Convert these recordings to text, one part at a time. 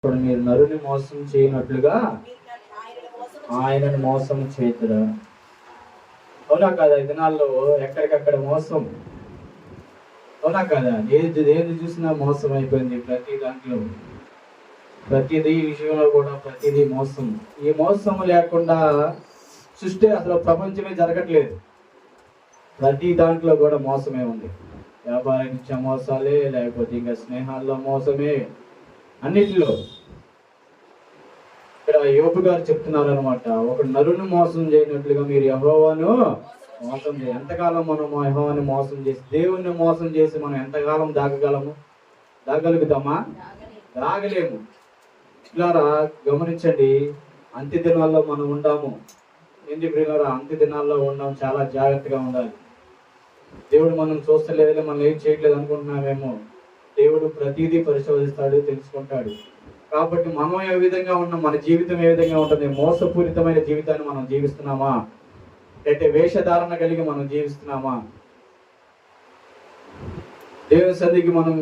ఇప్పుడు మీరు నరుని మోసం చేయనట్లుగా ఆయనను మోసం చేతురా. అవునా కదా? ఈ దినాల్లో ఎక్కడికక్కడ మోసం. అవునా కదా? ఏది చూసినా మోసం అయిపోయింది. ప్రతి దాంట్లో, ప్రతిదీ విషయంలో కూడా ప్రతిదీ మోసం. ఈ మోసం లేకుండా సృష్టి అసలు ప్రపంచమే జరగట్లేదు. ప్రతి దాంట్లో కూడా మోసమే ఉంది. వ్యాపారీత్యా మోసాలే, లేకపోతే ఇంకా స్నేహాల్లో మోసమే, అన్నిటిలో. ఇక్కడ యోబు గారు చెప్తున్నారు అనమాట, ఒక నరుని మోసం చేయనట్లుగా మీరు యెహోవాను మోసం చేయ. ఎంతకాలం మనం యెహోవాని మోసం చేసి, దేవుణ్ణి మోసం చేసి మనం ఎంతకాలం దాగగలము? దాగలుగుతామా? రాగలేము. ఇట్లారా గమనించండి, అంత్య దినాల్లో మనం ఉండాము. ఎందుకు ప్రియులారా? అంత్య దినాల్లో ఉన్నాం, చాలా జాగ్రత్తగా ఉండాలి. దేవుడు మనం చూస్తలేదు, మనం ఏం చేయట్లేదు అనుకుంటున్నామేమో. దేవుడు ప్రతిదీ పరిశోధిస్తాడు, తెలుసుకుంటాడు. కాబట్టి మనం ఏ విధంగా ఉన్నాం, మన జీవితం ఏ విధంగా ఉంటుంది? మోసపూరితమైన జీవితాన్ని మనం జీవిస్తున్నామా, అయితే వేషధారణ కలిగి మనం జీవిస్తున్నామా? దేవుని సన్నిధికి మనం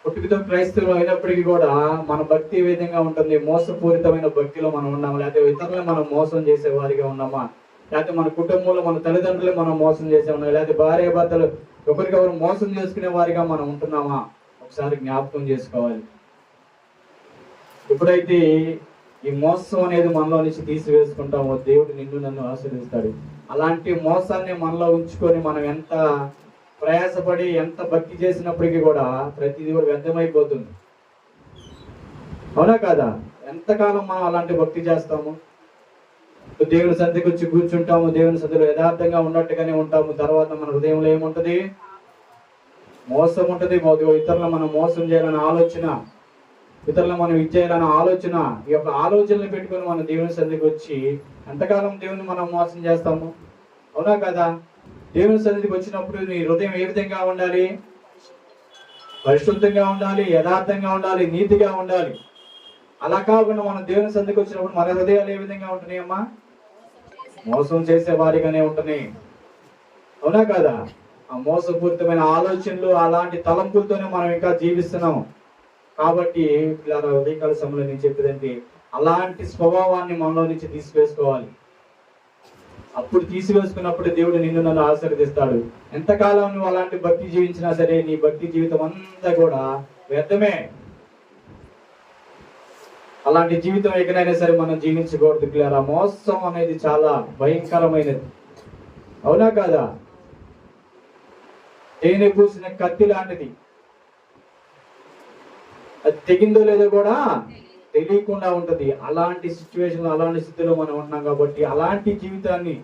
పుట్టుకతో క్రైస్తవులు అయినప్పటికీ కూడా మన భక్తి ఏ విధంగా ఉంటుంది? మోసపూరితమైన భక్తిలో మనం ఉన్నామా, లేకపోతే ఇతరులను మనం మోసం చేసే వారిగా ఉన్నామా, లేకపోతే మన కుటుంబంలో మన తల్లిదండ్రులు మనం మోసం చేసే ఉన్నామా, లేకపోతే భార్య భర్తలు ఒకరికొకరు మోసం చేసుకునే వారిగా మనం ఉంటున్నామా? ఒకసారి జ్ఞాపకం చేసుకోవాలి. ఎప్పుడైతే ఈ మోసం అనేది మనలో నుంచి తీసివేసుకుంటామో దేవుడు నిన్ను నన్ను ఆశీర్వదిస్తాడు. అలాంటి మోసాన్ని మనలో ఉంచుకొని మనం ఎంత ప్రయాసపడి ఎంత భక్తి చేసినప్పటికీ కూడా ప్రతిదీ కూడా వ్యర్థమైపోతుంది. అవునా కాదా? ఎంతకాలం మనం అలాంటి భక్తి చేస్తాము? దేవుని సన్నిధికి వచ్చి కూర్చుంటాము, దేవుని సన్నిధిలో యథార్థంగా ఉన్నట్టుగానే ఉంటాము. తర్వాత మన హృదయంలో ఏముంటది? మోసం ఉంటుంది. ఇతరులను మనం మోసం చేయాలనే ఆలోచన, ఇతరులను మనం ఇచ్చేయాలనే ఆలోచన, ఈ యొక్క ఆలోచనలు పెట్టుకొని మనం దేవుని సన్నిధికి వచ్చి ఎంతకాలం దేవుని మనం మోసం చేస్తాము? అవునా కదా? దేవుని సన్నిధికి వచ్చినప్పుడు నీ హృదయం ఏ విధంగా ఉండాలి? పరిశుద్ధంగా ఉండాలి, యథార్థంగా ఉండాలి, నీతిగా ఉండాలి. అలా కాకుండా మనం దేవుని సన్నిధికి వచ్చినప్పుడు మన హృదయాలు ఏ విధంగా ఉంటున్నాయమ్మా? మోసం చేసే వారిగానే ఉంటున్నాయి. అవునా కదా? ఆ మోసపూరితమైన ఆలోచనలు, అలాంటి తలంపులతోనే మనం ఇంకా జీవిస్తున్నాం. కాబట్టి ఇలా ఉదయకాల సమయంలో నేను చెప్పేదంటే, అలాంటి స్వభావాన్ని మనలో నుంచి తీసివేసుకోవాలి. అప్పుడు తీసివేసుకున్నప్పుడు దేవుడు నిన్ను నన్ను ఆశీర్వదిస్తాడు. ఎంతకాలం నువ్వు అలాంటి భక్తి జీవించినా సరే నీ భక్తి జీవితం అంతా కూడా వ్యర్థమే. అలాంటి జీవితం ఎక్కడైనా సరే మనం జీవించకూడదు. పిల్లరా, మోసం అనేది చాలా భయంకరమైనది. అవునా కాదా? తేనె పూసిన కత్తి లాంటిది. అది తెగిందో లేదో కూడా తెలియకుండా ఉంటుంది. అలాంటి సిచ్యువేషన్, అలాంటి స్థితిలో మనం ఉన్నాం కాబట్టి అలాంటి జీవితాన్ని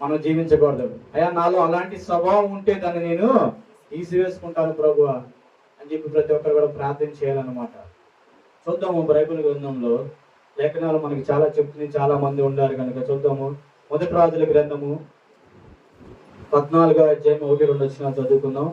మనం జీవించకూడదు. అయ్యా, నాలో అలాంటి స్వభావం ఉంటే దాన్ని నేను తీసివేసుకుంటాను ప్రభువా అని చెప్పి ప్రతి ఒక్కరు కూడా ప్రార్థన చేయాలన్నమాట. చూద్దాము బైబిల్ గ్రంథంలో లేఖనాలు మనకి చాలా చెప్తుంది, చాలా మంది ఉన్నారు కనుక చూద్దాము. మొదటి రాజుల గ్రంథము 14వ అధ్యాయం 1-2 వచ్చిన చదువుకుందాం.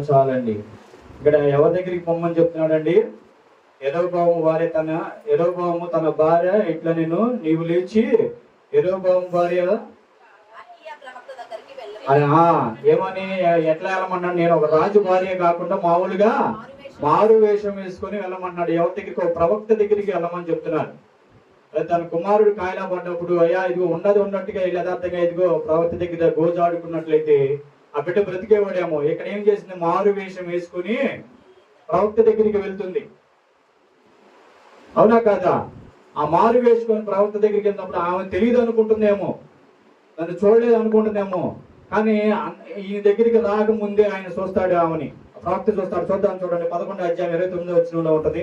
చాలండి. ఇక్కడ ఎవరి దగ్గరికి పొమ్మని చెప్తున్నాడండి? యెరొబోము తన భార్య ఇట్లా నీవు లేచి యెరొబోము భార్య ఏమని ఎట్లా వెళ్ళమన్నాడు? నేను ఒక రాజు భార్య కాకుండా మామూలుగా మారు వేషం వేసుకొని వెళ్ళమన్నాడు. ఎవరి దగ్గరికి? ఒక ప్రవక్త దగ్గరికి వెళ్ళమని చెప్తున్నారు. తన కుమారుడు కాయలా పడ్డప్పుడు, అయ్యా ఇదిగో ఉన్నట్టుగా యథార్థంగా ఇదిగో ప్రవక్త దగ్గర గోజాడుకున్నట్లయితే ఆ బిడ్డ బ్రతికేవాడేమో. ఇక్కడ ఏం చేసింది? మారు వేషం వేసుకుని ప్రవక్త దగ్గరికి వెళ్తుంది. అవునా కాదా? ఆ మారు వేసుకొని ప్రవక్త దగ్గరికి వెళ్ళినప్పుడు ఆమె తెలియదు అనుకుంటుందేమో, నన్ను చూడలేదు అనుకుంటుందేమో. కానీ ఈ దగ్గరికి రాకముందే ఆయన చూస్తాడు, ఆమెని ప్రవక్త చూస్తాడు. చూడండి 11వ అధ్యాయం 29వ వచనంలో ఉంటది.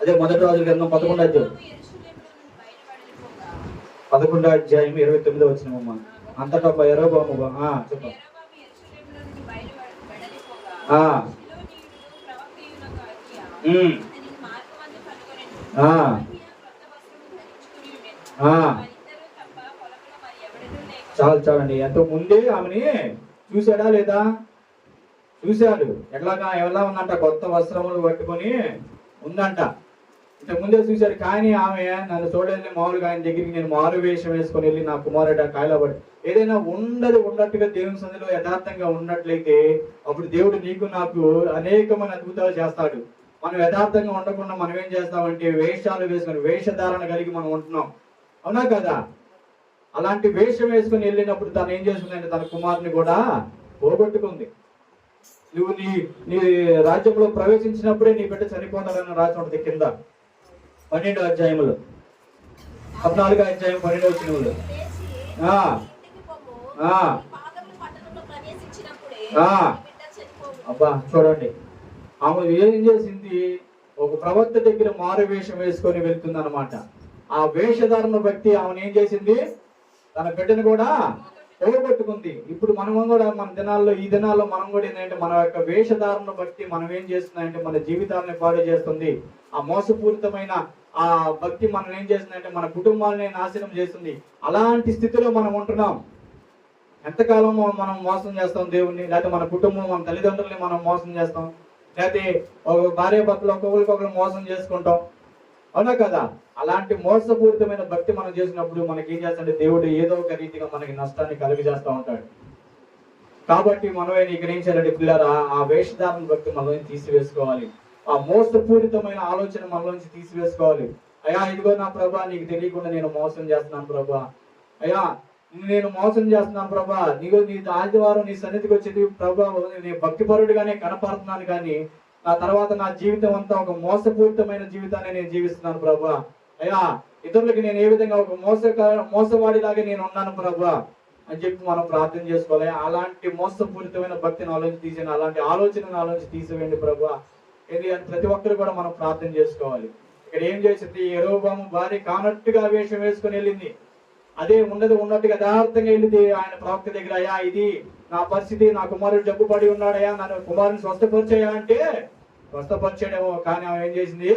అదే మొదటి రాజుల గ్రంథం 11వ అధ్యాయం 29వ వచనం. అంతటా యెరొబోము చెప్పండి. చాలండి. ఎంతో ముందే ఆమెని చూశాడా లేదా? చూశాడు. ఎలా ఉందంట? కొత్త వస్త్రములు పట్టుకొని ఉందంట. ఇంతకు ముందే చూశాడు. కానీ ఆమె నన్ను చూడలేదు, మామూలుగా ఆయన దగ్గరికి నేను మారు వేషం వేసుకొని వెళ్ళి నా కుమారుడు కాయలో పడి ఏదైనా ఉన్నట్టుగా దేవుని సన్నిధిలో యథార్థంగా ఉన్నట్లయితే అప్పుడు దేవుడు నీకు నాకు అనేకమైన అద్భుతాలు చేస్తాడు. మనం యథార్థంగా ఉండకుండా మనం ఏం చేస్తామంటే వేషాలు వేసుకొని వేషధారణ కలిగి మనం ఉంటున్నాం. అవునా కదా? అలాంటి వేషం వేసుకొని వెళ్ళినప్పుడు తను ఏం చేస్తుందంటే తన కుమారుని కూడా పోగొట్టుకుంది. నువ్వు నీ రాజ్యంలో ప్రవేశించినప్పుడే నీ బిడ్డ చనిపోతాడని రాసి ఉంటుంది కింద 12వ అధ్యాయంలో 14వ అధ్యాయం 12వ వచనంలో. అబ్బా చూడండి, ఆమె ఏం చేసింది? ఒక ప్రవక్త దగ్గర మారు వేషం వేసుకొని వెళ్తుంది అనమాట. ఆ వేషధారణ బట్టి ఆమెను ఏం చేసింది? తన బిడ్డను కూడా పోగొట్టుకుంది. ఇప్పుడు మనం కూడా ఈ దినాల్లో మనం కూడా ఏంటంటే మన యొక్క వేషధారణ బట్టి మనం ఏం చేస్తున్నాయంటే మన జీవితాన్ని పాడు చేస్తుంది. ఆ మోసపూరితమైన ఆ భక్తి మనం ఏం చేస్తుందంటే మన కుటుంబాలని నాశనం చేస్తుంది. అలాంటి స్థితిలో మనం ఉంటున్నాం. ఎంతకాలం మనం మోసం చేస్తాం దేవుణ్ణి, లేకపోతే మన కుటుంబం, మన తల్లిదండ్రుల్ని మనం మోసం చేస్తాం, లేకపోతే భార్య భర్తలు ఒకరికొకరు మోసం చేసుకుంటాం. అవునా కదా? అలాంటి మోసపూరితమైన భక్తి మనం చేసినప్పుడు మనకి ఏం చేస్తాడంటే దేవుడు ఏదో ఒక రీతిగా మనకి నష్టాన్ని కలిగజేస్తూ ఉంటాడు. కాబట్టి మనమే ఇక్కడ ఏం చేయాలంటే పిల్లరా, ఆ వేషధారణ భక్తి మనల్ని తీసివేసుకోవాలి. ఆ మోసపూరితమైన ఆలోచన మనలోంచి తీసివేసుకోవాలి. అయ్యా ఇదిగో నా ప్రభా, నీకు తెలియకుండా నేను మోసం చేస్తున్నాను ప్రభా, అయ్యా నేను మోసం చేస్తున్నాను ప్రభా, నీకు నీ ఆదివారం నీ సన్నిధికి వచ్చేది ప్రభా, నేను భక్తిపరుడుగానే కనపడుతున్నాను, కానీ నా తర్వాత నా జీవితం అంతా ఒక మోసపూరితమైన జీవితాన్ని నేను జీవిస్తున్నాను ప్రభా. అయ్యా ఇతరులకి నేను ఏ విధంగా ఒక మోసవాడిలాగా నేను ఉన్నాను ప్రభా అని చెప్పి మనం ప్రార్థన చేసుకోవాలి. అలాంటి మోసపూరితమైన భక్తిని ఆలోచించి తీసేయండి, అలాంటి ఆలోచనను ఆలోచించి తీసివేయండి ప్రభా. ఇది ప్రతి ఒక్కరు కూడా మనం ప్రార్థన చేసుకోవాలి. ఇక్కడ ఏం చేసింది? యెరోబాము భార్య కానట్టుగా వేషం వేసుకొని వెళ్ళింది. అదే ఉన్నట్టుగా యథార్థంగా వెళ్ళింది ఆయన ప్రవక్త దగ్గర. అయ్యా ఇది నా పరిస్థితి, నా కుమారుడు జబ్బు పడి ఉన్నాడయ్యా, నన్ను కుమారుని స్వస్థపరిచాయా అంటే స్వస్థపరిచాడేమో, కానీ ఆమె ఏం చేసింది?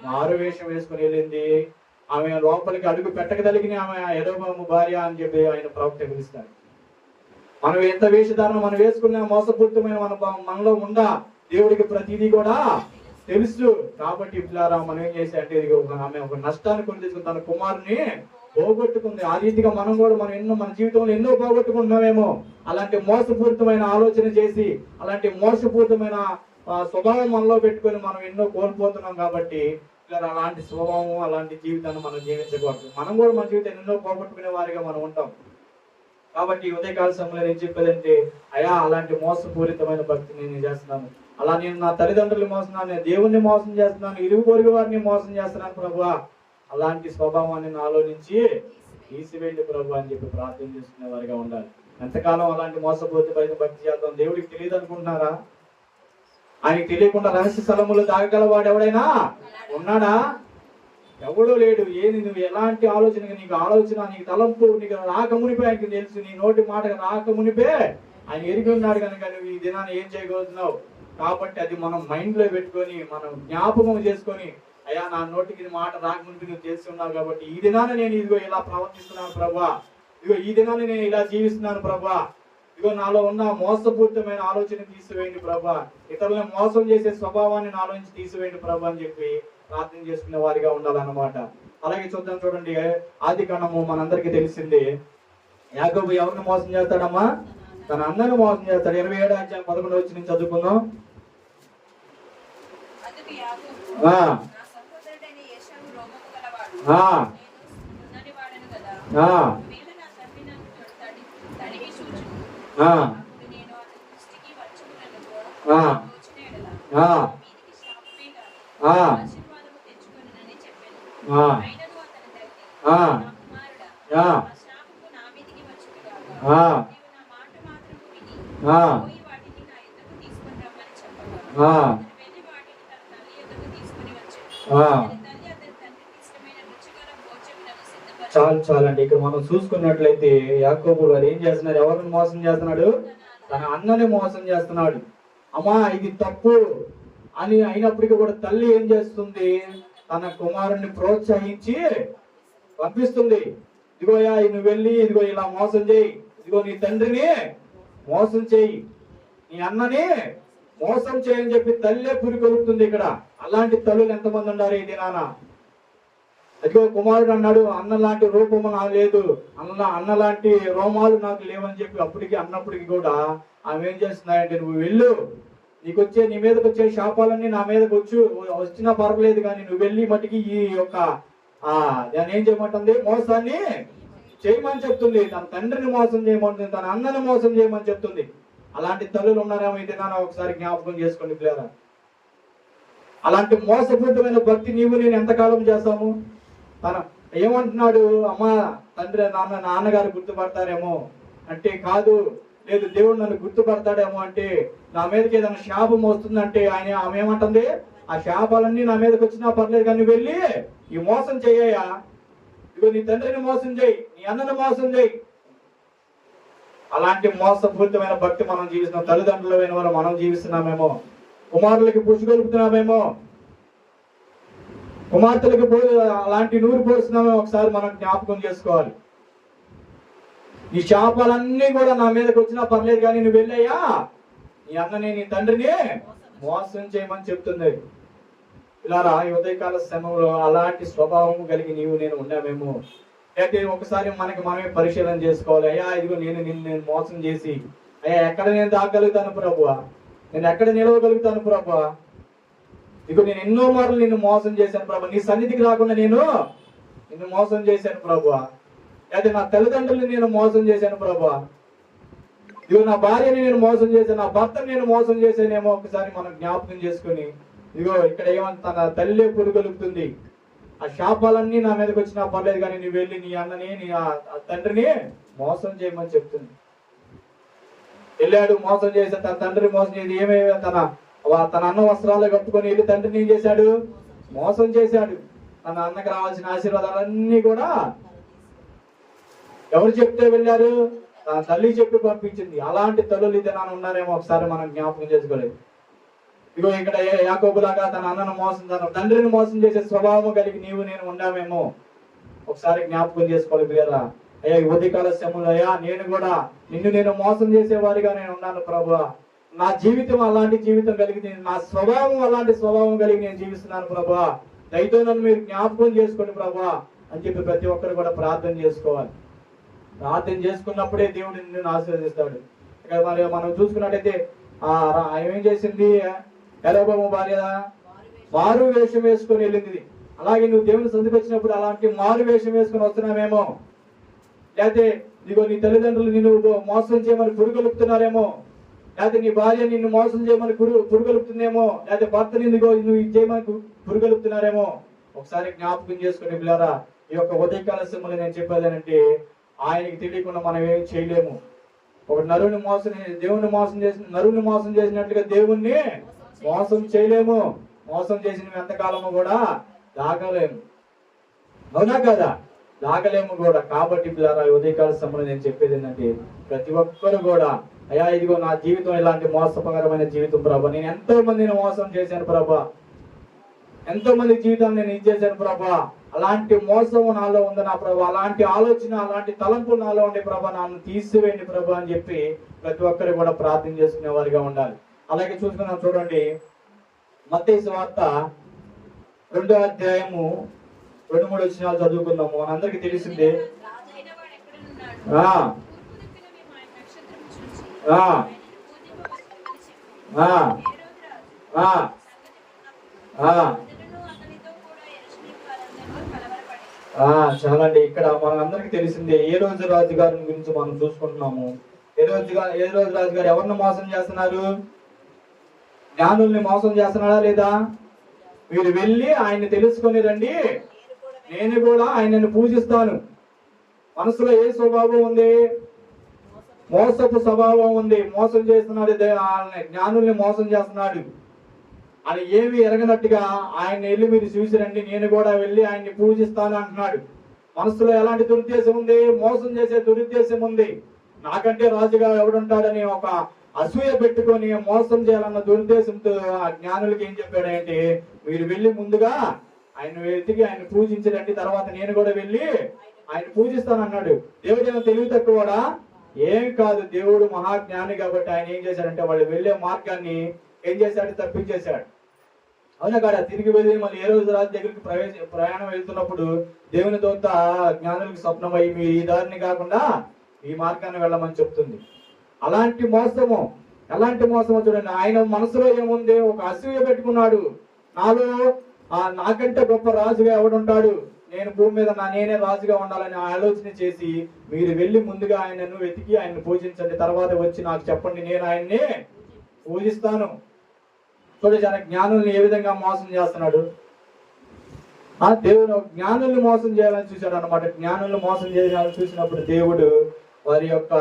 మారు వేషం వేసుకొని వెళ్ళింది. ఆమె లోపలికి అడుగు పెట్టకదలిగిన ఆమె యెరోబాము భార్య అని చెప్పి ఆయన ప్రవక్త పిలుస్తాడు. మనం ఎంత వేషధారణ మనం వేసుకున్నా మోసపూరితమైన మనలో ఉందా? దేవుడికి ప్రతిదీ కూడా తెలుసు. కాబట్టి పిల్లారా మనం ఏం చేసి అంటే ఆమె ఒక నష్టాన్ని కొని తెచ్చుకుని తన కుమారుని పోగొట్టుకుంది. ఆ రీతిగా మనం మన జీవితంలో ఎన్నో పోగొట్టుకుంటున్నామేమో. అలాంటి మోసపూరితమైన ఆలోచన చేసి అలాంటి మోసపూరితమైన స్వభావం మనలో పెట్టుకొని మనం ఎన్నో కోల్పోతున్నాం. కాబట్టి అలాంటి స్వభావం అలాంటి జీవితాన్ని మనం జీవించకూడదు. మనం కూడా మన జీవితం ఎన్నో పోగొట్టుకునే వారిగా మనం ఉంటాం. కాబట్టి ఉదయకాల సమయంలో నేను చెప్పేదంటే అయ్యా అలాంటి మోసపూరితమైన భక్తి నేను చేస్తున్నాను, అలా నేను నా తల్లిదండ్రులు మోస్తున్నాను, నేను దేవుణ్ణి మోసం చేస్తున్నాను, ఇరుగు పొరుగు వారిని మోసం చేస్తున్నాను ప్రభువా, అలాంటి స్వభావాన్ని నాలో నుంచి తీసివేయండి ప్రభు అని చెప్పి ప్రార్థన చేసుకునే వారిగా ఉండాలి. ఎంతకాలం అలాంటి మోసపూరితమైన భక్తి చేద్దాం? దేవుడికి తెలియదు అనుకుంటున్నారా? ఆయనకి తెలియకుండా రహస్య స్థలములు దాగగలవాడు ఎవడైనా ఉన్నాడా? ఎవడో లేడు. ఏది నువ్వు ఎలాంటి ఆలోచన, నీకు తలంపు నీకు రాక మునిపే ఆయనకి తెలుసు. నీ నోటి మాట రాక మునిపే ఆయన ఎరిగి ఉన్నాడు కనుక నువ్వు ఈ దినాన్ని ఏం చేయగలుగుతున్నావు. కాబట్టి అది మనం మైండ్ లో పెట్టుకొని మనం జ్ఞాపకం చేసుకొని అయ్యా నా నోటికి మాట రాకముందు నువ్వు చేస్తున్నావు కాబట్టి ఈ దినాన్ని నేను ఇదిగో ఇలా ప్రవర్తిస్తున్నాను ప్రభా, ఇదిగో ఈ దినాన్ని నేను ఇలా జీవిస్తున్నాను ప్రభా, ఇదిగో నాలో ఉన్న మోసపూరితమైన ఆలోచన తీసివేయండి ప్రభా, ఇతరులను మోసం చేసే స్వభావాన్ని నాలో నుంచి తీసివేయండి ప్రభా అని చెప్పి ప్రార్థన చేసుకునే వారిగా ఉండాలన్నమాట. అలాగే చూడండి ఆది కాండము మనందరికీ తెలిసింది. యాకోబు ఎవరిని మోసం చేస్తాడమ్మా? తన అన్నను మోసం చేస్తాడు. 27వ అధ్యాయం 11వ వచనం చదువుకుందాం. చాలండి. ఇక్కడ మనం చూసుకున్నట్లయితే యాకోబు గారు ఏం చేస్తున్నారు? ఎవరిని మోసం చేస్తున్నాడు? తన అన్నని మోసం చేస్తున్నాడు. అమ్మా ఇది తప్పు అని అయినప్పటికీ కూడా తల్లి ఏం చేస్తుంది? తన కుమారుణ్ణి ప్రోత్సహించి పంపిస్తుంది. ఇదిగోయా నువ్వు వెళ్ళి ఇదిగో ఇలా మోసం చేయి, ఇదిగో నీ తండ్రిని మోసం చేయి, నీ అన్నని మోసం చేయని చెప్పి తల్లే పురికొలుపుతుంది ఇక్కడ. అలాంటి తల్లులు ఎంతమంది ఉన్నారు ఈ దినాన? అదిగో కుమారుడు అన్నాడు, అన్న లాంటి రూపము నాకు లేదు, అన్న లాంటి రోమాలు నాకు లేవని చెప్పి అన్నప్పటికీ కూడా ఆమె ఏం చేస్తున్నాయంటే, నువ్వు వెళ్ళు, నీ మీదకి వచ్చే శాపాలన్నీ నా మీదకి వచ్చినా పర్వాలేదు, కానీ నువ్వు వెళ్ళి మటుకి ఈ యొక్క దాన్ని ఏం చేయమంటుంది, మోసాన్ని చేయమని చెప్తుంది. తన తండ్రిని మోసం చేయమంటుంది, తన అన్నని మోసం చేయమని చెప్తుంది. అలాంటి తల్లులు ఉన్నారేమో ఇది నాన్న ఒకసారి జ్ఞాపకం చేసుకోండి పిల్లరా. అలాంటి మోసపూరితమైన భక్తి నీవు నేను ఎంతకాలం చేస్తాము? తన ఏమంటున్నాడు, అమ్మా తండ్రి నాన్నగారు గుర్తుపడతారేమో అంటే, కాదు లేదు దేవుడు నన్ను గుర్తుపడతాడేమో అంటే, నా మీదకి ఏదైనా శాపం వస్తుందంటే ఆమె ఏమంటుంది, ఆ శాపాలన్నీ నా మీదకి వచ్చినా పర్లేదు కానీ వెళ్ళి ఈ మోసం చెయ్యా, ఇగో నీ తండ్రిని మోసం చేయి, నీ అన్నని మోసం చేయి. అలాంటి మోసపూరితమైన భక్తి మనం జీవిస్తున్నాం. తల్లిదండ్రులైన వాళ్ళు మనం జీవిస్తున్నామేమో, కుమారులకి పుష్కలుపుతున్నామేమో, కుమార్తెలకి అలాంటి నూరు పోస్తున్నామేమో. ఒకసారి మనం జ్ఞాపకం చేసుకోవాలి. ఈ శాపాలన్నీ కూడా నా మీదకి వచ్చినా పర్లేదు కానీ నువ్వు వెళ్ళయ్యా నీ అన్నని నీ తండ్రిని మోసం చేయమని చెప్తుంది. ఇలా ఈ ఉదయకాల సమయంలో అలాంటి స్వభావం కలిగి నీవు నేను ఉన్నామేమో. అయితే ఒకసారి మనమే పరిశీలన చేసుకోవాలి. అయ్యా ఇదిగో నేను మోసం చేసి అయ్యా ఎక్కడ నేను దాగలుగుతాను ప్రభువా, నేను ఎక్కడ నిలవగలుగుతాను ప్రభువా, ఇదిగో నేను ఎన్నో మార్లు నిన్ను మోసం చేశాను ప్రభు, నీ సన్నిధికి రాకుండా నేను నిన్ను మోసం చేశాను ప్రభువా, అయితే నా తల్లిదండ్రుల్ని నేను మోసం చేశాను ప్రభువా, ఇదిగో నా భార్యని నేను మోసం చేశాను, నా భర్తని నేను మోసం చేశానేమో. ఒకసారి మనం జ్ఞాపకం చేసుకుని, ఇదిగో ఇక్కడ ఏమంటా, నా తల్లి పురుగలుగుతుంది, ఆ శాపాలన్నీ నా మీదకి వచ్చినా పర్లేదు కానీ నువ్వు వెళ్ళి నీ అన్నని నీ తండ్రిని మోసం చేయమని చెప్తుంది. వెళ్ళాడు, మోసం చేసి తన తండ్రిని మోసం చేసి ఏమేమి తన అన్న వస్త్రాలు కప్పుకొని వెళ్ళి తండ్రిని ఏం చేశాడు, మోసం చేశాడు. తన అన్నకు రావాల్సిన ఆశీర్వాదాలన్నీ కూడా ఎవరు చెప్తే వెళ్ళారు, తన తల్లి చెప్పి పంపించింది. అలాంటి తల్లులు ఇది నాన్న ఉన్నారేమో ఒకసారి మనం జ్ఞాపకం చేసుకోలేదు. ఇగో ఇక్కడ యాకోబులాగా తన అన్నను మోసం, తన తండ్రిని మోసం చేసే స్వభావం కలిగి నీవు నేను ఉన్నామేమో ఒకసారి జ్ఞాపకం చేసుకోవాలి పిల్లరా. అయ్యా ఈ ఉదయకాల సమయంలో అయ్యా నేను కూడా నేను మోసం చేసేవారిగా నేను ఉన్నాను ప్రభువా, నా జీవితం అలాంటి జీవితం కలిగి, నా స్వభావం అలాంటి స్వభావం కలిగి నేను జీవిస్తున్నాను ప్రభువా, దయతో నన్ను మీరు జ్ఞాపకం చేసుకోండి ప్రభువా అని చెప్పి ప్రతి ఒక్కరు కూడా ప్రార్థన చేసుకోవాలి. ప్రార్థన చేసుకున్నప్పుడే దేవుడు నిన్ను ఆశీర్వదిస్తాడు. ఇక్కడ మరి మనం చూసుకున్నట్టయితే ఏం చేసింది, ఎలబోమ భార్య మారు వేషం వేసుకొని వెళ్ళింది. అలాగే నువ్వు దేవుని సంధికి వచ్చినప్పుడు అలాంటి మారు వేషం వేసుకొని వస్తున్నామేమో, లేకపోతే ఇదిగో నీ తల్లిదండ్రులు నిన్ను మోసం చేయమని పురుగొలుపుతున్నారేమో, లేకపోతే నీ భార్య నిన్ను మోసం చేయమని పురుగొలుపుతుందేమో, లేకపోతే భర్త నిన్ను నువ్వు చేయమని పురుగొలుపుతున్నారేమో. ఒకసారి జ్ఞాపకం చేసుకుని పిల్లరా, ఈ యొక్క ఉదయకాల సమయంలో నేను చెప్పేదేనంటే, ఆయనకి తెలియకుండా మనం ఏం చేయలేము. ఒక దేవుని మోసం చేసినట్లుగా దేవుణ్ణి మోసం చేయలేము. మోసం చేసిన ఎంతకాలము కూడా దాగలేము, అవునా కదా, దాగలేము కూడా. కాబట్టి పిల్లరా ఉదయకాల సమయంలో నేను చెప్పేది ఏంటంటే, ప్రతి ఒక్కరు కూడా అయ్యా ఇదిగో నా జీవితం ఇలాంటి మోసపకరమైన జీవితం ప్రభా, నేను ఎంతో మందిని మోసం చేశాను ప్రభా, ఎంతో మంది జీవితాన్ని నేను ఇచ్చేసాను ప్రభా, అలాంటి మోసం నాలో ఉంది నా ప్రభా, అలాంటి ఆలోచన అలాంటి తలంపు నాలో ఉండే ప్రభా, నన్ను తీసివేయండి ప్రభా అని చెప్పి ప్రతి ఒక్కరు కూడా ప్రార్థన చేసుకునే వారిగా ఉండాలి. అలాగే చూసుకున్నాం చూడండి, మత్తయి సువార్త 2వ అధ్యాయము 2-3 వచనాలు చదువుకుందాము. మనందరికి తెలిసిందే. చాలండి, ఇక్కడ మనందరికి తెలిసిందే. ఏ రోజు రాజు గారి గురించి మనం చూసుకుంటున్నాము. ఏ రోజు రాజు గారు ఎవరిని మోసం చేస్తున్నారు? జ్ఞానుల్ని మోసం చేస్తున్నాడా లేదా? మీరు వెళ్ళి ఆయన్ని తెలుసుకొని రండి, నేను కూడా ఆయనను పూజిస్తాను. మనసులో ఏ స్వభావం ఉంది? మోసపు స్వభావం ఉంది. మోసం చేస్తున్నాడు, జ్ఞానుల్ని మోసం చేస్తున్నాడు అని ఏమి ఎరగనట్టుగా ఆయన వెళ్ళి మీరు చూసి రండి, నేను కూడా వెళ్ళి ఆయన్ని పూజిస్తాను అంటున్నాడు. మనసులో ఎలాంటి దురుద్దేశం ఉంది? మోసం చేసే దురుద్దేశం ఉంది. నాకంటే రాజుగా ఎవడుంటాడని ఒక అసూయ పెట్టుకొని మోసం చేయాలన్న దురుద్దేశంతో ఆ జ్ఞానులకి ఏం చెప్పాడంటే, మీరు వెళ్ళి ముందుగా ఆయన వెతికి ఆయన పూజించరండి, తర్వాత నేను కూడా వెళ్ళి ఆయన పూజిస్తాను అన్నాడు. దేవుడు ఏమో తెలివి తక్కువడా? ఏం కాదు, దేవుడు మహాజ్ఞాని కాబట్టి ఆయన ఏం చేశాడంటే వాళ్ళు వెళ్ళే మార్గాన్ని ఏం చేశాడు? తప్పించేశాడు. అవునా కాడ? తిరిగి వెళ్ళి మళ్ళీ ఏ రోజు రాజు దగ్గరికి ప్రయాణం వెళ్తున్నప్పుడు దేవుని దూత జ్ఞానులకు స్వప్నమై మీరు ఈ దారిని కాకుండా ఈ మార్గాన్ని వెళ్ళమని చెప్తుంది. అలాంటి మోసము, ఎలాంటి మోసమో చూడండి. ఆయన మనసులో ఏముంది? ఒక అసూయ పెట్టుకున్నాడు. నాలో నాకంటే గొప్ప రాజుగా ఎవడుంటాడు, నేను భూమి మీద నేనే రాజుగా ఉండాలని ఆలోచన చేసి మీరు వెళ్ళి ముందుగా ఆయనను వెతికి ఆయన్ని పూజించండి, తర్వాత వచ్చి నాకు చెప్పండి, నేను ఆయన్ని పూజిస్తాను. చూడండి ఆయన జ్ఞానుల్ని ఏ విధంగా మోసం చేస్తున్నాడు. దేవుడు జ్ఞానుల్ని మోసం చేయాలని చూశాడు అనమాట. జ్ఞానుల్ని మోసం చేయాలని చూసినప్పుడు దేవుడు వారి యొక్క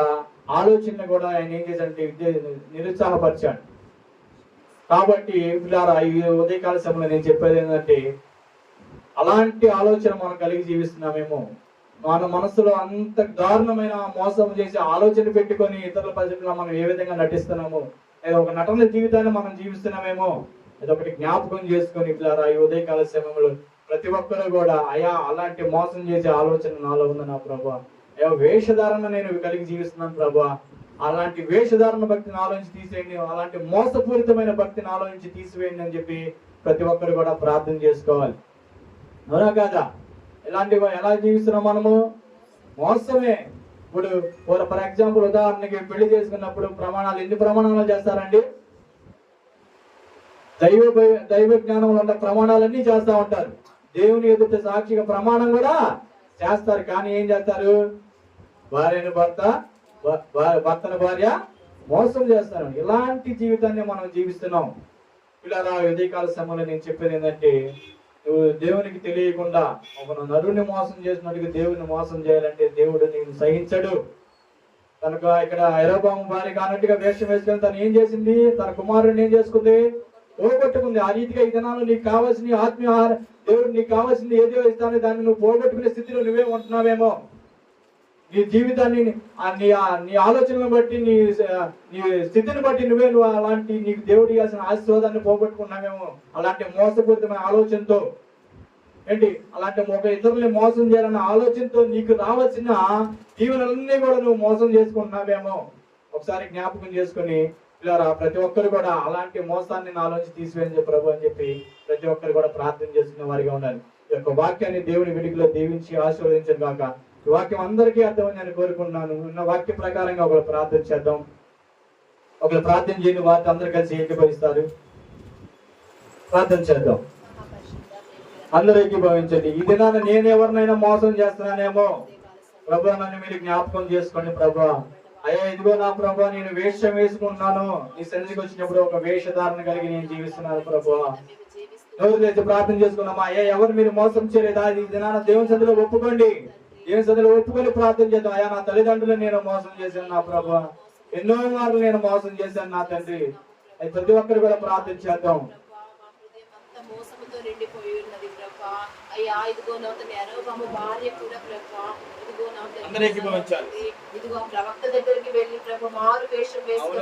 ఆలోచనను కూడా ఆయన ఏం చేశాడంటే నిరుత్సాహపరిచాడు. కాబట్టి ఈ ఉదయకాల సమయంలో నేను చెప్పేది ఏంటంటే, అలాంటి ఆలోచన మనం కలిగి జీవిస్తున్నామేమో, మన మనసులో అంత దారుణమైన మోసం చేసి ఆలోచన పెట్టుకొని ఇతరుల పరిస్థితుల్లో మనం ఏ విధంగా నటిస్తున్నామో, లేదా ఒక నటన జీవితాన్ని మనం జీవిస్తున్నామేమో, ఇదొకటి జ్ఞాపకం చేసుకొని పిల్లారా ఈ ఉదయకాల సమయంలో ప్రతి ఒక్కరు కూడా అయా అలాంటి మోసం చేసే ఆలోచన నాలో ఉంది నా ప్రభా, అయ్యా వేషధారణ నేను కలిగి జీవిస్తున్నాను ప్రభా, అలాంటి వేషధారణ భక్తి నాలో నుంచి తీసేయండి, అలాంటి మోసపూరితమైన భక్తి నాలో నుంచి తీసివేయండి అని చెప్పి ప్రతి ఒక్కరు కూడా ప్రార్థన చేసుకోవాలి. అవునా కాదా? ఎలా జీవిస్తున్నాం మనము? మోసమే. ఇప్పుడు ఫర్ ఎగ్జాంపుల్ ఉదాహరణకి పెళ్లి చేసుకున్నప్పుడు ప్రమాణాలు, ఎన్ని ప్రమాణాలు చేస్తారండి? దైవ జ్ఞానంలో ఉన్న ప్రమాణాలన్నీ చేస్తా ఉంటారు. దేవుని ఎదుట సాక్షిగా ప్రమాణం కూడా చేస్తారు. కానీ ఏం చేస్తారు? భార్యను భర్త, భర్తను భార్య మోసం చేస్తారు. ఇలాంటి జీవితాన్ని మనం జీవిస్తున్నాం. పిల్లల ఉదయకాల సమయంలో నేను చెప్పేది ఏంటంటే, నువ్వు దేవునికి తెలియకుండా ఒక నరుని మోసం చేసినట్టుగా దేవుని మోసం చేయాలంటే దేవుడు నేను సహించడు. తనకు ఇక్కడ యరొబాము భార్య కానట్టుగా వేషం వేసుకొని తను ఏం చేసింది? తన కుమారుడిని ఏం చేసుకుంది? పోగొట్టుకుంది. ఆ రీతిగా ఈ దినాల్లో నీకు కావాల్సిన ఆత్మీయ దేవుడు నీకు కావాల్సింది ఏదో ఇస్తానో దాన్ని నువ్వు పోగొట్టుకునే స్థితిలో నువ్వే ఉంటున్నావేమో. నీ జీవితాన్ని నీ ఆలోచనలను బట్టి నీ స్థితిని బట్టి నువ్వు అలాంటి నీకు దేవుడు ఇవ్వాల్సిన ఆశీర్వాదాన్ని పోగొట్టుకున్నావేమో. అలాంటి మోసపూరితమైన ఆలోచనతో ఏంటి, అలాంటి ఒక ఇతరుల్ని మోసం చేయాలన్న ఆలోచనతో నీకు రావాల్సిన దీవెనలన్నీ కూడా నువ్వు మోసం చేసుకుంటున్నావేమో. ఒకసారి జ్ఞాపకం చేసుకుని ఇలా ప్రతి ఒక్కరు కూడా అలాంటి మోసాన్ని నాలోంచి తీసివేయని ప్రభు అని చెప్పి ప్రతి ఒక్కరు కూడా ప్రార్థన చేసుకునే వారిగా ఉండాలి. ఈ యొక్క వాక్యాన్ని దేవుని వెలుగులో దీవించి ఆశీర్వదించను గాక. ఈ వాక్యం అందరికీ అర్థమని నేను కోరుకుంటున్నాను. ఉన్న వాక్య ప్రకారంగా ఒకరు ప్రార్థన చేద్దాం. ఒకరు ప్రార్థన చేయని వారితో అందరు కలిసి ఏకీభవిస్తారు. ప్రార్థన చేద్దాం. అందరూ ఏకీభవించండి. ఈ దినాన నేను ఎవరినైనా మోసం చేస్తున్నానేమో ప్రభు, నన్ను మీరు జ్ఞాపకం చేసుకోండి ప్రభు. అయ్యా ఇదిగో నా ప్రభు, నేను వేషం వేసుకుంటున్నాను. నీ సన్నిధికి వచ్చినప్పుడు ఒక వేషధారణ కలిగి నేను జీవిస్తున్నాను ప్రభు. ఎవరు తెచ్చి ప్రార్థన చేసుకున్నామా? అయ్యా ఎవరు మీరు మోసం చేయలేదా? ఈ దినాన దేవుని సన్నిధిలో ఒప్పుకోండి. దేవుని సన్నిధిలో ఒప్పుకొని ప్రార్థన చేద్దాం. అయ్యా నా తల్లిదండ్రులు నేను మోసం చేశాను నా ప్రభు, ఎన్నో మార్లు నేను మోసం చేశాను నా తండ్రి. అది ప్రతి ఒక్కరు కూడా ప్రార్థన చేద్దాం. అయ్యా ఇదిగో నూతన యరొబాము భార్య కూడా ప్రభా, ఇదిగో ఇదిగో ప్రవక్త దగ్గరికి వెళ్ళి ప్రభు మారు వేషం వేసుకొని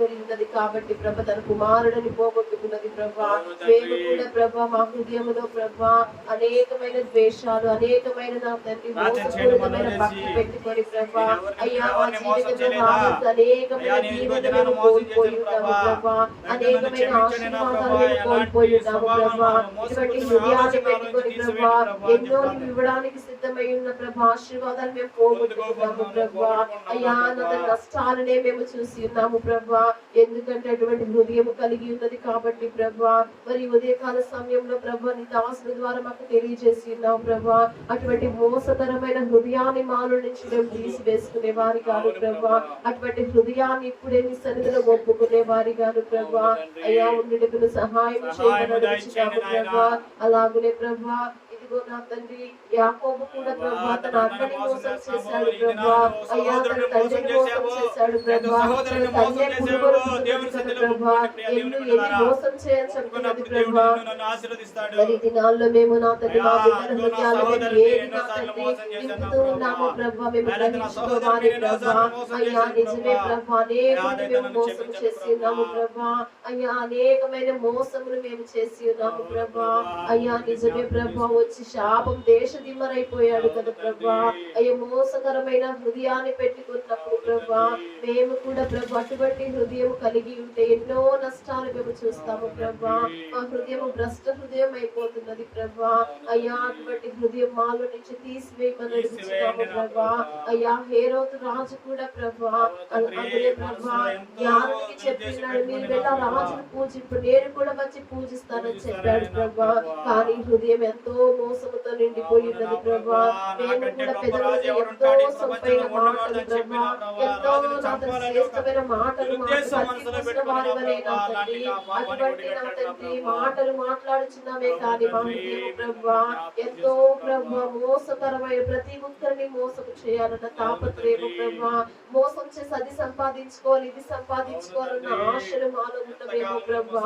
వెళ్ళినది కాబట్టి ప్రభ తన కుమారుడిని పోగొట్టుకున్నది ప్రభా. మేము కూడా ప్రభా మా హృదయంలో ప్రభా అనేకమైన ద్వేషాలు, అనేకమైన నా తండ్రి మోసపూరితమైన భక్తి పెట్టుకొని ప్రభా అయ్యా మా జీవితంలో రావాల్సిన అనేకమైన దీవెనలను కోల్పోయి ఉన్నాము ప్రభా, అనేకమైన ఆశీర్వాదాలను కోల్పోయి ఉన్నాము ప్రభా. ఇటువంటి హృదయాన్ని పెట్టుకొని ప్రభా ఎన్నో ఇవ్వడానికి సిద్ధమై ఉన్న ప్రభా ఆశీర్వాదాలు మేము పోగొట్టుకున్నాము ప్రభా. అయ్యా నా నష్టాలనే మేము చూసి ఉన్నాము ప్రభా, ఎందుకంటే అటువంటి హృదయం కలిగి ఉన్నది కాబట్టి ప్రభా. మరి ఉదయకాల సమయంలో ప్రభా నీ దాసుల ద్వారా మాకు తెలియజేసి ఉన్నావు ప్రభా, అటువంటి మోసకరమైన హృదయాన్ని మాలో నుంచి మేము తీసివేసుకునే వారి కాదు ప్రభా, అటువంటి హృదయాన్ని ఇప్పుడే నీ సన్నిధిలో ఒప్పుకునే వారి కాదు ప్రభా. అయ్యా ఉండుటకు సహాయం చేయమని ప్రభా. అలాగునే ప్రభా ఇదిగో నా తండ్రి యాకోబు కూడా ప్రభా తన అన్నని మోసం చేశాడు ప్రభా. అయ్యా తన తండ్రిని మోసం చేశాడు ప్రభా. తన తండ్రి పురుగొరుకుతున్నది ప్రభా. ఎన్ని మోసం చేయాల్సి ప్రభా. మరి దినాల్లో మేము నా తండ్రి మా బిడ్డల హృదయాలను ఏది నా తండ్రి నింపుతూ ఉన్నాము ప్రభా. మేము గ్రహించుకోవాలి ప్రభా. అయ్యా నిజమే ప్రభా, అనేకుని మేము మోసం చేసి ఉన్నాము ప్రభా. అయ్యా అనేకమైన మోసములు మేము చేసి ఉన్నాము ప్రభా. అయ్యా నిజమే ప్రభా, వచ్చి శాపం దేశ దిమ్మరైపోయాడు కదా ప్రభా. అయ్యా మోసకరమైన హృదయాన్ని పెట్టుకున్నప్పుడు ప్రభా మేము కూడా ప్రభా అటువంటి హృదయం కలిగి ఉంటే ఎన్నో నష్టాలు మేము చూస్తాము ప్రభా. మా హృదయం భ్రష్ట హృదయం అయిపోతున్నది ప్రభా. అయ్యా అటువంటి హృదయం మాలో నుంచి తీసివేయమని అడుగుతున్నాము ప్రభా. అయ్యా హేరోదు రాజు కూడా ప్రభా అదే ప్రభా జ్ఞానానికి చెప్పినాడు, మీరు వెళ్ళా రాజును పూజింపు, నేను కూడా వచ్చి పూజిస్తానని చెప్పాడు ప్రభా. కానీ హృదయం ఎంతో మోసముతో నిండిపోయి ఉన్నది ప్రభా. మేము కూడా పెదవులతో ఎంతో సొంపైన మాటలు ప్రభా, ఎంతో శ్రేష్టమైన మాటలు అటువంటి నా తండ్రి మాటలు మాట్లాడుచున్నామే కానీ మా హృదయం ప్రభా ఎంతో ప్రభా మోసకరమైన ప్రతి ఒక్కరిని మోసం చేయాలన్న తాపత్రయం ప్రభా. మోసం చేసి అది సంపాదించుకోవాలి ఇది సంపాదించుకోవాలన్న ఆశలు మాలో ఉన్నవేమో ప్రభా.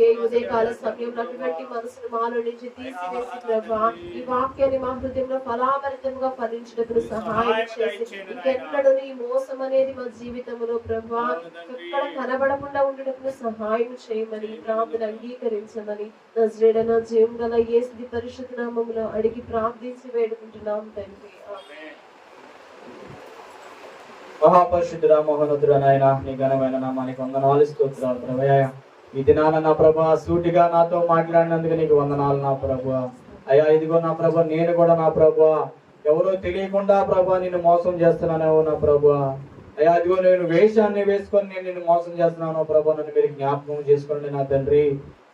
ఏ ఉదయకాల సమయంలో అటువంటి మనసును మాలో నుంచి తీసివేసి ప్రభా ఈ వాక్యాన్ని మా హృదయంలో ఫలాభరితంగా ఫలించినప్పుడు సహాయం చేసి ఇంకెన్నడూ ఈ మోసం అనేది మా జీవితంలో ప్రభా ఎక్కడ కనబడకుండా ఉండటప్పుడు సహాయం చేయమని ప్రార్థన అంగీకరించమని నజరేయుడైన జీవం గల యేసు పరిశుద్ధ నామములో అడిగి ప్రార్థించి వేడుకుంటున్నాం తండ్రి. మహాపరిశుద్ధుడ మహోన్నతుడ నాయన నీ ఘనమైన నామానికి వందనాలు స్తోత్రాలు ప్రభువా. ఈ దినాన నా ప్రభువా సూటిగా నాతో మాట్లాడినందుకు నీకు వందనాలు నా ప్రభువా. అయ్యా ఇదిగో నా ప్రభువా నేను కూడా నా ప్రభువా ఎవరో తెలియకుండా ప్రభువా నిన్ను మోసం చేస్తున్నానేమో నా ప్రభువా. అయ్యా అదిగో నేను వేషాన్ని వేసుకొని నేను నిన్ను మోసం చేస్తున్నాను ప్రభా, నన్ను మీరు జ్ఞాపకం చేసుకోండి నా తండ్రి.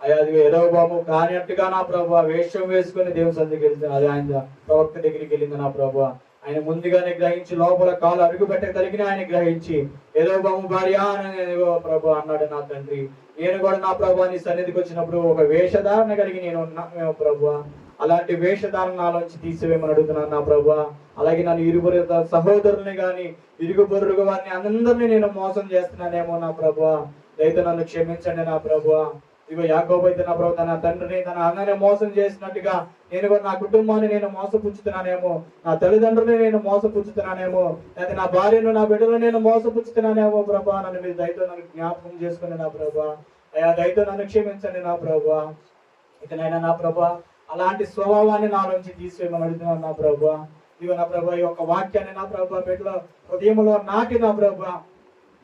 అయ్యా అదిగో యెరొబాము కానినట్టుగా నా ప్రభువా వేషం వేసుకొని దేవుని సన్నిధికి వెళ్తే అది ఆయన ప్రవక్త దగ్గరికి వెళ్ళింది నా ప్రభువా. ఆయన ముందుగానే గ్రహించి లోపల కాలు అడుగు పెట్టగలిగిన ఆయన గ్రహించి యెరొబాము భార్య ప్రభు అన్నాడు నా తండ్రి. నేను కూడా నా ప్రభు నీ సన్నిధికి వచ్చినప్పుడు ఒక వేషధారణ కలిగి నేను ఉన్నాను ప్రభు. అలాంటి వేషధారణ నాలోంచి తీసివేయమని అడుగుతున్నాను నా ప్రభు. అలాగే నన్ను ఇరుగురు సహోదరుని గాని ఇరుగు పొరుగు వారిని అందరినీ నేను మోసం చేస్తున్నానేమో నా ప్రభు. దయతో నన్ను క్షమించండి నా ప్రభు. ఇగో యాకోబు అయితే నా ప్రభు తన తండ్రిని తన అన్నని మోసం చేసినట్టుగా నేను కూడా నా కుటుంబాన్ని నేను మోసపుచ్చుతున్నానేమో, నా తల్లిదండ్రులని నేను మోసపుచ్చుతున్నానేమో, లేదా నా భార్యను నా బిడ్డలను నేను మోసపుచ్చుతున్నానేమో ప్రభా. నన్ను మీరు దయతో నన్ను జ్ఞాపకం చేసుకుని నా ప్రభా. అయ్యా దయతో నన్ను క్షమించండి నా ప్రభా. ఇకనైనా నా ప్రభా అలాంటి స్వభావాన్ని నాలోంచి తీసివేయమని అడుగుతున్నాను నా ప్రభా. ఇదిగో నా ప్రభా ఈ యొక్క వాక్యాన్ని నా ప్రభా బిడ్డల హృదయంలో నాటి నా ప్రభా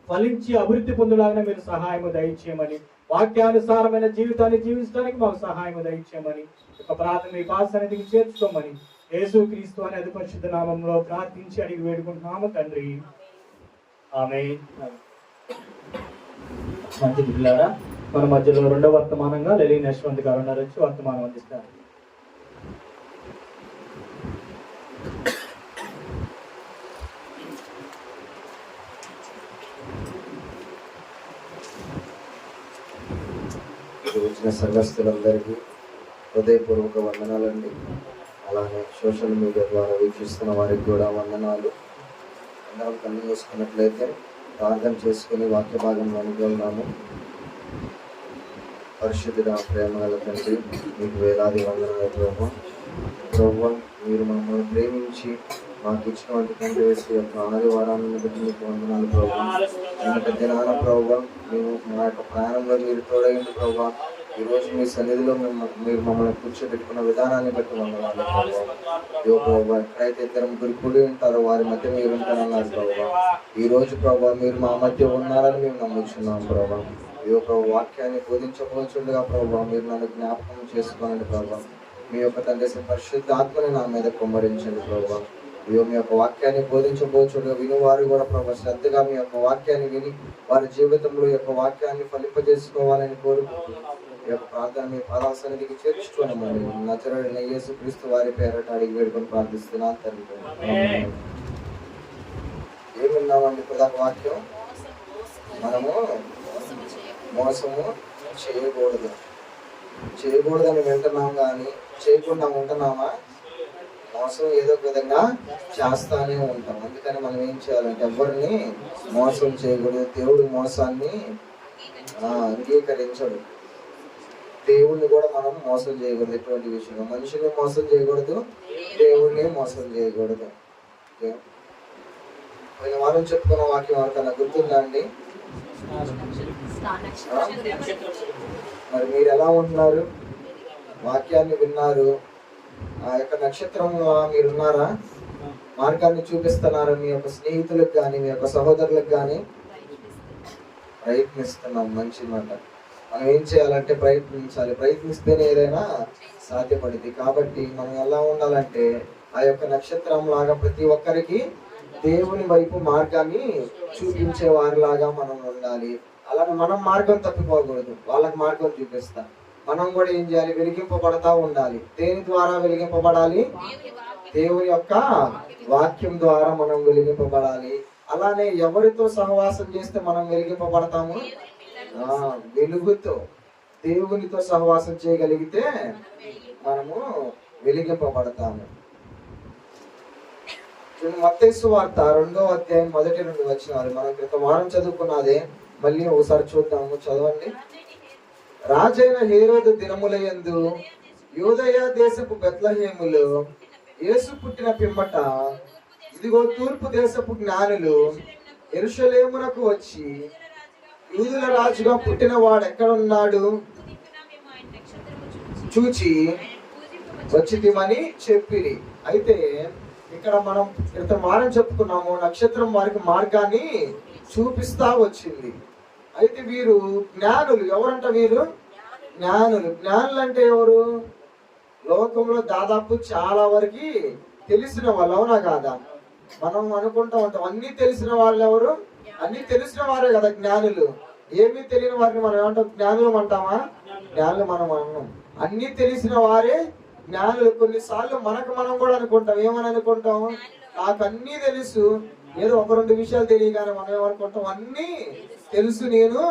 ఫలించి అభివృద్ధి పొందులాగానే మీరు సహాయము దయచేయమని, వాక్యానుసారమైన జీవితాన్ని జీవించడానికి మాకు సహాయము దయచేయమని, ఒక ప్రార్థన మీ పాద సన్నిధికి చేర్చుకోమని యేసుక్రీస్తు అనే అతి పరిశుద్ధ నామంలో ప్రార్థించి అడిగి వేడుకుంటున్నాము తండ్రి. ఆమేన్. మంచి పిల్లారా, మన మధ్యలో రెండవ వర్తమానంగా లెలిన్ యశ్వంత్ గారు ఉన్నారు, వచ్చి వర్తమానం అందిస్తారు. వచ్చిన సంఘస్థులందరికీ హృదయపూర్వక వందనాలండి. అలానే సోషల్ మీడియా ద్వారా వీక్షిస్తున్న వారికి కూడా వందనాలు. అందరం కళ్ళు చేసుకున్నట్లయితే ప్రార్థన చేసుకుని వాక్య భాగంలోనికి వెళ్దాము. పరిశుద్ధుడా ప్రేమ గల తండ్రి, మీకు వేలాది వందనాలు ప్రభువా. ప్రభువా మీరు మమ్మల్ని ప్రేమించి మాకు ఇచ్చినటువంటి తండ్రి వేసి యొక్క ఆదివారాన్ని బట్టి మీకు వందనాలు ప్రభువా. వెనక దినాన ప్రభువా మేము మా యొక్క ప్రయాణంలో మీరు తోడైంది ప్రభువా. ఈరోజు మీ సన్నిధిలో మీరు మమ్మల్ని కూర్చోబెట్టుకున్న విధానాన్ని బట్టి వందనాలు ప్రభువా. ఎక్కడైతే ఇద్దరు ముగ్గురు కూడి ఉంటారో వారి మధ్య మీరు ఉంటారన్నారు ప్రభువా. ఈ రోజు ప్రభువా మీరు మా మధ్య ఉన్నారని మేము నమ్ముచున్నాం ప్రభువా. ఈ యొక్క వాక్యాన్ని బోధించబోచుండగా ప్రభువా మీరు నన్ను జ్ఞాపకం చేసుకోనండి ప్రభువా. మీ యొక్క తండ్రి పరిశుద్ధాత్మని నా మీద కుమ్మరించండి ప్రభువా. మీ యొక్క వాక్యాన్ని బోధించబోచుండగా వినువారు కూడా ప్రభు శ్రద్ధగా మీ యొక్క వాక్యాన్ని విని వారి జీవితంలో యొక్క వాక్యాన్ని ఫలింపజేసుకోవాలని కోరుకుంటూ ఈ యొక్క ప్రార్థన మీ పాదాల సన్నిధికి చేర్చుకోనమని నజరేయుడైన యేసుక్రీస్తు వారి పేరట అడిగి వేడుకొని ప్రార్థిస్తున్నాను తండ్రి. ఏమి విన్నామండి ప్రధాన వాక్యం? మనము మోసము చేయకూడదు. చేయకూడదని వింటున్నాం కానీ చేయకుండా ఉంటున్నామా? మోసం ఏదో ఒక విధంగా చేస్తానే ఉంటాం. అందుకని మనం ఏం చేయాలంటే ఎవరిని మోసం చేయకూడదు. దేవుడు మోసాన్ని అంగీకరించడు. దేవుణ్ణి కూడా మనం మోసం చేయకూడదు. ఎటువంటి విషయంలో మనుషుల్ని మోసం చేయకూడదు, దేవుణ్ణి మోసం చేయకూడదు. ఓకే, పోయిన వారం చెప్పుకున్న వాక్యం ఎవరికన్నా గుర్తుందా అండి? మరి మీరు ఎలా ఉంటున్నారు? వాక్యాన్ని విన్నారు, ఆ యొక్క నక్షత్రంలో మీరున్నారా? మార్గాన్ని చూపిస్తున్నారా? మీ యొక్క స్నేహితులకు కానీ మీ యొక్క సహోదరులకు కానీ? ప్రయత్నిస్తున్నాం, మంచి మాట. మనం ఏం చేయాలంటే ప్రయత్నించాలి. ప్రయత్నిస్తేనే ఏదైనా సాధ్యపడింది. కాబట్టి మనం ఎలా ఉండాలంటే ఆ యొక్క నక్షత్రం లాగా ప్రతి ఒక్కరికి దేవుని వైపు మార్గాన్ని చూపించే వారిలాగా మనం ఉండాలి. అలాగే మనం మార్గం తప్పిపోకూడదు, వాళ్ళకి మార్గం చూపిస్తాం. మనం కూడా ఏం చేయాలి? వెలిగింపబడతా ఉండాలి. దేని ద్వారా వెలిగింపబడాలి? దేవుని యొక్క వాక్యం ద్వారా మనం వెలిగింపబడాలి. అలానే ఎవరితో సహవాసం చేస్తే మనం వెలిగింపబడతాము? వెలుగుతో, దేవునితో సహవాసం చేయగలిగితే మనము వెలిగింపబడతాము. మత్తయి సువార్త 2వ అధ్యాయం మొదటి 2 వచనాలు మనం క్రితం వారం చదువుకున్నదే మళ్ళీ ఒకసారి చూద్దాము. చదవండి. రాజైన హేరోదు దినములయందు యూదయ దేశపు బెత్లెహేములో యేసు పుట్టిన పిమ్మట ఇదిగో తూర్పు దేశపు జ్ఞానులు యెరూషలేమునకు వచ్చి యూదుల రాజుగా పుట్టిన వాడు ఎక్కడున్నాడు చూచి వచ్చితిమని చెప్పిరి. అయితే ఇక్కడ మనం క్రితం వారం చెప్పుకున్నాము, నక్షత్రం వారికి మార్గాన్ని చూపిస్తా వచ్చింది. అయితే వీరు జ్ఞానులు. ఎవరంట వీరు? జ్ఞానులు. జ్ఞానులు అంటే ఎవరు? లోకంలో దాదాపు చాలా వరకు తెలిసిన వాళ్ళు, అవునా కాదా? మనం అనుకుంటా ఉంటాం అన్ని తెలిసిన వాళ్ళు ఎవరు? అన్ని తెలిసిన వారే కదా జ్ఞానులు. ఏమీ తెలియని వారిని మనం ఏమంటాం? జ్ఞానులు అంటామా? జ్ఞానులు మనం అన్నాం. అన్ని తెలిసిన వారే జ్ఞానులు. కొన్నిసార్లు మనం కూడా అనుకుంటాం, ఏమని అనుకుంటాం? నాకు అన్నీ తెలుసు, ఏదో 1-2 విషయాలు తెలియగానే మనం ఏమనుకుంటాం? అన్నీ తెలుసు, నేను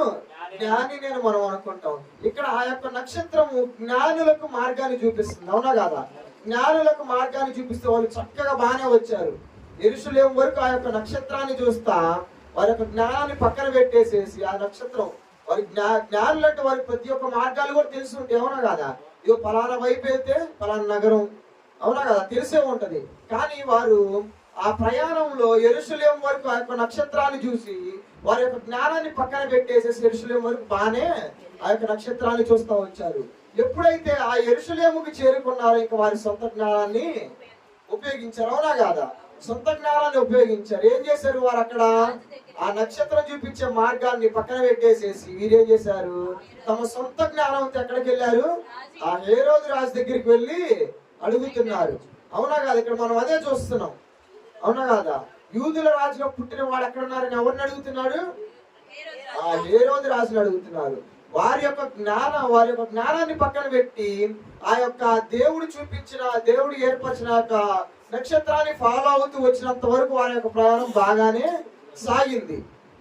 జ్ఞాని నేను మనం అనుకుంటాం. ఇక్కడ ఆ యొక్క నక్షత్రము జ్ఞానులకు మార్గాన్ని చూపిస్తుంది, అవునా కాదా? జ్ఞానులకు మార్గాన్ని చూపిస్తే వాళ్ళు చక్కగా బాగానే వచ్చారు. యెరూషలేము వరకు ఆ యొక్క నక్షత్రాన్ని చూస్తా వారి యొక్క జ్ఞానాన్ని పక్కన పెట్టేసేసి ఆ నక్షత్రం వారి జ్ఞానులు అంటే వారికి ప్రతి ఒక్క మార్గాలు కూడా తెలిసి ఉంటాయి, అవునా కాదా? ఇదో పలానా వైపు వెళ్తే పలానా నగరం, అవునా కదా? తెలిసే ఉంటది. కానీ వారు ఆ ప్రయాణంలో యెరూషలేము వరకు ఆ యొక్క నక్షత్రాన్ని చూసి వారి యొక్క జ్ఞానాన్ని పక్కన పెట్టేసేసి యెరూషలేము వరకు బాగానే ఆ యొక్క నక్షత్రాన్ని చూస్తూ వచ్చారు. ఎప్పుడైతే ఆ యెరూషలేముకి చేరుకున్నారో ఇంకా వారి సొంత జ్ఞానాన్ని ఉపయోగించారు, అవునా కాదా? సొంత జ్ఞానాన్ని ఉపయోగించారు. ఏం చేశారు? వారు అక్కడ ఆ నక్షత్రం చూపించే మార్గాన్ని పక్కన పెట్టేసేసి వీరేం చేశారు? తమ సొంత జ్ఞానంతో ఎక్కడికి వెళ్ళారు? ఆ హేరోదు రాజు దగ్గరికి వెళ్ళి అడుగుతున్నారు, అవునా కాదా? ఇక్కడ మనం అదే చూస్తున్నాం, అవునా కాదా? యూదుల రాజుగా పుట్టిన వాడు ఎక్కడ ఉన్నారని ఎవరిని అడుగుతున్నాడు? ఆ హేరోదు రాజుని అడుగుతున్నారు. వారి యొక్క జ్ఞానాన్ని పక్కన పెట్టి ఆ యొక్క దేవుడు చూపించిన, దేవుడు ఏర్పరిచిన యొక్క నక్షత్రాన్ని ఫాలో అవుతూ వచ్చినంత వరకు వారి యొక్క ప్రయాణం బాగానే సాగింది.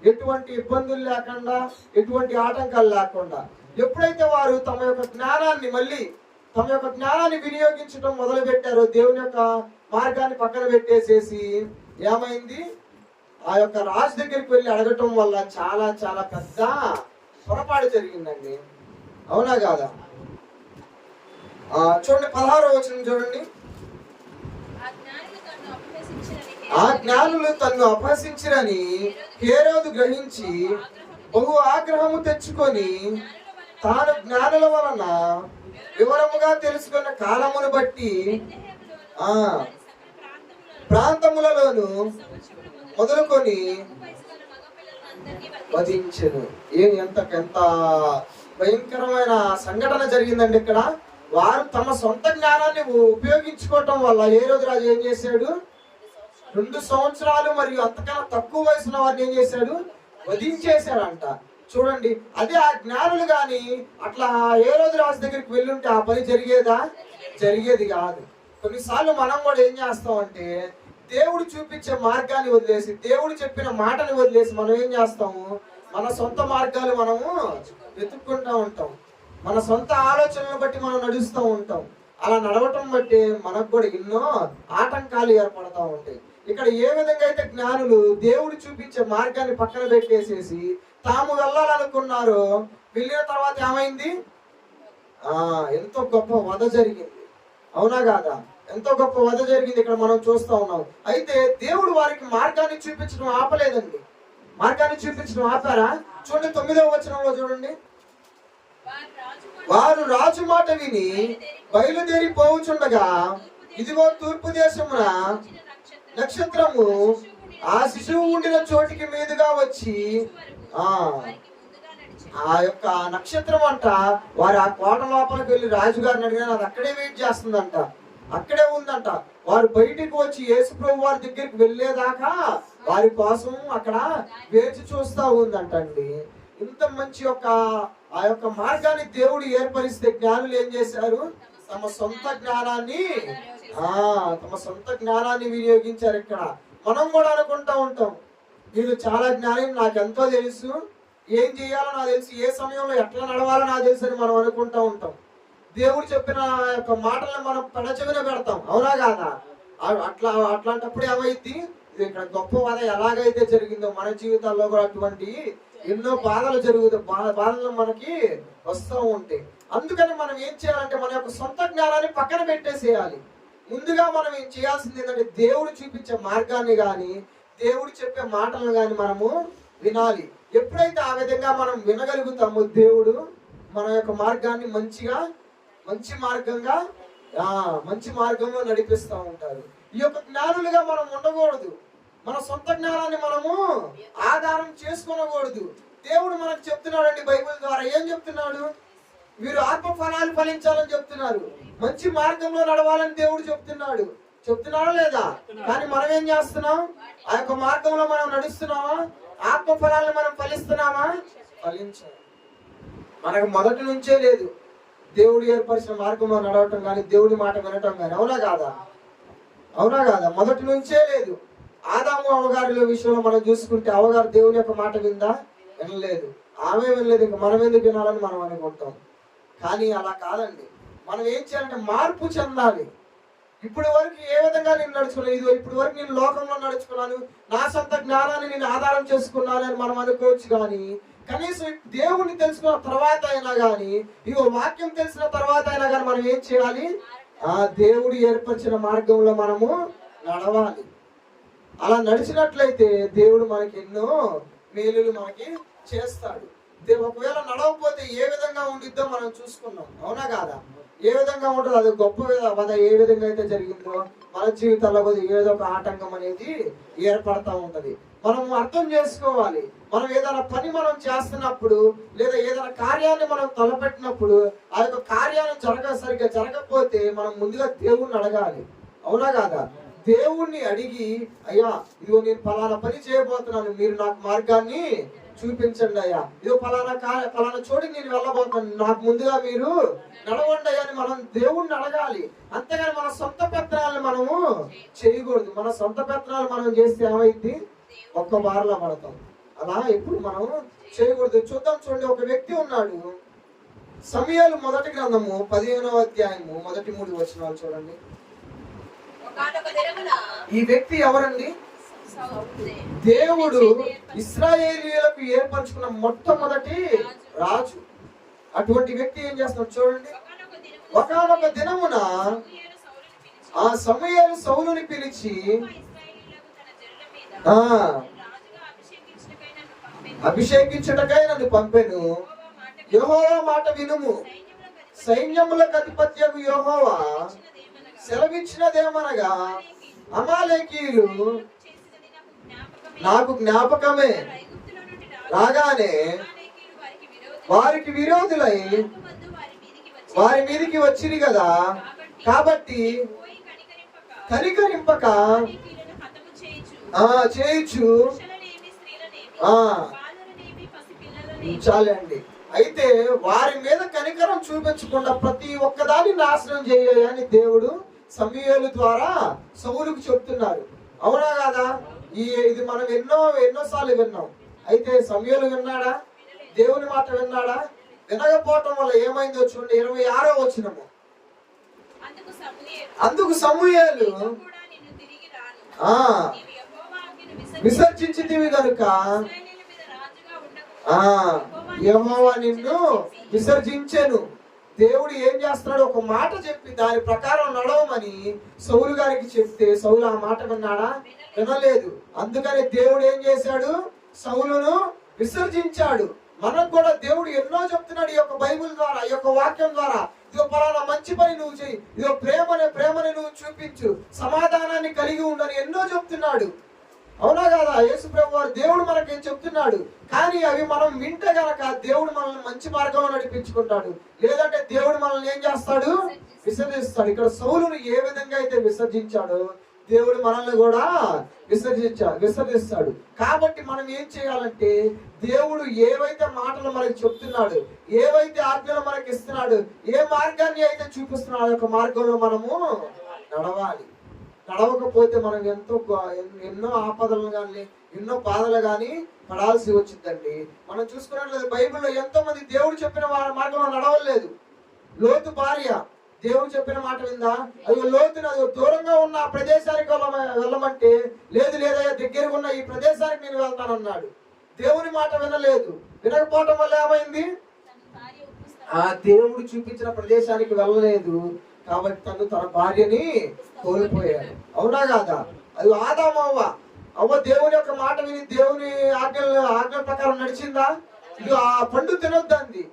ఎటువంటి ఇబ్బందులు లేకుండా, ఎటువంటి ఆటంకాలు లేకుండా. ఎప్పుడైతే వారు తమ యొక్క జ్ఞానాన్ని వినియోగించడం మొదలు పెట్టారో, దేవుని యొక్క మార్గాన్ని పక్కన పెట్టేసేసి ఏమైంది? ఆ యొక్క రాజు దగ్గరికి వెళ్ళి అడగటం వల్ల చాలా చాలా పెద్ద పొరపాటు జరిగిందండి, అవునా కాదా? చూడండి 16వ వచనం చూడండి. ఆ జ్ఞానులు తన్ను అపహసించిరని హేరోదు గ్రహించి బహు ఆగ్రహము తెచ్చుకొని తాను జ్ఞానుల వలన వివరముగా తెలుసుకున్న కాలమును బట్టి ప్రాంతములలోను మొదలుకొని వధించెను. ఎంత భయంకరమైన సంఘటన జరిగిందండి ఇక్కడ. వారు తమ సొంత జ్ఞానాన్ని ఉపయోగించుకోవటం వల్ల హేరోదు రాజు ఏం చేశాడు? 2 సంవత్సరాలు మరియు అంతకన్నా తక్కువ వయసున్న వారిని ఏం చేశాడు? వధించేశాడంట. చూడండి, అదే ఆ జ్ఞానులు గాని అట్లా హేరోదు రాజు దగ్గరికి వెళ్ళుంటే ఆ పని జరిగేది కాదు. కొన్నిసార్లు మనం కూడా ఏం చేస్తామంటే దేవుడు చూపించే మార్గాన్ని వదిలేసి, దేవుడు చెప్పిన మాటని వదిలేసి మనం ఏం చేస్తాము? మన సొంత మార్గాలు మనము వెతుక్కుంటా ఉంటాం. మన సొంత ఆలోచనలను బట్టి మనం నడుస్తూ ఉంటాం. అలా నడవటం బట్టి మనకు కూడా ఎన్నో ఆటంకాలు ఏర్పడతా ఉంటాయి. ఇక్కడ ఏ విధంగా అయితే జ్ఞానులు దేవుడు చూపించే మార్గాన్ని పక్కన పెట్టేసేసి తాము వెళ్ళాలనుకున్నారో, వెళ్ళిన తర్వాత ఏమైంది? ఎంతో గొప్ప వధ జరిగింది. అవునా కాదా? ఎంతో గొప్ప వధ జరిగింది ఇక్కడ మనం చూస్తా ఉన్నాం. అయితే దేవుడు వారికి మార్గాన్ని చూపించడం ఆపలేదండి. మార్గాన్ని చూపించడం ఆపారా? చూడండి 9వ వచనంలో చూడండి. వారు రాజు మాట విని బయలుదేరి పోవుచుండగా ఇదిగో తూర్పు దేశమున నక్షత్రము ఆ శిశువు ఉండిన చోటికి మీదుగా వచ్చి ఆ యొక్క నక్షత్రం అంట వారు ఆ కోట లోపలికి వెళ్ళి రాజుగారిని అడిగిన అది అక్కడే వెయిట్ చేస్తుందంట, అక్కడే ఉందంట. వారు బయటికి వచ్చి యేసు ప్రభు వారి దగ్గరికి వెళ్ళేదాకా వారి కోసం అక్కడ వేచి చూస్తా ఉందంట అండి. ఇంత మంచి ఆ యొక్క మార్గాన్ని దేవుడు ఏర్పరిస్తే జ్ఞానులు ఏం చేశారు? తమ సొంత జ్ఞానాన్ని వినియోగించారు. ఇక్కడ మనం కూడా అనుకుంటా ఉంటాం, వీళ్ళు చాలా జ్ఞానం, నాకెంతో తెలుసు, ఏం చేయాలో నాకు తెలుసు, ఏ సమయంలో ఎట్లా నడవాలో నాకు తెలుసు అని మనం అనుకుంటా ఉంటాం. దేవుడు చెప్పిన యొక్క మాటలను మనం పెడచెవిన పెడతాం. అవునా కాదా? అట్లాంటప్పుడు ఏమైంది? ఇది ఇక్కడ గొప్ప బాధ ఎలాగైతే జరిగిందో మన జీవితాల్లో కూడా అటువంటి ఎన్నో బాధలు బాధలు మనకి వస్తూ ఉంటాయి. అందుకని మనం ఏం చేయాలంటే మన యొక్క సొంత జ్ఞానాన్ని పక్కన పెట్టేసేయాలి. ముందుగా మనం ఏం చేయాల్సింది ఏంటంటే దేవుడు చూపించే మార్గాన్ని కానీ దేవుడు చెప్పే మాటలను కానీ మనము వినాలి. ఎప్పుడైతే ఆ విధంగా మనం వినగలుగుతామో దేవుడు మన యొక్క మార్గాన్ని మంచి మార్గంలో నడిపిస్తూ ఉంటారు. ఈ యొక్క జ్ఞానులుగా మనం ఉండకూడదు. మన సొంత జ్ఞానాన్ని మనము ఆధారం చేసుకోకూడదు. దేవుడు మనకు చెప్తున్నాడండి బైబిల్ ద్వారా. ఏం చెప్తున్నాడు? మీరు ఆత్మ ఫలాలు ఫలించాలని చెప్తున్నారు, మంచి మార్గంలో నడవాలని దేవుడు చెప్తున్నాడా లేదా? కానీ మనం ఏం చేస్తున్నాం? ఆ యొక్క మార్గంలో మనం నడుస్తున్నామా? ఆత్మ ఫలాలను మనం ఫలిస్తున్నామా? ఫలించాలి. మనకు మొదటి నుంచే లేదు దేవుడు ఏర్పరిచిన మార్గంలో నడవటం కానీ దేవుడి మాట వినటం కానీ. అవునా కాదా? మొదటి నుంచే లేదు. ఆదాము అవ్వగారి విషయంలో మనం చూసుకుంటే అవ్వగారు దేవుని యొక్క మాట వినలేదు. ఆమె వినలేదు, ఇంకా మనం ఎందుకు వినాలని మనం అనుకుంటాం. కానీ అలా కాదండి. మనం ఏం చేయాలంటే మార్పు చెందాలి. ఇప్పటి వరకు ఏ విధంగా నేను నడుచుకున్నాను, ఇప్పటి వరకు నేను లోకంలో నడుచుకున్నాను, నా సొంత జ్ఞానాన్ని నేను ఆధారం చేసుకున్నాను అని మనం అనుకోవచ్చు. కానీ కనీసం దేవుణ్ణి తెలుసుకున్న తర్వాత అయినా కానీ, వాక్యం తెలిసిన తర్వాత అయినా కానీ మనం ఏం చేయాలి? ఆ దేవుడు ఏర్పరిచిన మార్గంలో మనము నడవాలి. అలా నడిచినట్లయితే దేవుడు మనకి ఎన్నో మేలులు మనకి చేస్తాడు. ఒకవేళ నడవకపోతే ఏ విధంగా ఉండిద్దో మనం చూసుకున్నాం. అవునా కాదా? ఏ విధంగా ఉంటుంది? అది గొప్ప వధ ఏ విధంగా అయితే జరిగిందో మన జీవితాల్లో ఏదో ఒక ఆటంకం అనేది ఏర్పడతా ఉంటది. మనం అర్థం చేసుకోవాలి. మనం ఏదైనా పని మనం చేస్తున్నప్పుడు లేదా ఏదైనా కార్యాన్ని మనం తలపెట్టినప్పుడు ఆ యొక్క కార్యాన్ని సరిగ్గా జరగకపోతే మనం ముందుగా దేవుణ్ణి అడగాలి. అవునా కాదా? దేవుణ్ణి అడిగి, అయ్యా నేను ఫలానా పని చేయబోతున్నాను, మీరు నాకు మార్గాన్ని చూపించండి అయ్యా, ఫలానా చోటికి నేను వెళ్ళబోతున్నాను, నాకు ముందుగా మీరు నడవండి అయ్యా అని మనం దేవుణ్ణి అడగాలి. అంతేగాని మన సొంత పెత్తనాలను మనము చేయకూడదు. మన సొంత పెత్తనాలు మనం చేస్తే ఏమైంది? ఒక్క బారలా పడతాం. అలా ఎప్పుడు మనం చేయకూడదు. చూడండి, ఒక వ్యక్తి ఉన్నాడు. సమూయేలు మొదటి గ్రంథము 15వ అధ్యాయము మొదటి 3 వచనాలు చూడండి. ఈ వ్యక్తి ఎవరండి? దేవుడు ఇశ్రాయేలీయులకు ఏర్పరచుకున్న మొట్టమొదటి రాజు. అటువంటి వ్యక్తి ఏం చేస్తున్నాడు చూడండి. ఒకానొక దినమున ఆ సమూయేలు సౌలుని పిలిచి, అభిషేకించుటకై నన్ను పంపెను. యెహోవా మాట వినుము. సైన్యములకు అధిపత్యగు యెహోవా సెలవిచ్చినదేమనగా, అమాలేకీయులు నాకు జ్ఞాపకమే రాగానే వారికి విరోధులై వారి మీదికి వచ్చింది కదా, కాబట్టి కనికరింపక చేయొచ్చు. చాలే అండి. అయితే వారి మీద కనికరం చూపించకుండా ప్రతి ఒక్కదాన్ని నాశనం చేయాలని దేవుడు సమూయేలు ద్వారా సౌలుకు చెప్తున్నారు. అవునా కాదా? ఇది మనం ఎన్నోసార్లు విన్నాం. అయితే సమూయేలు విన్నాడా? దేవుని మాట విన్నాడా? వినకపోవటం వల్ల ఏమైందో చూడండి. 26వ వచనము. అందుకు సమూయేలు విసర్జించితివి గనుక యెహోవా నిన్ను విసర్జించెను. దేవుడు ఏం చేస్తున్నాడు? ఒక మాట చెప్పి దాని ప్రకారం నడవమని సౌలు గారికి చెప్తే సౌలు ఆ మాట విన్నాడా? వినలేదు. అందుకని దేవుడు ఏం చేశాడు? సౌలును విసర్జించాడు. మనకు కూడా దేవుడు ఎన్నో చెప్తున్నాడు ఈ యొక్క బైబిల్ ద్వారా, ఈ యొక్క వాక్యం ద్వారా. ఇదిగో పలానా మంచి పని నువ్వు చెయ్యి, ఇదిగో ప్రేమని నువ్వు చూపించు, సమాధానాన్ని కలిగి ఉండని ఎన్నో చెప్తున్నాడు. అవునా కదా? యేసు ప్రభు వారు దేవుడు మనకేం చెప్తున్నాడు. కానీ అవి మనం వింటే గనక దేవుడు మనల్ని మంచి మార్గంలో నడిపించుకుంటాడు. లేదంటే దేవుడు మనల్ని ఏం చేస్తాడు? విసర్జిస్తాడు. ఇక్కడ సౌలును ఏ విధంగా అయితే విసర్జించాడో దేవుడు మనల్ని కూడా విసర్జిస్తాడు. కాబట్టి మనం ఏం చేయాలంటే దేవుడు ఏవైతే మాటలు మనకి చెప్తున్నాడు, ఏవైతే ఆజ్ఞలు మనకి ఇస్తున్నాడు, ఏ మార్గాన్ని అయితే చూపిస్తున్నాడు ఆ యొక్క మార్గంలో మనము నడవాలి. నడవకపోతే మనం ఎన్నో ఆపదలు కానీ ఎన్నో బాధలు కానీ పడాల్సి వచ్చిందండి. మనం చూసుకున్నట్లయితే బైబిల్లో ఎంతో మంది దేవుడు చెప్పిన మార్గంలో నడవలేదు. లోతు భార్య దేవుడు చెప్పిన మాట విందా? అది లోతుని అది దూరంగా ఉన్న ఆ ప్రదేశానికి వెళ్ళమంటే లేదు లేదయ్యా దగ్గరగా ఉన్న ఈ ప్రదేశానికి నేను వెళ్తానన్నాడు. దేవుని మాట వినలేదు. వినకపోవటం వల్ల ఏమైంది? ఆ దేవుడు చూపించిన ప్రదేశానికి వెళ్ళలేదు. కాబట్టి తన భార్యని కోల్పోయాడు. అవునా కాదా? అది ఆదాము అవ్వ దేవుని యొక్క మాట విని దేవుని ఆజ్ఞల ప్రకారం నడిచిందా? ఇది ఆ పండు తినొద్దని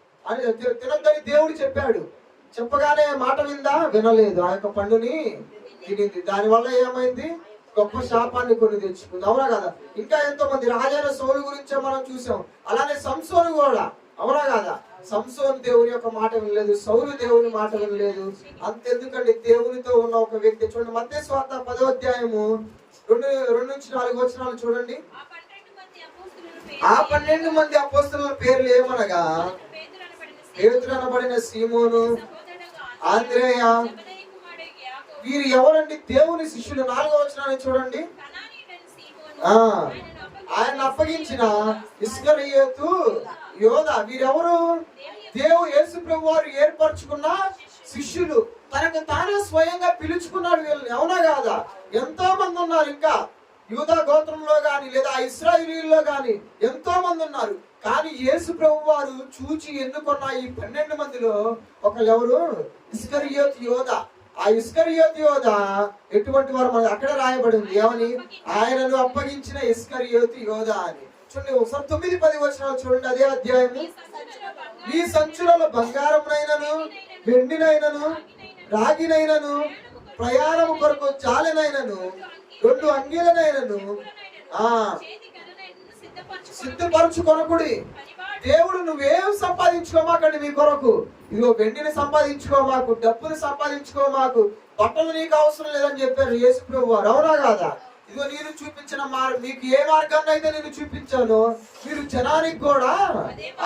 దేవుడు చెప్పాడు. చెప్పగానే మాట విందా? వినలేదు. ఆ యొక్క పండుని తినింది. దానివల్ల ఏమైంది? గొప్ప శాపాన్ని కొని తెచ్చుకుంది. అవునా కదా? ఇంకా ఎంతో మంది రాజైన సౌలు గురించే మనం చూసాం. అలానే సంసోను కూడా. అవునా కదా? సంసోను దేవుని యొక్క మాట వినలేదు, సౌలు దేవుని మాట వినలేదు. అంతెందుకండి, దేవునితో ఉన్న ఒక వ్యక్తి చూడండి, మత్తయి సువార్త 10వ అధ్యాయము 2-4 వచనాలు చూడండి. ఆ 12 మంది అపోస్తలుల పేర్లు ఏమనగా పేతురు అనబడిన సీమోను, ఆంద్రేయ. వీరు ఎవరండి? దేవుని శిష్యులు. 4వ వచనాన్ని చూడండి. ఆయన అప్పగించిన ఇస్కరియోతు యోధా. వీరెవరు? యేసు ప్రభు వారు ఏర్పరచుకున్న శిష్యులు. తనకు తానే స్వయంగా పిలుచుకున్నాడు వీళ్ళని. అవునా కాదా? ఎంతో మంది ఉన్నారు. ఇంకా యూదా గోత్రంలో గాని లేదా ఇశ్రాయేలీయుల్లో గాని ఎంతో మంది ఉన్నారు. కానీ యేసు ప్రభు వారు చూచి ఎన్నుకున్న ఈ 12 మందిలో ఒకరు ఇస్కరియోతు యోధా. ఆ ఇస్కరియోతు యోధా ఎటువంటి వారు? మనకి అక్కడ రాయబడింది ఏమని? ఆయనను అప్పగించిన ఇస్కరియోతు యోధా అని. చూడండి ఒకసారి 9-10 వచనాలు చూడండి. అదే అధ్యాయము. ఈ సంచులలో బంగారమునైనను వెండినైనను రాగినైనను ప్రయాణము కొరకు చాలనైనను 2 అంగీలనైనను సిద్ధపరచుకొనకుడి. దేవుడు నువ్వేం సంపాదించుకోమాకండి మీ కొరకు. ఇదిగో వెండిని సంపాదించుకోమాకు, డబ్బుని సంపాదించుకోమాకు, బట్టలు నీకు అవసరం లేదని చెప్పారు యేసు ప్రభు వారు. అవునా కాదా? ఇదిగో నేను చూపించిన మీకు ఏ మార్గాన్ని అయితే నేను చూపించానో మీరు జనానికి కూడా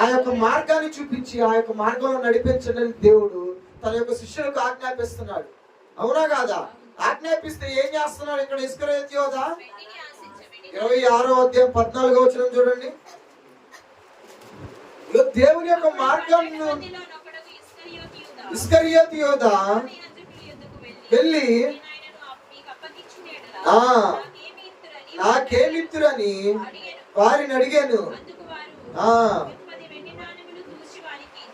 ఆ యొక్క మార్గాన్ని చూపించి ఆ యొక్క మార్గంలో నడిపించండి దేవుడు తన యొక్క శిష్యులకు ఆజ్ఞాపిస్తున్నాడు. అవునా కాదా? ఆజ్ఞాపిస్తే ఏం చేస్తున్నాడు ఇక్కడ ఇస్కరియోతు యోధా? 26వ అధ్యాయం 14వ వచనం చూడండి. దేవుని యొక్క మార్గాన్ని ఇస్కరియోతు యోధా వెళ్ళి నాకేమిత్తురని వారిని అడిగాను.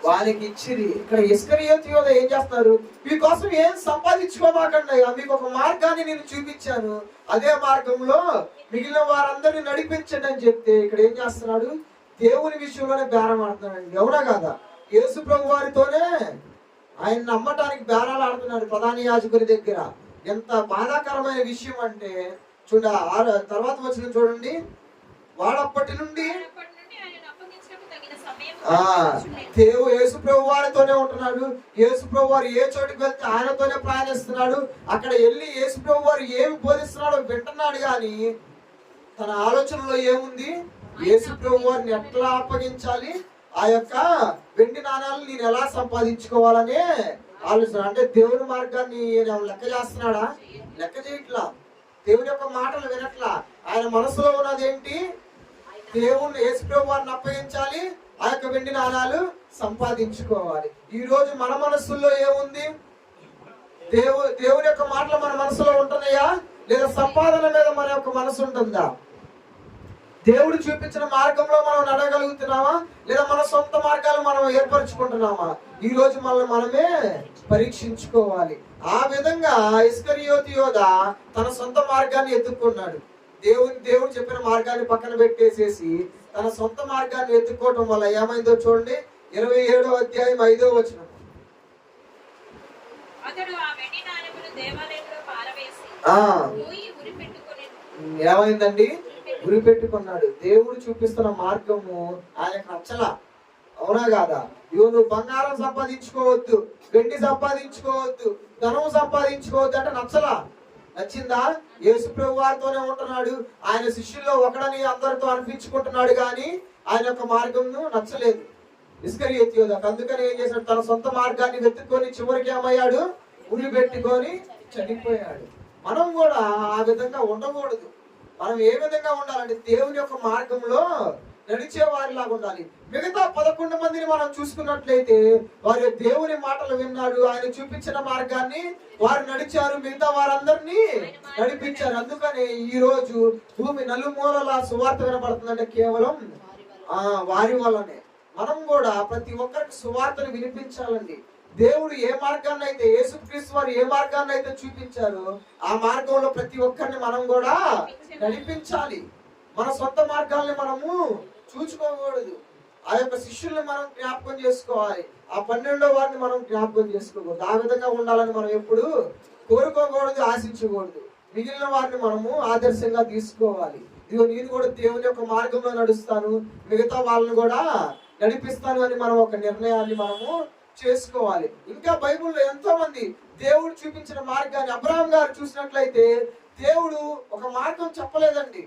వారికి ఇచ్చిరి. ఇక్కడ ఇస్కరియోతు యోధా ఏం చేస్తారు? మీకోసం ఏం సంపాదించుకోమాకండి, మీకు ఒక మార్గాన్ని నేను చూపించాను, అదే మార్గంలో మిగిలిన వారందరినీ నడిపించండి అని చెప్తే ఇక్కడ ఏం చేస్తున్నాడు? దేవుని విషయంలోనే బేరం ఆడుతున్నాడండి. అవునా కాదా? యేసు ప్రభు వారితోనే ఆయన నమ్మటానికి బేరాలు ఆడుతున్నాడు ప్రధాన యాజకుని దగ్గర. ఎంత బాధాకరమైన విషయం అంటే చూడండి తర్వాత వచ్చిన చూడండి. వాడప్పటి నుండి యేసు ప్రభు వారితోనే ఉంటున్నాడు. యేసు ప్రభు వారు ఏ చోటుకి వెళ్తే ఆయనతోనే ప్రయాణిస్తున్నాడు. అక్కడ వెళ్ళి యేసు ప్రభు వారు ఏమి బోధిస్తున్నాడో వింటున్నాడు. కానీ తన ఆలోచనలో ఏముంది? యేసు ప్రభు వారిని ఎట్లా అప్పగించాలి, ఆ యొక్క వెండి నాణాలు నేను ఎలా సంపాదించుకోవాలనే ఆలోచన. అంటే దేవుని మార్గాన్ని లెక్క చేస్తున్నాడా? లెక్క చేయట్లా. దేవుని యొక్క మాటలు వినట్లా. ఆయన మనసులో ఉన్నది ఏంటి? దేవుణ్ణి యేసు ప్రభు వారిని అప్పగించాలి, ఆ యొక్క వెండి నాణాలు సంపాదించుకోవాలి. ఈ రోజు మన మనస్సుల్లో ఏముంది? దేవుని యొక్క మాటలు మన మనసులో ఉంటున్నాయా, లేదా సంపాదన మీద మన యొక్క మనసు ఉంటుందా? దేవుడు చూపించిన మార్గంలో మనం నడగలుగుతున్నామా, లేదా మన సొంత మార్గాలు మనం ఏర్పరచుకుంటున్నామా? ఈ రోజు మనమే పరీక్షించుకోవాలి. ఆ విధంగా ఇస్కరియోతు యోధ తన సొంత మార్గాన్ని ఎత్తుక్కున్నాడు. దేవుడు చెప్పిన మార్గాన్ని పక్కన పెట్టేసేసి తన సొంత మార్గాన్ని ఎత్తుక్కోవటం వల్ల ఏమైందో చూడండి. 27వ అధ్యాయం 5వ వచనం. ఏమైందండి? గురి పెట్టుకున్నాడు. దేవుడు చూపిస్తున్న మార్గము ఆయనకు నచ్చలా. అవునా కాదా? నువ్వు బంగారం సంపాదించుకోవద్దు, వెండి సంపాదించుకోవద్దు, ధనం సంపాదించుకోవద్దు అంటే నచ్చలా. నచ్చిందా? యేసు ప్రభు వారితోనే ఉంటున్నాడు, ఆయన శిష్యుల్లో ఒకడని అందరితో అనిపించుకుంటున్నాడు, కానీ ఆయన యొక్క మార్గం నచ్చలేదు ఇస్కరియోతు యోధకు. అందుకని ఏం చేశాడు? తన సొంత మార్గాన్ని వెతుక్కొని చివరికి ఏమయ్యాడు? ఉరి పెట్టుకొని చనిపోయాడు. మనం కూడా ఆ విధంగా ఉండకూడదు. మనం ఏ విధంగా ఉండాలంటే దేవుని యొక్క మార్గంలో నడిచే వారిలాగా ఉండాలి. మిగతా 11 మందిని మనం చూసుకున్నట్లయితే వారు దేవుని మాటలు విన్నారు, ఆయన చూపించిన మార్గాన్ని వారు నడిచారు, మిగతా వారందరినీ నడిపించారు. అందుకని ఈ రోజు భూమి నలుమూలల సువార్త వినపడుతుందంటే కేవలం వారి వల్లనే. మనం కూడా ప్రతి ఒక్కరికి సువార్తను వినిపించాలండి. దేవుడు ఏ మార్గాన్ని అయితే, యేసుక్రీస్తు వారు ఏ మార్గాన్ని అయితే చూపించారో ఆ మార్గంలో ప్రతి ఒక్కరిని మనం కూడా నడిపించాలి. మన సొంత మార్గాల్ని మనము చూసుకోకూడదు. ఆ యొక్క శిష్యుల్ని మనం జ్ఞాపకం చేసుకోవాలి. ఆ 12వ వారిని మనం జ్ఞాపకం చేసుకోకూడదు. ఆ విధంగా ఉండాలని మనం ఎప్పుడు కోరుకోకూడదు, ఆశించకూడదు. మిగిలిన వారిని మనము ఆదర్శంగా తీసుకోవాలి. ఇదిగో నేను కూడా దేవుని యొక్క మార్గంలో నడుస్తాను, మిగతా వాళ్ళని కూడా నడిపిస్తాను అని మనం ఒక నిర్ణయాన్ని మనము చేసుకోవాలి. ఇంకా బైబిల్లో ఎంతో మంది దేవుడు చూపించిన మార్గాన్ని, అబ్రహాం గారు చూసినట్లయితే దేవుడు ఒక మార్గం చెప్పలేదండి.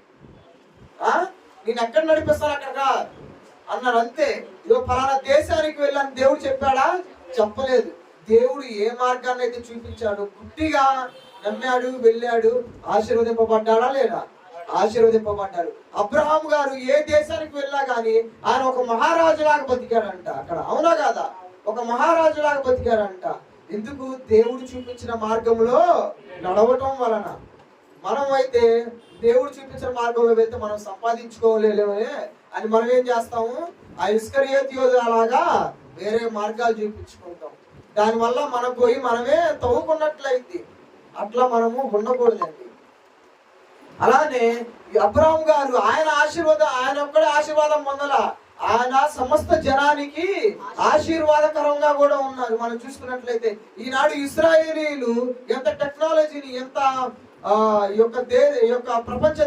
నేను ఎక్కడ నడిపిస్తాను అక్కడగా అన్నారు, అంతే. ఇదో ఫలానా దేశానికి వెళ్ళని దేవుడు చెప్పాడా? చెప్పలేదు. దేవుడు ఏ మార్గాన్ని అయితే చూపించాడు, గుడ్డిగా నమ్మాడు, వెళ్ళాడు, ఆశీర్వదింపబడ్డాడా లేదా? ఆశీర్వదింపబడ్డాడు. అబ్రహాం గారు ఏ దేశానికి వెళ్ళా గానీ ఆయన ఒక మహారాజులాగా బతికాడంట అక్కడ. అవునా కాదా? ఒక మహారాజులాగా బతికాడంట. ఎందుకు? దేవుడు చూపించిన మార్గంలో నడవటం వలన. మనం అయితే దేవుడు చూపించిన మార్గంలో వెళ్తే మనం సంపాదించుకోలేమే అని మనం ఏం చేస్తాము? ఆ ఇస్కరియోతు యోధ అలాగా వేరే మార్గాలు చూపించుకుంటాం. దానివల్ల మనం పోయి మనమే తవ్వుకున్నట్లయింది. అట్లా మనము ఉండకూడదండి. అలానే అబ్రహాం గారు ఆయన ఒక్కడే ఆశీర్వాదం పొందల, ఆయన సమస్త జనానికి ఆశీర్వాదకరంగా కూడా ఉన్నారు. మనం చూసుకున్నట్లయితే ఈనాడు ఇశ్రాయేలీలు ఎంత టెక్నాలజీని, ఎంత ప్రపంచ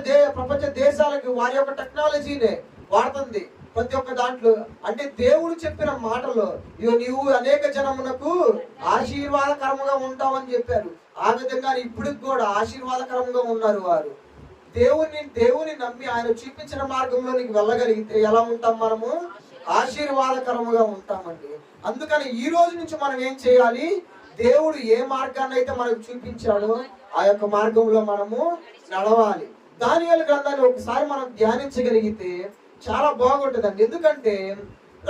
దేశాలకు వారి యొక్క టెక్నాలజీనే వాడుతుంది ప్రతి ఒక్క దాంట్లో. అంటే దేవుడు చెప్పిన మాటలో నీవు అనేక జనమునకు ఆశీర్వాదకరంగా ఉంటావని చెప్పారు. ఆ విధంగా ఇప్పుడు కూడా ఆశీర్వాదకరంగా ఉన్నారు వారు. దేవుని నమ్మి ఆయన చూపించిన మార్గంలోనికి వెళ్ళగలిగితే ఎలా ఉంటాం? మనము ఆశీర్వాదకరముగా ఉంటామండి. అందుకని ఈ రోజు నుంచి మనం ఏం చేయాలి? దేవుడు ఏ మార్గాన్ని అయితే మనకు చూపించాడో ఆ యొక్క మార్గంలో మనము నడవాలి. దానియేలు గ్రంథాన్ని ఒకసారి మనం ధ్యానించగలిగితే చాలా బాగుంటుందండి. ఎందుకంటే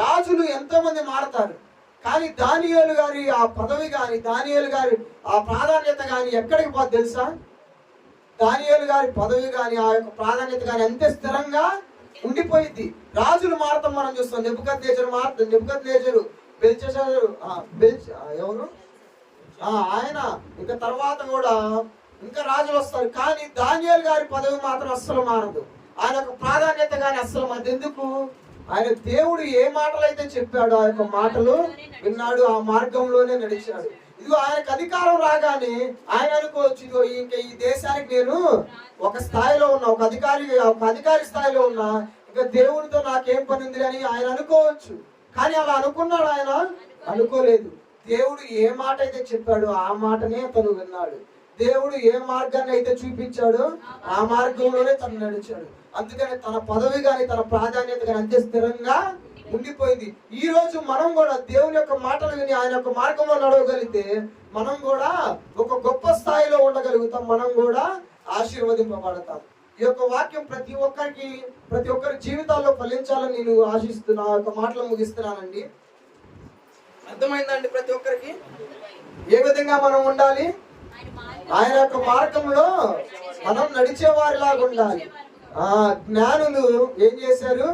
రాజులు ఎంతో మంది మారతారు, కానీ దానియేలు గారి ఆ పదవి గాని, దానియేలు గారి ఆ ప్రాధాన్యత గాని ఎక్కడికి పోదు తెలుసా? దానియేలు గారి పదవి గాని, ఆ యొక్క ప్రాధాన్యత గాని అంతే స్థిరంగా ఉండిపోయింది. రాజులు మారతాం మనం చూస్తాం. నెబుకద్నెజరు మారుతుంది. నెబుకద్నెజరు, బెల్షస్సరు, ఎవరు ఆయన, ఇంకా తర్వాత కూడా ఇంకా రాజులు వస్తారు. కానీ దానియేలు గారి పదవి మాత్రం అస్సలు మారదు. ఆయన యొక్క ప్రాధాన్యత గాని అస్సలు మారదు. ఎందుకు? ఆయన దేవుడు ఏ మాటలు అయితే చెప్పాడో ఆ యొక్క మాటలు విన్నాడు, ఆ మార్గంలోనే నడిచాడు. ఇదిగో ఆయనకు అధికారం రాగానే ఆయన అనుకోవచ్చు, ఇదిగో ఇంకా ఈ దేశానికి నేను ఒక స్థాయిలో ఉన్నా, ఒక అధికారి స్థాయిలో ఉన్నా, ఇంకా దేవుడితో నాకేం పని ఉంది అని ఆయన అనుకోవచ్చు. కానీ అలా అనుకున్నాడు ఆయన? అనుకోలేదు. దేవుడు ఏ మాట అయితే చెప్పాడో ఆ మాటనే తను విన్నాడు. దేవుడు ఏ మార్గాన్ని అయితే చూపించాడో ఆ మార్గంలోనే తను నడిచాడు. అందుకని తన పదవి గాని, తన ప్రాధాన్యత గాని అంతే స్థిరంగా ఉండిపోయింది. ఈ రోజు మనం కూడా దేవుని యొక్క మాటలు విని ఆయన యొక్క మార్గంలో నడవగలిగితే మనం కూడా ఒక గొప్ప స్థాయిలో ఉండగలుగుతాం. మనం కూడా ఆశీర్వదింపబడతాం. ఈ యొక్క వాక్యం ప్రతి ఒక్కరి జీవితాల్లో ఫలించాలని నేను ఆశిస్తున్నా. ఆ యొక్క మాటలు ముగిస్తున్నానండి. అర్థమైందండి ప్రతి ఒక్కరికి? ఏ విధంగా మనం ఉండాలి? ఆయన యొక్క మార్గంలో మనం నడిచే వారిలాగా ఉండాలి. జ్ఞానులు ఏం చేశారు?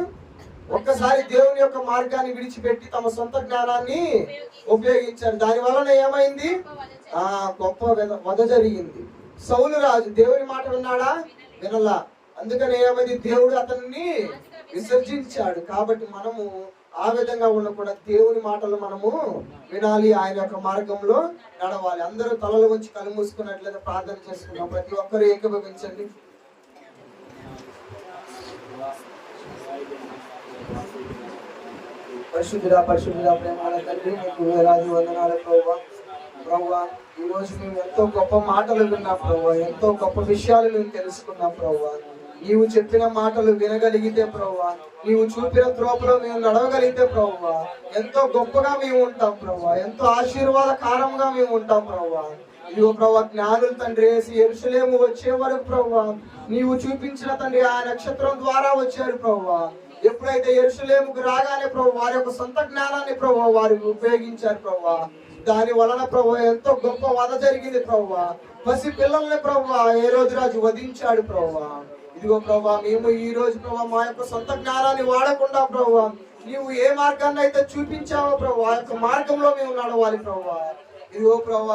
ఒక్కసారి దేవుని యొక్క మార్గాన్ని విడిచిపెట్టి తమ సొంత జ్ఞానాన్ని ఉపయోగించారు. దాని వలన ఏమైంది? గొప్ప వధ జరిగింది. సౌలు రాజు దేవుని మాట విన్నాడా? వినలా. అందుకని ఏమైంది? దేవుడు అతన్ని విసర్జించాడు. కాబట్టి మనము ఆ విధంగా ఉండకుండా దేవుని మాటలు మనము వినాలి, ఆయన యొక్క మార్గంలో నడవాలి. అందరూ తలలు వంచి కళ్ళు మూసుకున్నట్లయితే ప్రార్థన చేసుకున్నాం. ప్రతి ఒక్కరు ఏకీభవించండి. పరిశుద్ధుడా ప్రేమ తండ్రి, నీకు వేలాది వందనాలు ప్రభువా. ప్రభువా, ఈ రోజు మేము ఎంతో గొప్ప మాటలు విన్నాం ప్రభువా, ఎంతో గొప్ప విషయాలు మేము తెలుసుకున్నాం ప్రభువా. నీవు చెప్పిన మాటలు వినగలిగితే ప్రభువా, నీవు చూపిన త్రోపలో మేము నడవగలిగితే ప్రభువా, ఎంతో గొప్పగా మేము ఉంటాం ప్రభువా, ఎంతో ఆశీర్వాదకరంగా మేము ఉంటాం ప్రభువా. ఇదిగో ప్రభువా, జ్ఞానులు తండ్రి యెరూషలేము వచ్చే వరకు ప్రభువా, నీవు చూపించిన తండ్రి ఆ నక్షత్రం ద్వారా వచ్చారు ప్రభువా. ఎప్పుడైతే యెరూషలేముకు రాగానే ప్రభు వారి యొక్క సొంత జ్ఞానాన్ని ప్రభు వారు ఉపయోగించారు ప్రభు. దాని వలన ప్రభు ఎంతో గొప్ప వధ జరిగింది ప్రభు. పసి పిల్లల్ని ప్రభు హేరోదు రాజు వధించాడు ప్రభు. ఇదిగో ప్రభు, మేము ఈ రోజు ప్రభు మా యొక్క సొంత జ్ఞానాన్ని వాడకుండా ప్రభు నీవు ఏ మార్గాన్ని అయితే చూపించావో ప్రభు ఆ యొక్క మార్గంలో మేము నడవాలి ప్రభు. ఇదిగో ప్రభు,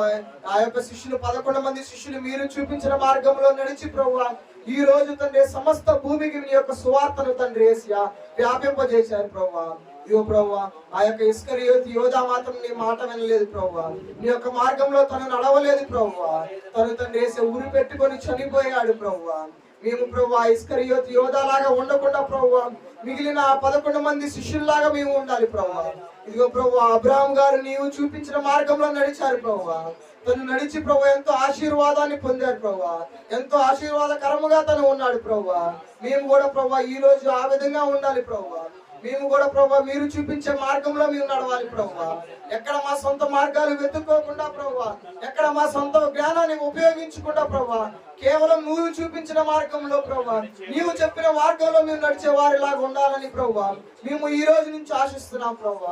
ఆ యొక్క శిష్యులు 11 మంది శిష్యులు మీరు చూపించిన మార్గంలో నడిచి ప్రభు ఈ రోజు తండ్రి సమస్త భూమికి నీ యొక్క సువార్తను తండ్రి యేసయ్యా వ్యాపింపజేశారు ప్రభు. ఇదిగో ప్రభు, ఆ యొక్క ఇస్కరియోతు యోధా మాత్రం నీ మాట వినలేదు ప్రభు, నీ యొక్క మార్గంలో తను నడవలేదు ప్రభు. తను తండ్రి యేసయ్యా ఉరి పెట్టుకొని చనిపోయాడు ప్రభు. మేము ప్రభు ఇస్కరియోతు యోధాలాగా ఉండకుండా ప్రభు మిగిలిన 11 మంది శిష్యుల్లాగా మేము ఉండాలి ప్రభు. ఇదిగో ప్రభు, అబ్రహాం గారు నీవు చూపించిన మార్గంలో నడిచారు ప్రభు. తను నడిచి ప్రభు ఎంతో ఆశీర్వాదాన్ని పొందారు ప్రభు, ఎంతో ఆశీర్వాదకరముగా తను ఉన్నాడు ప్రభు. మేము కూడా ప్రభు ఈ రోజు ఆ విధంగా ఉండాలి ప్రభు. మేము కూడా ప్రభు మీరు చూపించే మార్గంలో మేము నడవాలి ప్రభు. ఎక్కడ మా సొంత మార్గాలు వెతుక్కోకుండా ప్రభు, ఎక్కడ మా సొంత జ్ఞానాన్ని ఉపయోగించకుండా ప్రభు, కేవలం నువ్వు చూపించిన మార్గంలో ప్రభు నీవు చెప్పిన మార్గంలో మేము నడిచే వారిలాగా ఉండాలని ప్రభు మేము ఈ రోజు నుంచి ఆశిస్తున్నాం ప్రభు.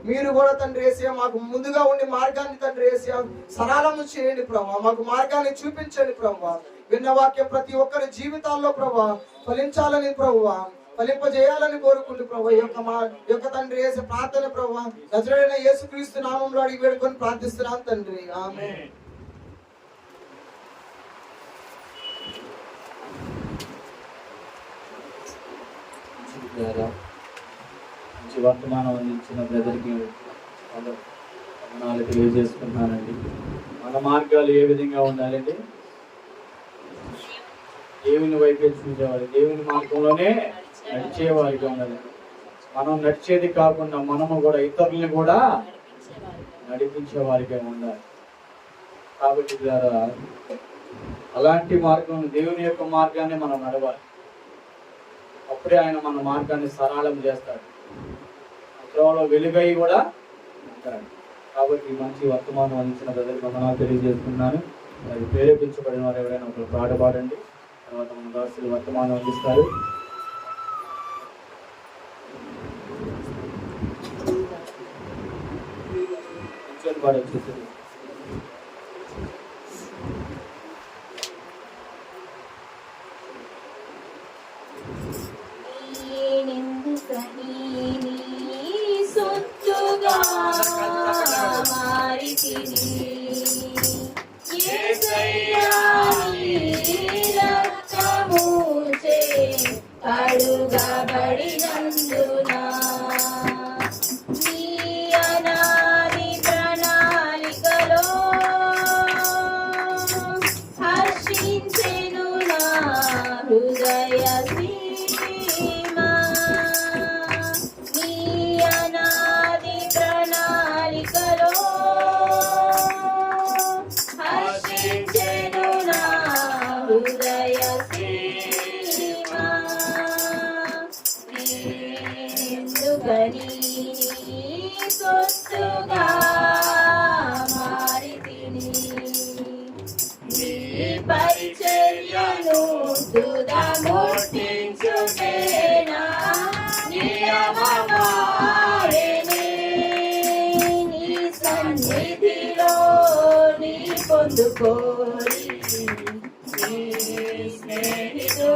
మీరు కూడా తండ్రి యేసయ్యా మాకు ముందుగా ఉండి మార్గాన్ని తండ్రి యేసయ్యా సరళము చేయండి ప్రభు, మాకు మార్గాన్ని చూపించండి ప్రభు. విన్న వాక్యం ప్రతి ఒక్కరి జీవితాల్లో ప్రభు ఫలించాలని ప్రభు, ఫలింపజేయాలని కోరుకుంటూ ప్రభు ఈ యొక్క తండ్రి యేసు ప్రార్థన ప్రభు నజరేయుడైన యేసుక్రీస్తు నామములో అడిగి వేడుకొని ప్రార్థిస్తున్నాం తండ్రి, ఆమేన్. మంచి వర్తమానం అందించిన బ్రదర్కి వందనాలు తెలియజేసుకుంటున్నానండి. మన మార్గాలు ఏ విధంగా ఉండాలండి? దేవుని వైపే చూసేవారు, దేవుని మార్గంలోనే నడిచేవారిగా ఉండాలి. మనం నడిచేది కాకుండా మనము కూడా ఇతరుల్ని కూడా నడిపించే వారిగా ఉండాలి. కాబట్టి అలాంటి మార్గం దేవుని యొక్క మార్గాన్ని మనం నడవాలి. అప్పుడే ఆయన మన మార్గాన్ని సరళం చేస్తాడు, త్రోవలో వెలుగై కూడా ఉంటాడు. కాబట్టి మంచి వర్తమానం అందించిన బ్రదర్కి వందనాలు తెలియజేస్తున్నాను. అది ప్రేరేపించబడిన వారు ఎవరైనా ఒకరు పాట పాడండి, తర్వాత మన దాసులు వర్తమానం అందిస్తారు. పాడొచ్చేసి అడుగబడినందునా నీ అనాది ప్రణాళికలో హర్షించెను నా హృదయ సీమా. నీ అనాది ప్రణాళికలో హర్షించెను నా హృదయ సీమా. ఎందుకని సొత్తుగా మారితిని, నీ పరిచర్యను తుదముట్టించుటేనా నియమమాయెనే. నీ కోరి నీ స్నేహితుడానైతివే.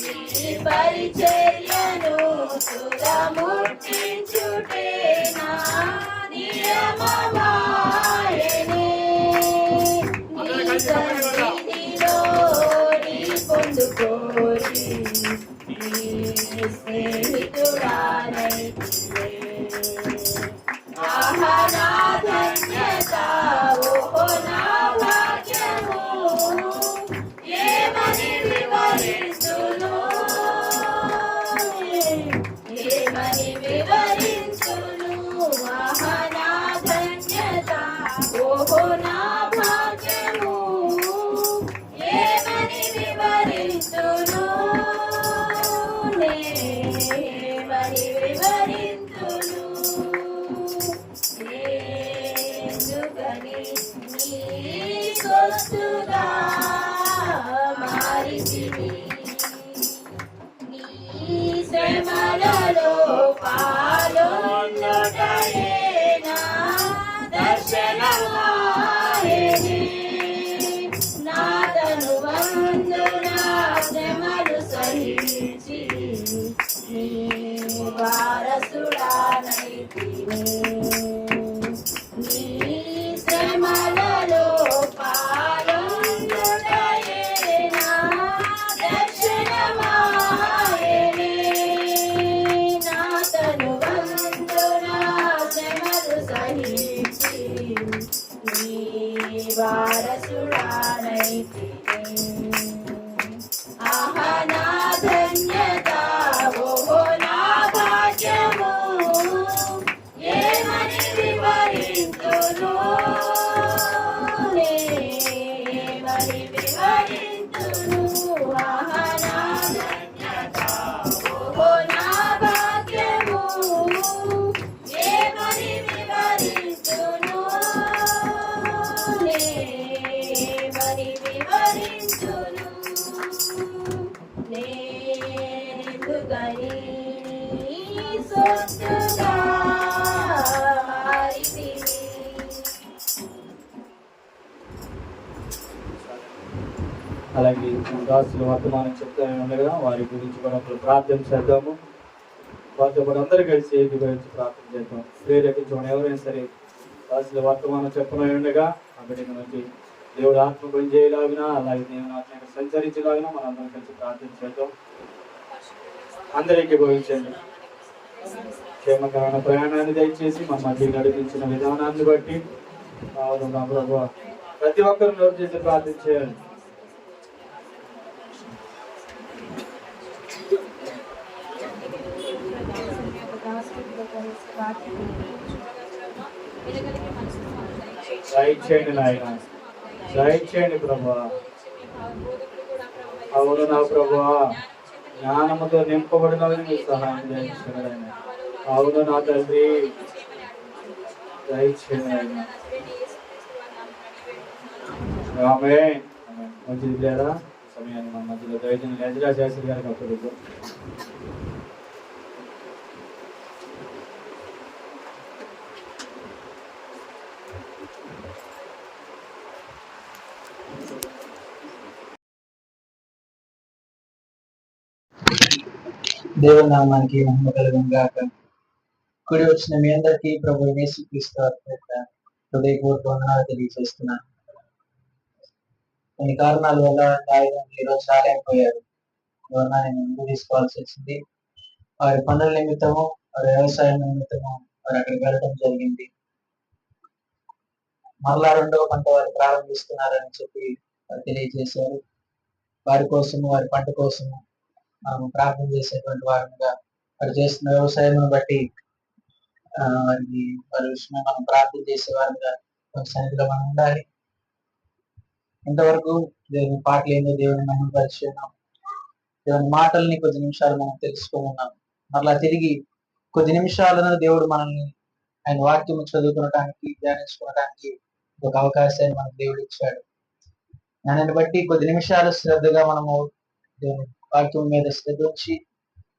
నీ పరిచర్యను తుదముట్టించుటే నా నియమమాయెనే. నీ సన్నిధిలో నీ పొందుకోరి నీ స్నేహితుడానైతివే. ఆహా నా ధన్యత, ఓహో నా భాగ్యము, ఏమని వివరించును, ఏమని వివరించును. ఆహా నా ధన్యత, ఓహో నా భాగ్యము, ఏమని వివరించును, ఏమని వివరించును. ఎందుకని నీ సొత్తుగా మారితివి, నీ శ్రమలలో పాల్గొనుటయే నా దర్శనమాయెనే. నా తనువందున శ్రమలు సహించి నీ వారసుడానైతిని. నీ శ్రమలలో పాల్గొనుటయే నా దర్శనమాయెనే. నా తనువందున శ్రమలు సహించి నీ వారసుడానైతిని. ఆహా నా ధన్యత, ఓహో నా భాగ్యము, ఏమని వివరించును, ఏమని వివరించును. ఆహా నా ధన్యత, ఓహో నా భాగ్యము, ఏమని వివరించును, ఏమని వివరించును. నేనెందుకని నీ సొత్తుగా మారితివి. అలాగే దాసులు వర్తమానం చెప్తా ఉండగా వారి గురించి కూడా ఒకరు ప్రార్థన చేద్దాము. వారితో కూడా అందరూ కలిసి ఏకీభవించి ప్రార్థన చేద్దాం. ప్రేరేపించడం ఎవరైనా సరే దాసులు వర్తమానం చెప్పనై ఉండగా ఆ బిడ్డ నుంచి దేవుడు ఆత్మ పని చేయలాగినా, అలాగే దేవుని ఆత్మ సంచరించలాగినా మనందరం కలిసి ప్రార్థన చేద్దాం. అందరూ ఏకీభవించండి. క్షేమకరమైన ప్రయాణాన్ని దయచేసి మన మధ్య నడిపించిన విధానాన్ని బట్టి అవును నా ప్రభువా, ప్రతి ఒక్కరు నోరు చేసి ప్రార్థన చేయాలి. దయచేయండి నాయన, దయచేయండి ప్రభువా. అవును నా ప్రభువా, జ్ఞానముతో నింపబడినవి మీకు సహాయం దయచేయండి. అవును నా తండ్రి, దయచేయండి నాయన. ఆమేన్. మంచిది లేదా సమయాన్ని మన మధ్యలో దయచేయండి. ఎజ్రా శాస్త్రి గారికి అప్పుడు దేవుని నామానికి మహిమ కలుగును గాక. కుడి వచ్చిన మీ అందరికీ ప్రభు యేసుక్రీస్తు హృదయపూర్వక వందనాలు తెలియజేస్తున్నాను. కొన్ని కారణాల వల్ల ఈరోజు రాలేకపోయారు. అందువల్ల నేను ముందు తీసుకోవాల్సి వచ్చింది. వారి పనుల నిమిత్తము, వారి వ్యవసాయం నిమిత్తము వారు అక్కడికి వెళ్ళడం జరిగింది. మరలా రెండవ పంట వారు ప్రారంభిస్తున్నారని చెప్పి వారు తెలియజేశారు. వారి కోసము, వారి పంట కోసము మనం ప్రార్థన చేసేటువంటి వారంగా, వారు చేస్తున్న వ్యవసాయం బట్టి వారి విషయమే మనం ప్రార్థన చేసే వారంగా సన్నిధిలో మనం ఉండాలి. ఇంతవరకు దేవుని పాటలు ఏందో దేవుని మహిమ పరిచయం, దేవుని మాటల్ని కొద్ది నిమిషాలు మనం తెలుసుకొని ఉన్నాం. మరలా తిరిగి కొద్ది నిమిషాలను దేవుడు మనల్ని ఆయన వాక్యం చదువుకోవడానికి, ధ్యానించుకోవడానికి ఒక అవకాశాన్ని మనకు దేవుడు ఇచ్చాడు. దానిని బట్టి కొద్ది నిమిషాలు శ్రద్ధగా మనము దేవుని వాక్యం మీద శ్రద్ధ ఉంచి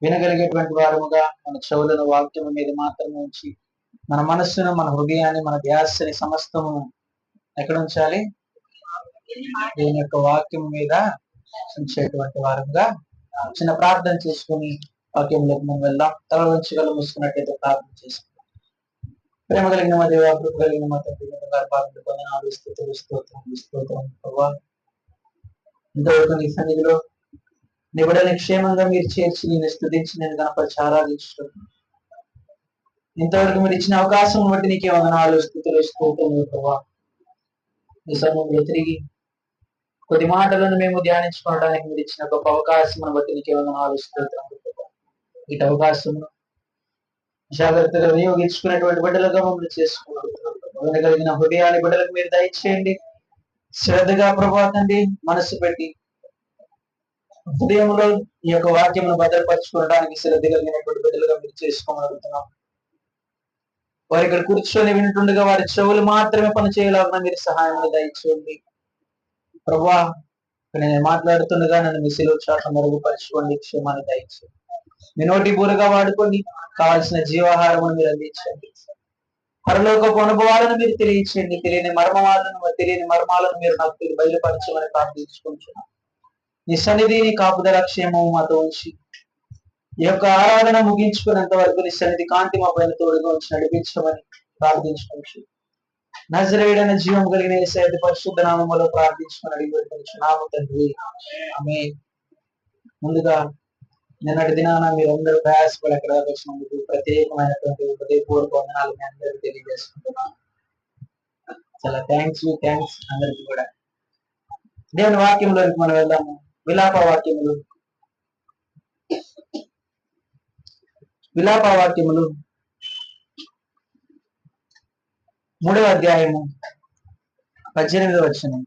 వినగలిగేటువంటి వారముగా మన చెవులను వాక్యం మీద మాత్రమే ఉంచి మన మనస్సును, మన హృదయాన్ని, మన ధ్యాసని సమస్తము ఎక్కడ ఉంచాలి? దేవుని యొక్క వాక్యం మీద ఉంచేటువంటి వారంగా చిన్న ప్రార్థన చేసుకుని వాక్యంలోకి మనం వెళ్దాం. తల వంచి కళ్ళు మూసుకున్నట్లయితే ప్రార్థన చేసుకుందాం. ప్రేమ కలిగిన మా దేవ, కృప కలిగిన మా తండ్రి, స్తోత్రం ప్రభా. ఇంతవరకు నీ సన్నిధిలో నీ బిడ్డని క్షేమంగా మీరు చేర్చి నేను స్తుతించి నేను గణపరిచి ఆరాధించుకుంటున్నాను. ఇంతవరకు మీరు ఇచ్చిన అవకాశం బట్టి నీకే వందనాలు, స్తుతులు, స్తోత్రం ప్రభా. ఈ సమయంలో తిరిగి కొద్ది మాటలను మేము ధ్యానించుకోవడానికి మీరు ఇచ్చిన గొప్ప అవకాశం బట్టి నీకే వందనాలు, స్తోత్రం ప్రభా. ఇటు అవకాశం జాగ్రత్తగా వినియోగించుకునేటువంటి బిడ్డలుగా మమ్మల్ని చేసుకున్నాం. కలిగిన హృదయాన్ని బిడ్డలకు మీరు దయచేయండి. శ్రద్ధగా ప్రభా తండ్రి మనసు పెట్టి హృదయంలో ఈ యొక్క వాక్యమును భద్రపరచుకోవడానికి శ్రద్ధ కలిగినటువంటి బిడ్డలుగా మీరు చేసుకోగలుగుతున్నాం. వారు ఇక్కడ కూర్చొని వింటుండగా వారి చెవులు మాత్రమే పని చేయలేకుండా మీరు సహాయం దయచేయండి ప్రభా. నేను మాట్లాడుతుండగా నన్ను మీ శిలువ చాట్ల మరుగుపరచుకోండి, క్షేమాన్ని దయచేయండి. మీ నోటి బూరగా వాడుకొని కావాల్సిన జీవాహారమును మీరు అందించండి. పరలోకపు అనుభవాలను మీరు తెలియచేయండి. తెలియని మర్మాలను మీరు నాకు బయలుపరచమని ప్రార్థించుకుంటున్నాను. నీ సన్నిధి, నీ కాపుదల, క్షేమము మాతో ఉంచి ఈ యొక్క ఆరాధన ముగించుకునేంత వరకు నీ సన్నిధి కాంతి మా పైన తోడుగా ఉంచి నడిపించమని ప్రార్థించుకోవచ్చు. నజరేయుడైన జీవం కలిగిన యేసయ్య పరిశుద్ధ నామములో ప్రార్థించుకొని అడిగిపెట్టుకుంటున్నాము తండ్రి, ఆమేన్. ముందుగా నిన్నటి దినాన మీరందరూ ప్రయాసపడి అక్కడ వచ్చినందుకు ప్రత్యేకమైనటువంటి హృదయపూర్వక వందనాలు మీ అందరికీ తెలియజేసుకుంటున్నాను. చాలా థ్యాంక్స్ అందరికి కూడా. దేవుని వాక్యంలోకి మనం వెళ్దాము. విలాప వాక్యములు 3వ అధ్యాయము 18వ వచనం.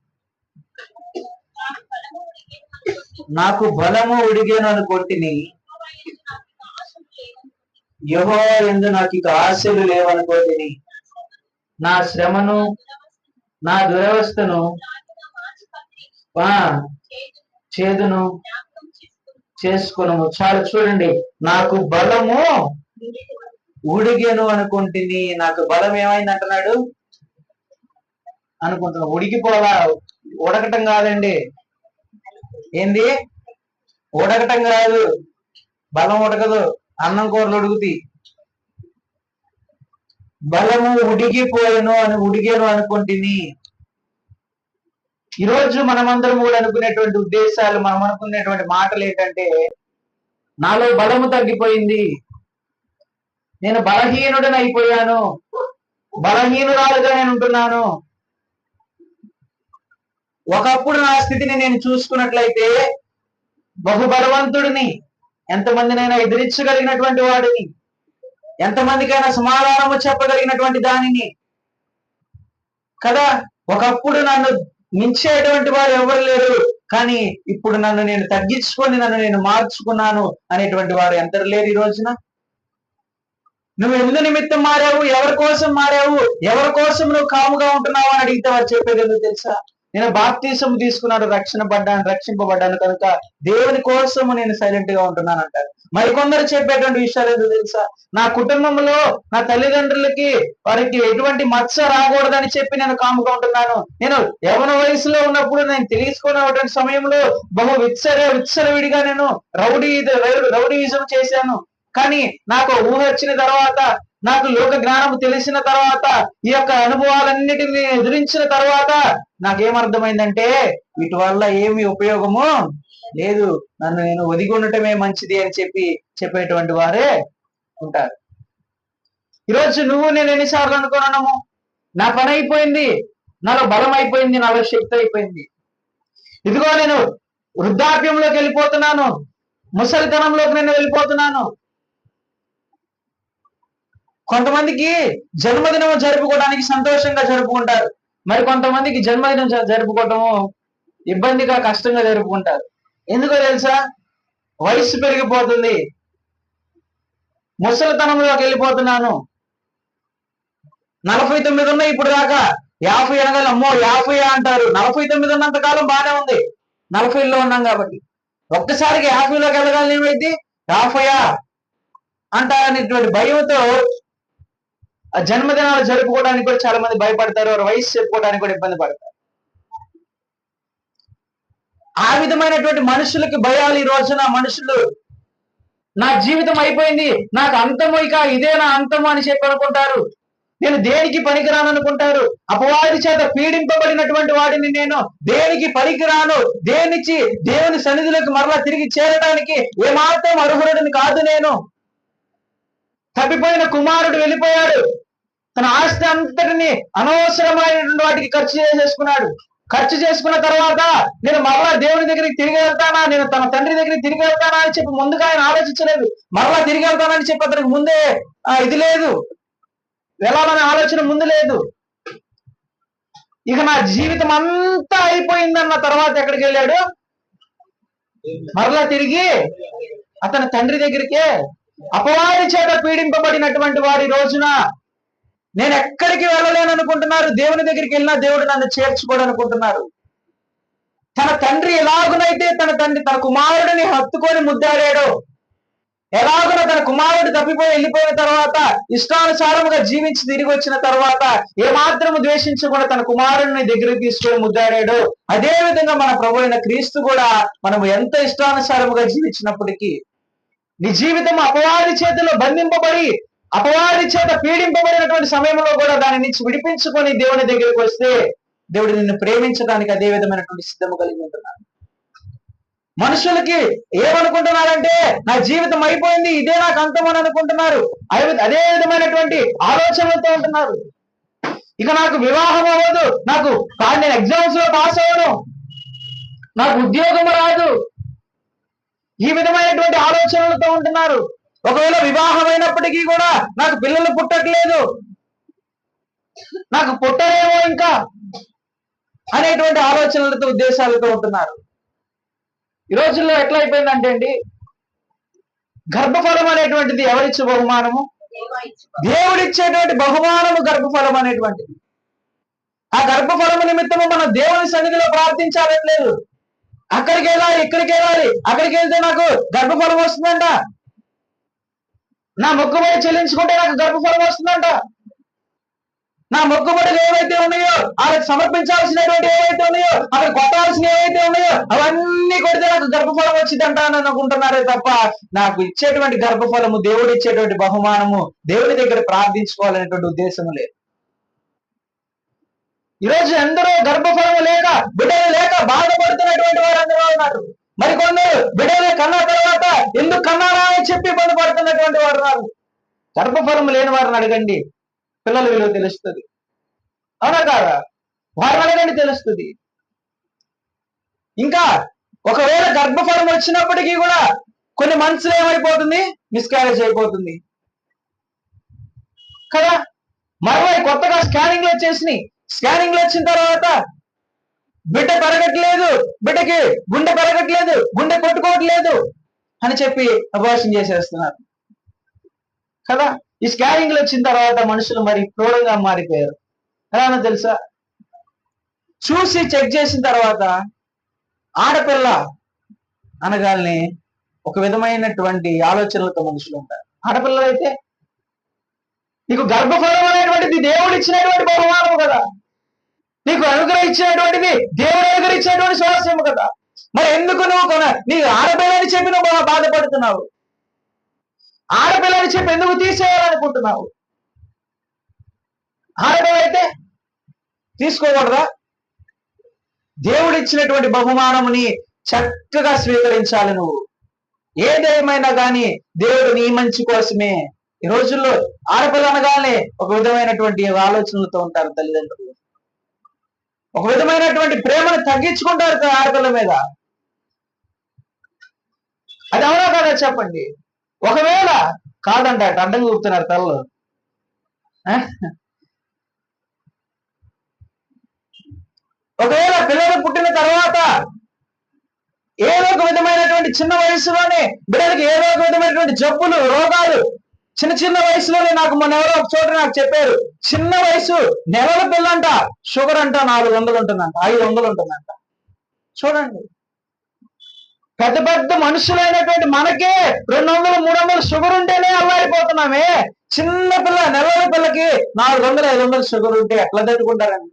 నాకు బలము ఉడిగేను అనుకొంటిని, యెహోవా యందు నాకు ఇక ఆశలు లేవనుకోటిని. నా శ్రమను, నా దురవస్థను, చేదును చేసుకును. చాలా చూడండి, నాకు బలము ఉడిగేను అనుకుంటుని. నాకు బలం ఏమైంది అంటున్నాడు అనుకుంటున్నా. ఉడికిపోలా, ఉడకటం కాదండి. ఏంది? ఉడకటం కాదు. బలం ఉడకదు, అన్నం కూరలు ఉడుకుతాయి. బలము ఉడిగేను అనుకుంటుని. ఈరోజు మనమందరం కూడా అనుకునేటువంటి ఉద్దేశాలు, మనం అనుకునేటువంటి మాటలు ఏంటంటే, నాలో బలము తగ్గిపోయింది, నేను బలహీనుడని అయిపోయాను, బలహీనురాలుగా నేను ఉంటున్నాను. ఒకప్పుడు నా స్థితిని నేను చూసుకున్నట్లయితే బహుబలవంతుడిని, ఎంతమందినైనా ఎదిరించగలిగినటువంటి వాడిని, ఎంతమందికైనా సమాధానము చెప్పగలిగినటువంటి దానిని కదా. ఒకప్పుడు నన్ను మించేటువంటి వారు ఎవరు లేరు, కానీ ఇప్పుడు నన్ను నేను తగ్గించుకొని నన్ను నేను మార్చుకున్నాను అనేటువంటి వారు ఎందరు లేరు ఈ రోజున. నువ్వు ఎందు నిమిత్తం మారావు, ఎవరి కోసం మారావు, ఎవరి కోసం నువ్వు కాముగా ఉంటున్నావు అని అడిగితే వారు చెప్పేది ఎందుకు తెలుసా? నేను బాప్తీసం తీసుకున్నాడు, రక్షింపబడ్డాను కనుక దేవుని కోసము నేను సైలెంట్ గా ఉంటున్నాను అంటారు. మరికొందరు చెప్పేటువంటి విషయాలు ఎందుకు తెలుసా? నా కుటుంబంలో నా తల్లిదండ్రులకి వారికి ఎటువంటి మత్స రాకూడదని చెప్పి నేను కాముగా ఉంటున్నాను. నేను యవన వయసులో ఉన్నప్పుడు నేను తెలుసుకున్నటువంటి సమయంలో బహు విచ్చలవిడిగా నేను రౌడీయిజం చేశాను. కానీ నాకు ఊహ వచ్చిన తర్వాత, నాకు లోక జ్ఞానం తెలిసిన తర్వాత, ఈ యొక్క అనుభవాలన్నిటిని ఎదిరించిన తర్వాత నాకేమర్థమైందంటే వీటి వల్ల ఏమి ఉపయోగము లేదు, నన్ను నేను ఒదిగి ఉండటమే మంచిది అని చెప్పేటువంటి వారే ఉంటారు. ఈరోజు నువ్వు నేను ఎన్నిసార్లు అనుకున్నాము, నా పని అయిపోయింది, నాలో బలం అయిపోయింది, నాలో శక్తి అయిపోయింది, ఇదిగో నేను వృద్ధాప్యంలోకి వెళ్ళిపోతున్నాను, ముసలితనంలోకి నేను వెళ్ళిపోతున్నాను. కొంతమందికి జన్మదినం జరుపుకోవడానికి సంతోషంగా జరుపుకుంటారు, మరి కొంతమందికి జన్మదినం జరుపుకోవటము ఇబ్బందిగా, కష్టంగా జరుపుకుంటారు. ఎందుకో తెలుసా? వయసు పెరిగిపోతుంది, ముసలితనంలోకి వెళ్ళిపోతున్నాను. 49 ఉన్నాయి ఇప్పుడు దాకా, 50 అనగా అమ్మో 50 అంటారు. 49 ఉన్నంత కాలం బాగానే ఉంది, 40లో ఉన్నాం కాబట్టి. ఒక్కసారికి 50లోకి వెళ్ళగానే ఏమైంది? 50 అంటారనేటువంటి భయంతో ఆ జన్మదినాలు జరుపుకోవడానికి కూడా చాలా మంది భయపడతారు, వారి వయసు చెప్పుకోవడానికి కూడా ఇబ్బంది పడతారు. ఆ విధమైనటువంటి మనుషులకి భయాలు ఈ రోజున మనుషులు నా జీవితం అయిపోయింది, నాకు అంతము, ఇక ఇదే నా అంతము అని చెప్పి అనుకుంటారు. నేను దేనికి పనికిరాను అనుకుంటారు. అపవాది చేత పీడింపబడినటువంటి వాడిని నేను దేనికి పనికిరాను, దేనిచ్చి దేవుని సన్నిధిలోకి మరలా తిరిగి చేరడానికి ఏమాత్రం అర్హుడిని కాదు నేను. తప్పిపోయిన కుమారుడు వెళ్ళిపోయాడు, తన ఆస్తి అంతటిని అనవసరమైనటువంటి వాటికి ఖర్చు చేసేసుకున్నాడు. ఖర్చు చేసుకున్న తర్వాత నేను మరలా దేవుని దగ్గరికి తిరిగి వెళ్తానా, నేను తన తండ్రి దగ్గరికి తిరిగి వెళ్తానా అని చెప్పి ముందుగా ఆయన ఆలోచించలేదు. మరలా తిరిగి వెళ్తానని చెప్పి అతనికి ముందే ఇది లేదు, వెళ్ళాలనే ఆలోచన ముందు లేదు. ఇక నా జీవితం అంతా అయిపోయిందన్న తర్వాత ఎక్కడికి వెళ్ళాడు? మరలా తిరిగి అతని తండ్రి దగ్గరికే. అపవాది చేత పీడింపబడినటువంటి వారి రోజున నేను ఎక్కడికి వెళ్ళలేను అనుకుంటున్నారు. దేవుని దగ్గరికి వెళ్ళినా దేవుడు నన్ను చేర్చుకోడు అనుకుంటున్నారు. తన తండ్రి ఎలాగునైతే తన కుమారుడిని హత్తుకొని ముద్దాడాడు, ఎలాగున తన కుమారుడు తప్పిపోయి వెళ్ళిపోయిన తర్వాత ఇష్టానుసారముగా జీవించి తిరిగి వచ్చిన తర్వాత ఏమాత్రము ద్వేషించకుండా తన కుమారుడిని దగ్గరికి తీసుకొని ముద్దాడాడు, అదే విధంగా మన ప్రభు అయిన క్రీస్తు కూడా మనం ఎంత ఇష్టానుసారముగా జీవించినప్పటికీ నీ జీవితం అపవాది చేతిలో బంధింపబడి అపవాది చేత పీడింపబడినటువంటి సమయంలో కూడా దాని నుంచి విడిపించుకొని దేవుని దగ్గరికి వస్తే దేవుడు నిన్ను ప్రేమించడానికి అదే విధమైనటువంటి సిద్ధము కలిగి ఉంటున్నాడు. మనుషులకి ఏమనుకుంటున్నారంటే నా జీవితం అయిపోయింది, ఇదే నాకు అంతం అని అనుకుంటున్నారు. అదే విధమైనటువంటి ఆలోచనలతో ఉంటున్నారు. ఇక నాకు వివాహం అవ్వదు, నాకు నేను ఎగ్జామ్స్ లో పాస్ అవ్వను, నాకు ఉద్యోగం రాదు, ఈ విధమైనటువంటి ఆలోచనలతో ఉంటున్నారు. ఒకవేళ వివాహం అయినప్పటికీ కూడా నాకు పిల్లలు పుట్టట్లేదు, నాకు పుట్టరేమో ఇంకా అనేటువంటి ఆలోచనలతో ఉద్దేశాలతో ఉంటున్నారు. ఈ రోజుల్లో ఎట్లా అయిపోయిందంటే అండి, గర్భఫలం అనేటువంటిది ఎవరిచ్చే బహుమానము? దేవుడిచ్చేటువంటి బహుమానము గర్భఫలం అనేటువంటిది. ఆ గర్భఫలము నిమిత్తము మనం దేవుని సన్నిధిలో ప్రార్థించాలట్లేదు. అక్కడికి వెళ్ళాలి, ఇక్కడికి వెళ్ళాలి, అక్కడికి వెళ్తే నాకు గర్భఫలం వస్తుందంట, నా మొక్కుబడి చెల్లించుకుంటే నాకు గర్భఫలం వస్తుందంట, నా మొక్కుబడులు ఏవైతే ఉన్నాయో వాళ్ళకి సమర్పించాల్సినటువంటి ఏవైతే ఉన్నాయో అక్కడ కొట్టాల్సిన ఏవైతే ఉన్నాయో అవన్నీ కొడితే నాకు గర్భఫలం వచ్చిందంట అని అనుకుంటున్నారే తప్ప నాకు ఇచ్చేటువంటి గర్భఫలము, దేవుడు ఇచ్చేటువంటి బహుమానము దేవుని దగ్గర ప్రార్థించుకోవాలనేటువంటి ఉద్దేశము లేదు. ఈరోజు ఎందరో గర్భఫలము లేక బిడ్డలు లేక బాధపడుతున్నటువంటి వారు అందరూ ఉన్నారు. మరికొందరు బిడ్డలు కన్నా తర్వాత ఎందుకు కన్నారా అని చెప్పి ఇబ్బంది పడుతున్నటువంటి వారు ఉన్నారు. గర్భఫలము లేని వారిని అడగండి, పిల్లల విలువ తెలుస్తుంది. అవునా కాదా? వారిని అడగండి, తెలుస్తుంది. ఇంకా ఒకవేళ గర్భఫలం వచ్చినప్పటికీ కూడా కొన్ని మనసులో ఏమైపోతుంది, మిస్క్యారేజ్ అయిపోతుంది కదా. మరో కొత్తగా స్కానింగ్లు వచ్చేసినాయి. స్కానింగ్లు వచ్చిన తర్వాత బిడ్డ పెరగట్లేదు, బిడ్డకి గుండె పెరగట్లేదు, గుండె కొట్టుకోవట్లేదు అని చెప్పి అబార్షన్ చేసేస్తున్నారు కదా. ఈ స్కానింగ్లు వచ్చిన తర్వాత మనుషులు మరి క్రూరంగా మారిపోయారు. ఎలానో తెలుసా? చూసి చెక్ చేసిన తర్వాత ఆడపిల్ల అనగానే ఒక విధమైనటువంటి ఆలోచనలతో మనుషులు ఉంటారు. ఆడపిల్లలు అయితే నీకు గర్భఫలం అనేటువంటిది దేవుడు ఇచ్చినటువంటి బహుమానము కదా, నీకు అనుగ్రహించినటువంటిది దేవుడు అనుగ్రహించినటువంటి స్వాస్థ్యము కదా. మరి ఎందుకు నువ్వు నీకు ఆడపిల్లని చెప్పి నువ్వు బాధపడుతున్నావు? ఆడపిల్లని చెప్పి ఎందుకు తీసేయాలనుకుంటున్నావు? ఆడపిల్ల అయితే తీసుకోకూడదా? దేవుడు ఇచ్చినటువంటి బహుమానముని చక్కగా స్వీకరించాలి. నువ్వు ఏదేమైనా కానీ దేవుడు నీ మంచి కోసమే. ఈ రోజుల్లో ఆడపిల్ల అనగానే ఒక విధమైనటువంటి ఆలోచనలతో ఉంటారు తల్లిదండ్రులు, ఒక విధమైనటువంటి ప్రేమను తగ్గించుకుంటారు ఆడపిల్ల మీద. అది అవునా కాదా చెప్పండి? ఒకవేళ కాదంట అడ్డం కూపుతున్నారు తల్లు. ఒకవేళ పిల్లలు పుట్టిన తర్వాత ఏదో ఒక విధమైనటువంటి చిన్న వయసులోనే బిడ్డలకి ఏదో ఒక విధమైనటువంటి జబ్బులు, రోగాలు చిన్న వయసులోనే, నాకు మొన్న ఎవరో ఒక చోట నాకు చెప్పారు, చిన్న వయసు నెలల పిల్లంట షుగర్ అంట 400 ఉంటుందంట, 500 ఉంటుందంట. చూడండి, పెద్ద మనుషులైనటువంటి మనకే 200, 300 షుగర్ ఉంటేనే అల్లాడిపోతున్నామే. చిన్న పిల్ల, నెలల పిల్లకి 400-500 షుగర్ ఉంటే ఎట్లా తట్టుకుంటారండి?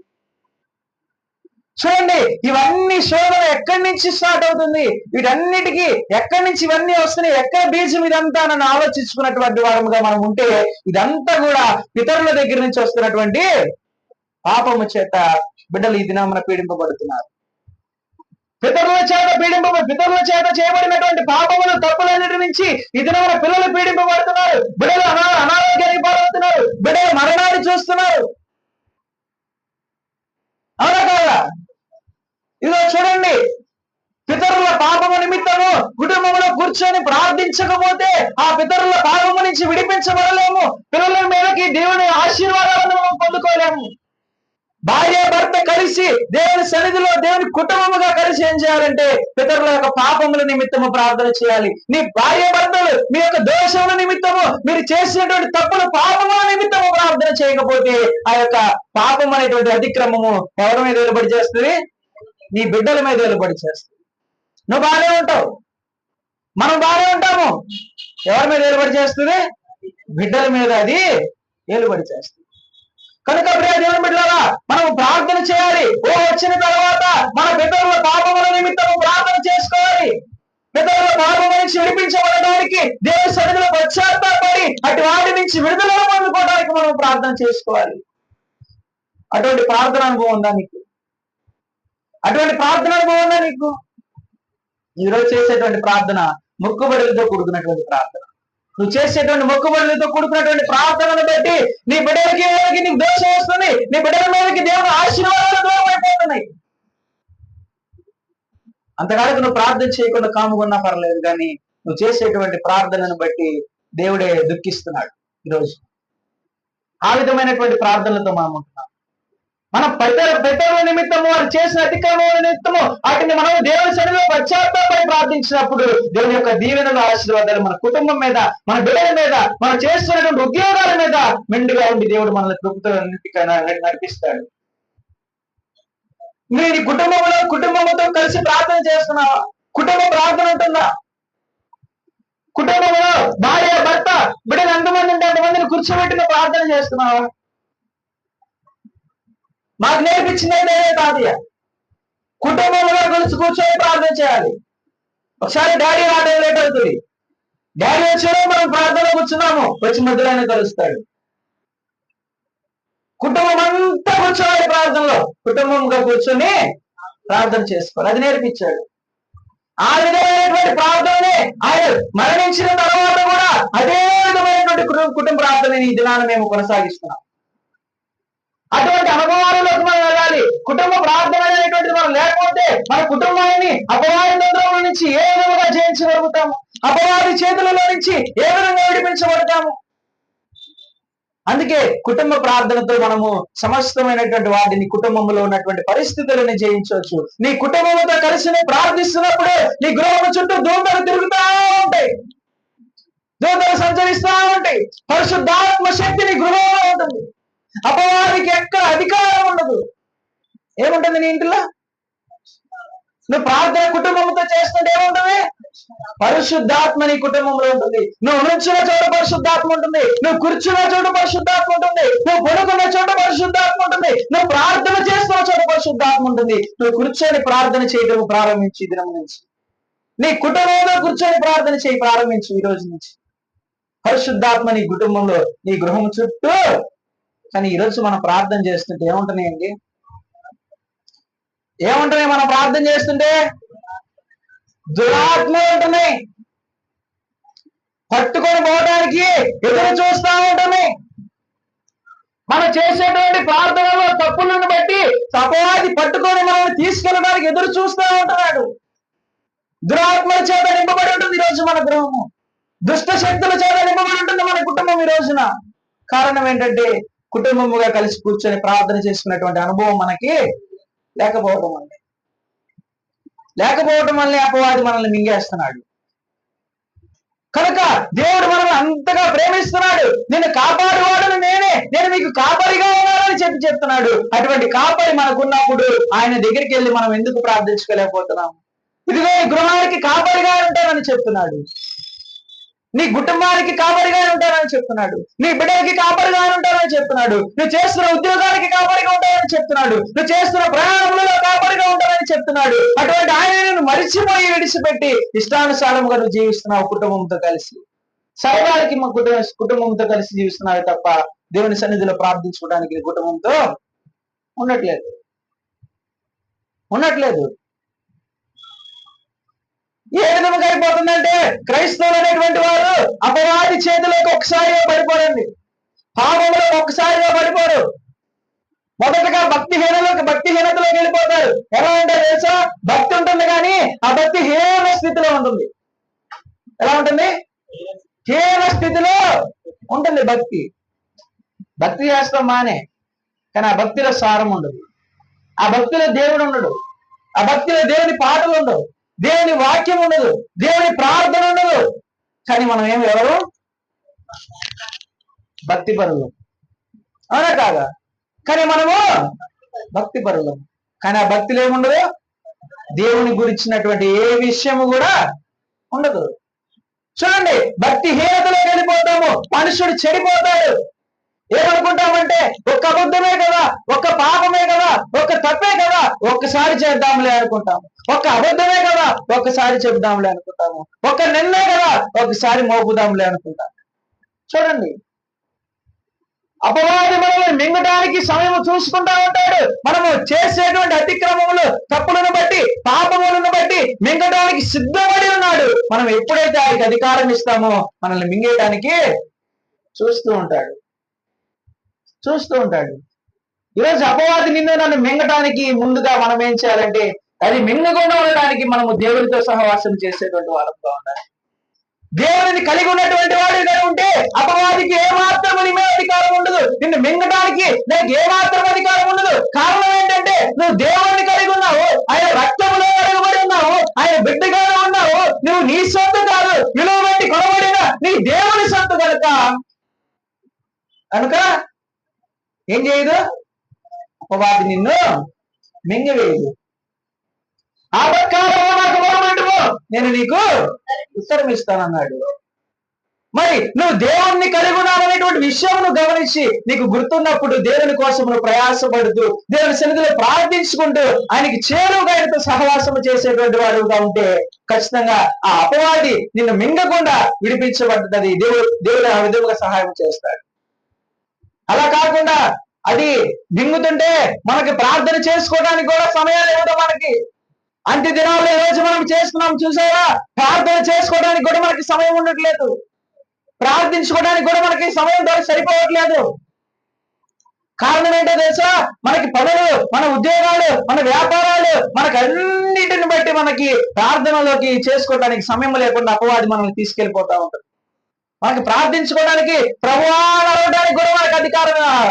చూడండి, ఇవన్నీ శోధన ఎక్కడి నుంచి స్టార్ట్ అవుతుంది, వీటన్నిటికీ ఎక్కడి నుంచి ఇవన్నీ వస్తున్నాయి, ఎక్కడ బీజం ఇదంతా నన్ను ఆలోచించుకున్నటువంటి వారముగా మనం ఉంటే, ఇదంతా కూడా పితరుల దగ్గర నుంచి వస్తున్నటువంటి పాపము చేత బిడ్డలు ఈ దినామున పీడింపబడుతున్నారు. పితరుల చేత చేయబడినటువంటి పాపములు, తప్పులన్నిటి నుంచి ఈ దినామున పిల్లలు పీడింపబడుతున్నారు. బిడ్డలు అనారోగ్యానికి పాలవుతున్నారు. బిడ్డలు మరణాన్ని చూస్తున్నారు. అవునా కాదా? ఇదో చూడండి, పితరుల పాపము నిమిత్తము కుటుంబంలో కూర్చొని ప్రార్థించకపోతే ఆ పితరుల పాపము నుంచి విడిపించబడలేము. పిల్లల మీదకి దేవుని ఆశీర్వాదాలను మనం పొందుకోలేము. భార్య భర్త కలిసి దేవుని సన్నిధిలో దేవుని కుటుంబముగా కలిసి ఏం చేయాలంటే పితరుల యొక్క పాపముల నిమిత్తము ప్రార్థన చేయాలి. నీ భార్య భర్తలు మీ యొక్క దోషముల నిమిత్తము, మీరు చేసినటువంటి తప్పుల పాపముల నిమిత్తము ప్రార్థన చేయకపోతే ఆ యొక్క పాపం అనేటువంటి అతిక్రమము ఎవరి మీద వెలుబడి చేస్తుంది? నీ బిడ్డల మీద వెలుబడి చేస్తుంది. నువ్వు బాగానే ఉంటావు, మనం బాగానే ఉంటాము. ఎవరి మీద వెలుబడి చేస్తుంది? బిడ్డల మీద అది వెలుబడి చేస్తుంది. కనుక ప్రియ దేవుని బిడ్డలారా, మనం ప్రార్థన చేయాలి. వచ్చిన తర్వాత మన పితరుల పాపముల నిమిత్తము ప్రార్థన చేసుకోవాలి. పితరుల పాపముల నుంచి విడిపించబడడానికి దేవుని సన్నిధిలో పశ్చాత్తాపడి అటు వాటి నుంచి విడుదల పొందుకోవడానికి మనం ప్రార్థన చేసుకోవాలి. అటువంటి ప్రార్థన అనుభవం ఉందా నీకు? అటువంటి ప్రార్థన అనుభవం ఉందా నీకు? ఈరోజు చేసేటువంటి ప్రార్థన మొక్కుబడులతో కూడుకున్నటువంటి ప్రార్థన. నువ్వు చేసేటువంటి మొక్కుబడులతో కూడుకున్నటువంటి ప్రార్థనను బట్టి నీ బిడ్డలకి నీకు దోషం వస్తుంది. నీ బిడ్డల మీదకి దేవుని ఆశీర్వాదాలు దూరం అయిపోతున్నాయి. అంతకాడికి నువ్వు ప్రార్థన చేయకుండా కాముకున్నా పర్లేదు, కానీ నువ్వు చేసేటువంటి ప్రార్థనను బట్టి దేవుడే దుఃఖిస్తున్నాడు. ఈరోజు ఆ విధమైనటువంటి ప్రార్థనలతో మనం ఉంటున్నాం. మనం పితరుల నిమిత్తము, వారు చేసిన అతిక్రమముల నిమిత్తము వాటిని మనం దేవుని సన్నిధిలో పశ్చాత్తాపడి ప్రార్థించినప్పుడు దేవుని యొక్క దీవెనలు, ఆశీర్వాదాలు మన కుటుంబం మీద, మన బిడ్డల మీద, మనం చేస్తున్నటువంటి ఉద్యోగాల మీద మెండుగా ఉండి దేవుడు మనల్ని కృపతో నడిపిస్తాడు. మీరు కుటుంబంతో కలిసి ప్రార్థన చేస్తున్నావా? కుటుంబ ప్రార్థన ఉంటుందా? కుటుంబంలో భార్య భర్త బిడ్డలు ఎంతమంది ఉంటే అంతమందిని కూర్చోబెట్టిన ప్రార్థన చేస్తున్నావా? మాకు నేర్పించింది తాతయ్య, కుటుంబంలో కలిసి కూర్చొని ప్రార్థన చేయాలి. ఒకసారి డాడీ రావడం లేట్ అవుతుంది. డాడీ వచ్చాడో మనం ప్రార్థనలో కూర్చున్నాము, వచ్చి మధ్యలోనే కలుస్తాడు. కుటుంబం అంతా కూర్చోవాలి ప్రార్థనలో, కుటుంబంగా కూర్చొని ప్రార్థన చేసుకోవాలి. అది నేర్పించాడు. ఆ విధమైనటువంటి ప్రార్థననే ఆయన మరణించిన తర్వాత కూడా అదే విధమైనటువంటి కుటుంబ ప్రార్థనని ఈ దినాన్ని మేము కొనసాగిస్తున్నాం. అటువంటి అనుభవాలలోకి మనం వెళ్ళాలి. కుటుంబ ప్రార్థన అనేటువంటిది మనం లేకపోతే మన కుటుంబాన్ని అపవాది తంత్రముల నుంచి ఏ విధంగా జయించగలుగుతాము? అపవాది చేతులలో నుంచి ఏ విధంగా విడిపించబడతాము? అందుకే కుటుంబ ప్రార్థనతో మనము సమస్తమైనటువంటి వాటిని, కుటుంబంలో ఉన్నటువంటి పరిస్థితులను జయించవచ్చు. నీ కుటుంబంతో కలిసి నువ్వు ప్రార్థిస్తున్నప్పుడే నీ గృహం చుట్టూ దూతలు తిరుగుతూ ఉంటాయి, దూతలు సంచరిస్తూ ఉంటాయి. పరిశుద్ధాత్మ శక్తి నీ గృహంలో ఉంటుంది. అపవాదికి ఎక్కడ అధికారం ఉండదు. ఏముంటుంది నీ ఇంటిలో? నువ్వు ప్రార్థన కుటుంబంతో చేస్తుంటే ఏముంటుంది? పరిశుద్ధాత్మ నీ కుటుంబంలో ఉంటుంది. నువ్వు నుంచిన చోట పరిశుద్ధాత్మ ఉంటుంది. నువ్వు కూర్చున్న చోట పరిశుద్ధాత్మ ఉంటుంది. నువ్వు పడుకున్న చోట పరిశుద్ధాత్మ ఉంటుంది. నువ్వు ప్రార్థన చేస్తున్న చోట పరిశుద్ధాత్మ ఉంటుంది. నువ్వు కూర్చొని ప్రార్థన చేయడం ప్రారంభించి ఈ దినం నుంచి నీ కుటుంబంలో కూర్చొని ప్రార్థన చేయి ప్రారంభించు. ఈ రోజు నుంచి పరిశుద్ధాత్మ నీ కుటుంబంలో, నీ గృహం చుట్టూ. కానీ ఈరోజు మనం ప్రార్థన చేస్తుంటే ఏముంటున్నాయండి? ఏముంటున్నాయి? మనం ప్రార్థన చేస్తుంటే దురాత్మలు ఉంటున్నాయి, పట్టుకొని పోవడానికి ఎదురు చూస్తూ ఉంటున్నాయి. మనం చేసేటువంటి ప్రార్థనలో తప్పులను బట్టి అపవాది పట్టుకొని మనల్ని తీసుకెళ్ళడానికి ఎదురు చూస్తూ ఉంటున్నాడు. దురాత్మల చేత నింపబడి ఉంటుంది ఈరోజు మన గృహము. దుష్ట శక్తుల చేత నింపబడి ఉంటుంది మన కుటుంబం ఈ రోజున. కారణం ఏంటంటే కుటుంబముగా కలిసి కూర్చొని ప్రార్థన చేసుకున్నటువంటి అనుభవం మనకి లేకపోవడం వల్లే అపవాది మనల్ని మింగేస్తున్నాడు. కనుక దేవుడు మనల్ని అంతగా ప్రేమిస్తున్నాడు. నిన్ను కాపాడువాడును నేనే, నేను మీకు కాపరిగా ఉన్నానని చెప్తున్నాడు. అటువంటి కాపరి మనకున్నప్పుడు ఆయన దగ్గరికి వెళ్ళి మనం ఎందుకు ప్రార్థించుకోలేకపోతున్నాం? ఇదిగో ఈ గృహానికి కాపరిగా ఉంటానని చెప్తున్నాడు. నీ కుటుంబానికి కాపరిగా ఉంటానని చెప్తున్నాడు, నీ బిడ్డలకి కాపరిగా ఉంటానని చెప్తున్నాడు, నువ్వు చేస్తున్న ఉద్యోగానికి కాపరిగా ఉంటానని చెప్తున్నాడు, నువ్వు చేస్తున్న ప్రయాణంలో కాపరిగా ఉంటానని చెప్తున్నాడు. అటువంటి ఆయనను మరిచిపోయి విడిచిపెట్టి ఇష్టానుసారంగా నువ్వు జీవిస్తున్నావు కుటుంబంతో కలిసి, సర్వానికి మా కుటుంబంతో కలిసి జీవిస్తున్నావు తప్ప దేవుని సన్నిధిలో ప్రార్థించుకోవడానికి నీ కుటుంబంతో ఉండట్లేదు. ఏ విధంగా అయిపోతుందంటే క్రైస్తవులు అనేటువంటి వారు అపవాది చేతిలోకి ఒకసారిగా పడిపోరండి, పాపంలో ఒక్కసారిగా పడిపోరు. మొదటగా భక్తిహీనతలోకి వెళ్ళిపోతారు. ఎలా అంటే తెలుసా, భక్తి ఉంటుంది కానీ ఆ భక్తి హీన స్థితిలో ఉంటుంది. ఎలా ఉంటుంది? హీన స్థితిలో ఉంటుంది భక్తి చేస్తాం మానే, కానీ ఆ భక్తిలో సారం ఉండదు, ఆ భక్తిలో దేవుడు ఉండడు, ఆ భక్తిలో దేవుని పాటలు ఉండవు, దేవుని వాక్యం ఉండదు, దేవుని ప్రార్థన ఉండదు. కానీ మనం ఎవరు భక్తి పరులు, అవునా కాదా? కానీ మనము భక్తి పరులు, కానీ ఆ భక్తిలో ఏముండదు, దేవుని గురించినటువంటి ఏ విషయము కూడా ఉండదు. చూడండి, భక్తిహీనతలోకి వెళ్ళిపోతాము, మనుషుడు చెడిపోతాడు. ఏమనుకుంటామంటే ఒక్క అబద్ధమే కదా, ఒక్క పాపమే కదా, ఒక్క తప్పే కదా, ఒక్కసారి చేద్దాంలే అనుకుంటాము. ఒక్క అబద్ధమే కదా, ఒక్కసారి చెబుదాంలే అనుకుంటాము. ఒక్క నిన్నే కదా, ఒకసారి మోపుదాంలే అనుకుంటాము. చూడండి, అపవాది మనల్ని మింగడానికి సమయం చూసుకుంటా ఉంటాడు. మనము చేసేటువంటి అతిక్రమములు, తప్పులను బట్టి, పాపములను బట్టి మింగడానికి సిద్ధపడి ఉన్నాడు. మనం ఎప్పుడైతే ఆయనకి అధికారం ఇస్తామో మనల్ని మింగేయడానికి చూస్తూ ఉంటాడు. ఈరోజు అపవాది నన్ను మింగటానికి ముందుగా మనం ఏం చేయాలంటే, అది మింగకుండా ఉండడానికి మనము దేవుడితో సహవాసం చేసేటువంటి వారంగా ఉండాలి. దేవుడిని కలిగి ఉన్నటువంటి వాడు ఉంటే అపవాదికి ఏమాత్రం నీ మీద అధికారం ఉండదు, నిన్ను మింగటానికి నీకు ఏమాత్రం అధికారం ఉండదు. కారణం ఏంటంటే నువ్వు దేవుడిని కలిగి ఉన్నావు, ఆయన రక్తంలో కలుగుబడి ఉన్నావు, ఆయన బిడ్డగానే ఉన్నావు. నువ్వు నీ సొంత కాదు, విలువ పెట్టి కొనబడిన నీ దేవుని సొంత కనుక ఏం చేయదు, అపవాది నిన్ను మింగవేయదు. ఆపత్కాలంలో నాకు మొరపెట్టుకో, నేను నీకు ఉత్తరం ఇస్తానన్నాడు. మరి నువ్వు దేవుణ్ణి కలిగి ఉన్నావనేటువంటి విషయం నువ్వు గమనించి నీకు గుర్తున్నప్పుడు దేవుని కోసం నువ్వు ప్రయాసపడుతూ దేవుని సన్నిధిలో ప్రార్థించుకుంటూ ఆయనకి చేరువుగా ఆయనతో సహవాసము చేసేటువంటి వాడుగా ఉంటే ఖచ్చితంగా ఆ అపవాది నిన్ను మింగకుండా విడిపించబడ్డది. దేవుడు ఆ విధంగా సహాయం చేస్తాడు. అలా కాకుండా అది మింగుతుంటే మనకి ప్రార్థన చేసుకోవడానికి కూడా సమయాలు ఇవ్వడం, మనకి అంత్య దినాల్లో ఈ రోజు మనం చేస్తున్నాం చూసారా, ప్రార్థన చేసుకోవడానికి కూడా మనకి సమయం ఉండట్లేదు, ప్రార్థించుకోవడానికి కూడా మనకి సమయం సరిపోవట్లేదు. కారణం ఏంటో తెలుసా, మనకి పనులు, మన ఉద్యోగాలు, మన వ్యాపారాలు, మనకు అన్నిటిని బట్టి మనకి ప్రార్థనలోకి చేసుకోవడానికి సమయం లేకుండా అపవాది మనల్ని తీసుకెళ్లిపోతా ఉంటాడు. మనకి ప్రార్థించుకోవడానికి, ప్రభువా అడగడానికి కూడా మనకు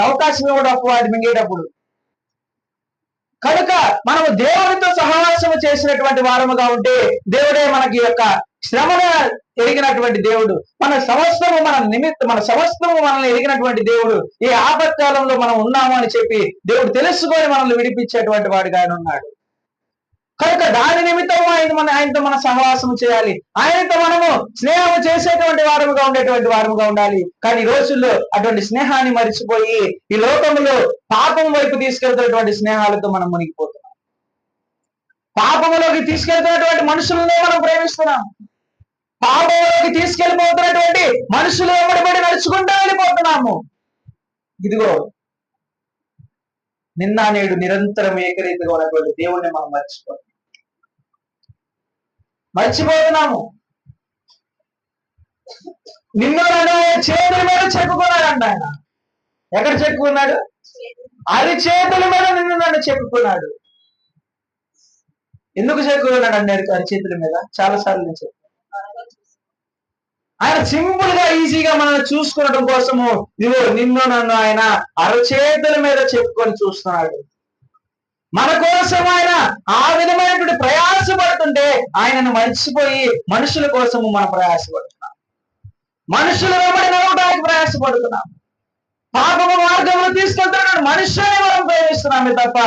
అవకాశం ఇవ్వడం అపవాది మింగేటప్పుడు. కనుక మనము దేవునితో సహవాసం చేసినటువంటి వారముగా ఉంటే దేవుడే మనకి యొక్క శ్రమను ఎరిగినటువంటి దేవుడు, మన సమస్తము మనల్ని ఎరిగినటువంటి దేవుడు. ఏ ఆపత్కాలంలో మనం ఉన్నాము అని చెప్పి దేవుడు తెలుసుకొని మనల్ని విడిపించేటువంటి వాడిగా ఆయన ఉన్నాడు. కనుక దాని నిమిత్తం ఆయనతో మనం సహవాసం చేయాలి, ఆయనతో మనము స్నేహం చేసేటువంటి ఉండేటువంటి వారముగా ఉండాలి. కానీ ఈ రోజుల్లో అటువంటి స్నేహాన్ని మరిచిపోయి ఈ లోకంలో పాపం వైపు తీసుకెళ్తున్నటువంటి స్నేహాలతో మనం మునిగిపోతున్నాం. పాపంలోకి తీసుకెళ్తున్నటువంటి మనుషులనే మనం ప్రేమిస్తున్నాం, పాపంలోకి తీసుకెళ్లిపోతున్నటువంటి మనుషులు వెంబడి నడుచుకుంటూ వెళ్ళిపోతున్నాము. ఇదిగో నిన్న నేడు నిరంతరం ఏకరీతిగా ఉన్నటువంటి దేవుణ్ణి మనం మర్చిపోతున్నాము. నిన్ను నన్ను చేతుల మీద చెక్కుకున్నాడంట ఆయన. ఎక్కడ చెక్కుకున్నాడు? అది చేతుల మీద నిన్ను నన్ను చెక్కుకున్నాడు. ఎందుకు చెక్కుకున్నాడు అన్నారు అరిచేతుల మీద? చాలా సార్లు నేను చెప్పాను. ఆయన సింపుల్ గా ఈజీగా మనల్ని చూసుకోవడం కోసము నిన్ను నన్ను ఆయన అరచేతుల మీద చెప్పుకొని చూస్తున్నాడు. మన కోసం ఆయన ఆ విధమైనటువంటి ప్రయాసపడుతుంటే ఆయనను మర్చిపోయి మనుషుల కోసము మనం ప్రయాసపడుతున్నాం, మనుషుల వెంబడి నడవడానికి ప్రయాసపడుతున్నాం, పాపము మార్గంలో తీసుకెళ్తున్నాడు మనుషుల్ని మనం ప్రేమిస్తున్నామే తప్ప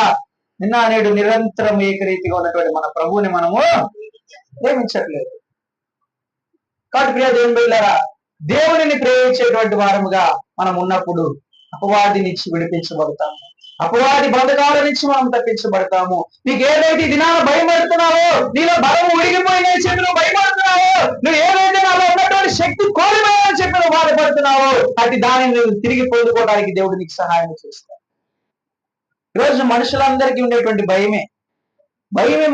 నిన్న నేడు నిరంతరం ఏకరీతిగా ఉన్నటువంటి మన ప్రభువుని మనము ప్రేమించట్లేదు. కాబట్టి ప్రియ దేవుని బిడ్డలారా, దేవునిని ప్రేమించేటువంటి వారముగా మనం ఉన్నప్పుడు అపవాది నుంచి విడిపించబడతాము, అపవాది బంధకాల నుంచి మనం తప్పించబడతాము. నీకు ఏదైతే ఈ దినాన భయపడుతున్నావో, నీలో బలము ఉడిగిపోయిందని చెప్పి నువ్వు భయపడుతున్నావో, నువ్వు ఏదైతే నాలో ఉన్నటువంటి శక్తి కోల్పోయాలని చెప్పి నువ్వు బాధపడుతున్నావో, అది దానిని నువ్వు తిరిగి పొందుకోవడానికి దేవుడు నీకు సహాయం చేస్తాడు. ఈరోజు మనుషులందరికీ ఉండేటువంటి భయమే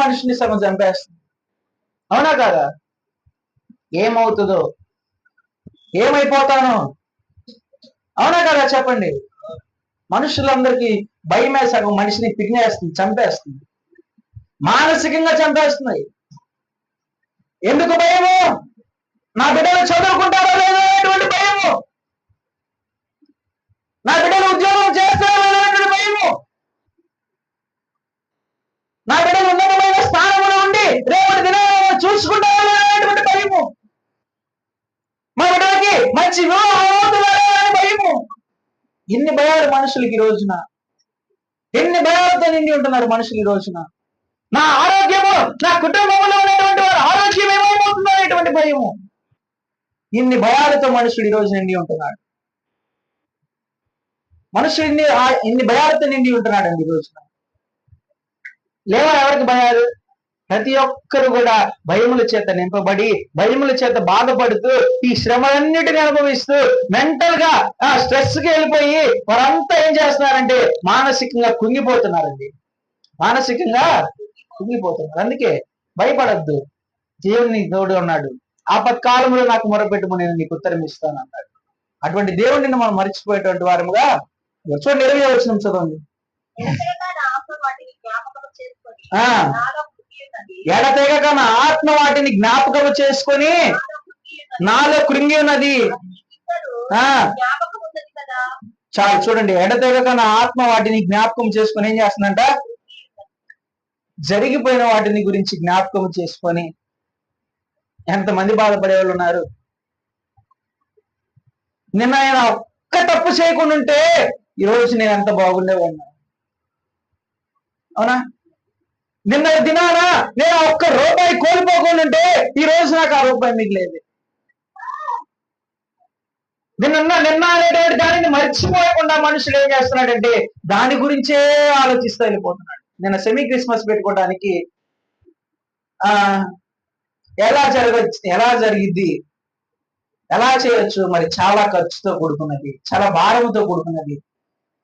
మనిషిని సగం చంపేస్తుంది. అవునా కాదా? ఏమవుతుందో, ఏమైపోతానో, అవునా కదా చెప్పండి. మనుషులందరికీ భయమే సగం మనిషిని పిగినేస్తుంది, చంపేస్తుంది, మానసికంగా చంపేస్తున్నాయి. ఎందుకు భయము? నా బిడ్డలు చదువుకుంటారో లేదో అనేటువంటి భయము, నా బిడ్డలు ఉద్యోగం చేస్తారో లేదో అనేటువంటి భయము, నా బిడ్డలు ఉన్నతమైన స్థానంలో ఉండి రేపటి దినాలను చూసుకుంటారో లేదో అనేటువంటి భయము, మా బిడ్డలకి మంచి వివాహం భయము. ఎన్ని భయాలు మనుషులకి ఈ రోజున, ఎన్ని భయాలతో నిండి ఉంటున్నారు మనుషులు ఈ రోజున. నా ఆరోగ్యము, నా కుటుంబంలో ఉన్నటువంటి వారి ఆరోగ్యం ఏమైపోతుందో అనేటువంటి భయము. ఇన్ని భయాలతో మనుషుడు ఈ రోజు నిండి ఉంటున్నాడు. మనుషుడు ఇన్ని భయాలతో నిండి ఉంటున్నాడండి ఈ రోజున. లేవా ఎవరికి భయాలు? ప్రతి ఒక్కరు కూడా భయముల చేత నింపబడి, భయముల చేత బాధపడుతూ, ఈ శ్రమలన్నిటిని అనుభవిస్తూ, మెంటల్ గా స్ట్రెస్ కి వెళ్ళిపోయి వారంతా ఏం చేస్తున్నారంటే మానసికంగా కుంగిపోతున్నారండి, మానసికంగా కుంగిపోతున్నారు. అందుకే భయపడద్దు, దేవుని తోడు ఉన్నాడు. ఆపత్కాలంలో నాకు మొరపెట్టుము, నేను నీకు ఉత్తరం ఇస్తాను అన్నాడు. అటువంటి దేవుడిని మనం మర్చిపోయేటువంటి వారముగా చూడండి 20వ వచనం చదవండి. ఎడతెగక నా ఆత్మ వాటిని జ్ఞాపకము చేసుకొని నాలో కృంగి ఉన్నది. చాలు చూడండి, ఎడతెగక నా ఆత్మ వాటిని జ్ఞాపకం చేసుకొని ఏం చేస్తుందంట? జరిగిపోయిన వాటిని గురించి జ్ఞాపకం చేసుకొని. ఎంతమంది బాధపడే వాళ్ళు ఉన్నారు? నిన్న ఆయన ఒక్క తప్పు చేయకుండా ఉంటే ఈ రోజు నేను ఎంత బాగుండేవాడినా, అవునా? నిన్న దినాన నేను ఒక్క రూపాయి కోల్పోకుండా ఉంటే ఈ రోజు నాకు ఆ రూపాయి మిగిలేదు. నిన్న అనేటువంటి దానిని మర్చిపోయకుండా మనుషులు ఏం చేస్తున్నాడంటే దాని గురించే ఆలోచిస్తూ వెళ్ళిపోతున్నాడు. నిన్న సెమీ క్రిస్మస్ పెట్టుకోవడానికి ఎలా జరిగిద్ది, ఎలా చేయొచ్చు, మరి చాలా ఖర్చుతో కూడుకున్నది, చాలా భారంతో కూడుకున్నది,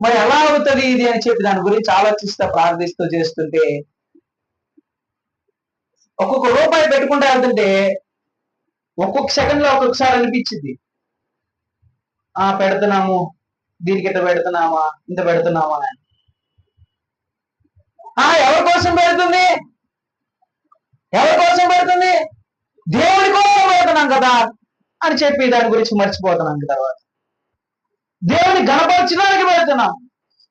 మరి ఎలా అవుతుంది ఇది అని చెప్పి దాని గురించి ఆలోచిస్తూ ప్రార్థిస్తూ చేస్తుంటే ఒక్కొక్క రూపాయి పెట్టుకుంటూ వెళ్తుంటే ఒక్కొక్క సెకండ్ లో ఒక్కొక్కసారి అనిపించింది, పెడుతున్నాము, దీనికి ఇంత పెడుతున్నామా, ఇంత పెడుతున్నామా అని. ఎవరి కోసం పెడుతుంది? ఎవరి కోసం పెడుతుంది? దేవుడి కోసం పెడుతున్నాం కదా అని చెప్పి దాని గురించి మర్చిపోతున్నాం. తర్వాత దేవుని ఘనపరచడానికి పెడుతున్నాం,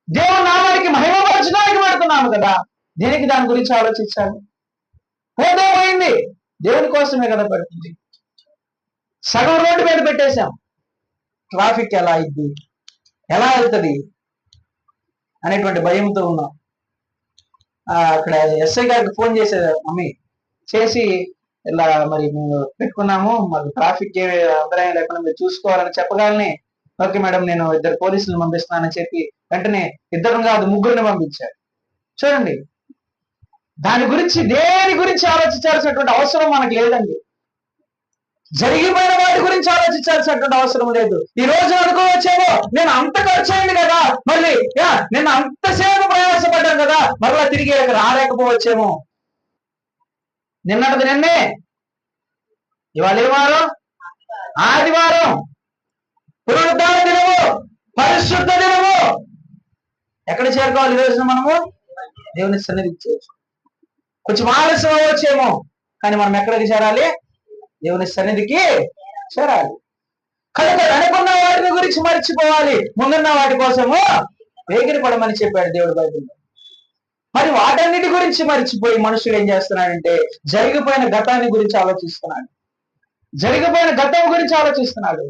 దేవుని నామానికి మహిమపరచడానికి పెడుతున్నాము కదా, దేనికి దాని గురించి ఆలోచించాలి? పోయింది, దేవుని కోసమే కదా పెడుతుంది. సగం రోడ్డు మీద పెట్టేశాం, ట్రాఫిక్ ఎలా అయింది, ఎలా వెళ్తుంది అనేటువంటి భయంతో ఉన్నాం. అక్కడ ఎస్ఐ గారికి ఫోన్ చేసేది మమ్మీ, చేసి ఇలా మరి మేము పెట్టుకున్నాము, మాకు ట్రాఫిక్ అంతరాయం లేకుండా మీరు చూసుకోవాలని చెప్పగానే ఓకే మేడం నేను 2 పోలీసులను పంపిస్తున్నానని చెప్పి వెంటనే 2 కాదు 3ని పంపించారు. చూడండి, దాని గురించి దేని గురించి ఆలోచించాల్సినటువంటి అవసరం మనకు లేదండి. జరిగిపోయిన వాటి గురించి ఆలోచించాల్సినటువంటి అవసరం లేదు. ఈ రోజు అనుకోవచ్చేమో నేను అంత ఖర్చు అయింది కదా, మళ్ళీ నేను అంతసేపు ప్రయాసపడ్డాను కదా, మరలా తిరిగి రాలేకపోవచ్చేమో. నిన్నటిది నిన్నే, ఇవాళ ఏ వారం? ఆదివారం, పునరుద్ధాన దినము, పరిశుద్ధ దినము. ఎక్కడ చేరుకోవాలి ఈ రోజున మనము? దేవుని సన్నిధికి చేర్చు. కొంచెం ఆలస్యం అవ్వచ్చేమో, కానీ మనం ఎక్కడికి చేరాలి? దేవుని సన్నిధికి చేరాలి. కనుక అనుకున్న వాటిని గురించి మర్చిపోవాలి, ముందున్న వాటి కోసము వేగిరి పడమని చెప్పాడు దేవుడు బైబిల్లో. మరి వాటన్నిటి గురించి మర్చిపోయి మనుషులు ఏం చేస్తున్నాడంటే జరిగిపోయిన గతాన్ని గురించి ఆలోచిస్తున్నాడు, జరిగిపోయిన గతం గురించి ఆలోచిస్తున్నాడు,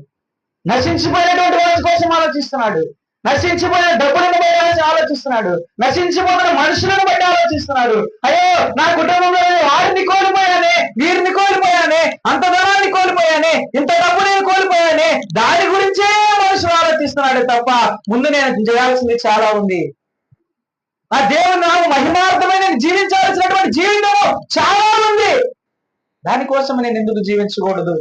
నశించిపోయినటువంటి వాటి కోసం ఆలోచిస్తున్నాడు, నశించిపోయిన డబ్బులను బట్టి ఆలోచిస్తున్నాడు, నశించిపోయిన మనుషులను బట్టి ఆలోచిస్తున్నాడు. అయ్యో నా కుటుంబంలో వారిని కోల్పోయానే, వీరిని కోల్పోయానే, అంత ధనాన్ని కోల్పోయానే, కోల్పోయానే, ఇంత డబ్బు నేను కోల్పోయానే, దాని గురించే మనుషులు ఆలోచిస్తున్నాడే తప్ప ముందు నేను చేయాల్సింది చాలా ఉంది. ఆ దేవుని నాకు మహిమార్థమైన జీవించాల్సినటువంటి జీవితం చాలా ఉంది. దానికోసం నేను ఎందుకు జీవించకూడదు,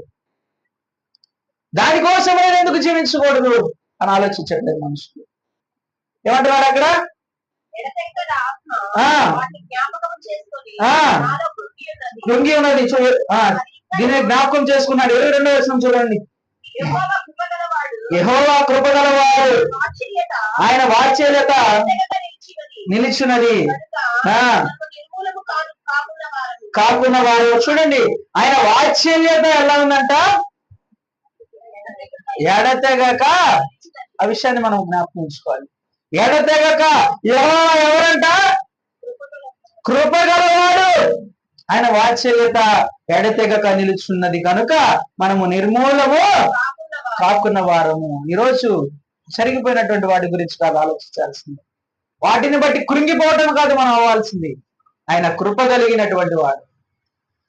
దానికోసం నేను ఎందుకు జీవించకూడదు అని ఆలోచించట్లేదు మనుషులు. ఏమంటున్నాడు అక్కడ? కృంగి ఉన్నది. దీన్ని జ్ఞాపకం చేసుకున్నాడు. 22వ వచనం చూడండి. యెహోవా కృపగలవాడు, ఆయన వాత్సల్యత నిలిచినది కాకుండా వారు. చూడండి, ఆయన వాత్సల్యత ఎలా ఉందంట? ఎడతెగక. ఆ విషయాన్ని మనం జ్ఞాపకం ఉంచుకోవాలి. ఎడతెగక. యెహోవా ఎవరంట? కృపగలవాడు, ఆయన వాత్సల్యత ఎడతెగక నిలుచున్నది కనుక మనము నిర్మూలము కాకున్న వారము. ఈరోజు జరిగిపోయినటువంటి వాటి గురించి కాదు ఆలోచించాల్సింది, వాటిని బట్టి కృంగిపోవటం కాదు మనం అవ్వాల్సింది. ఆయన కృప కలిగినటువంటి వాడు,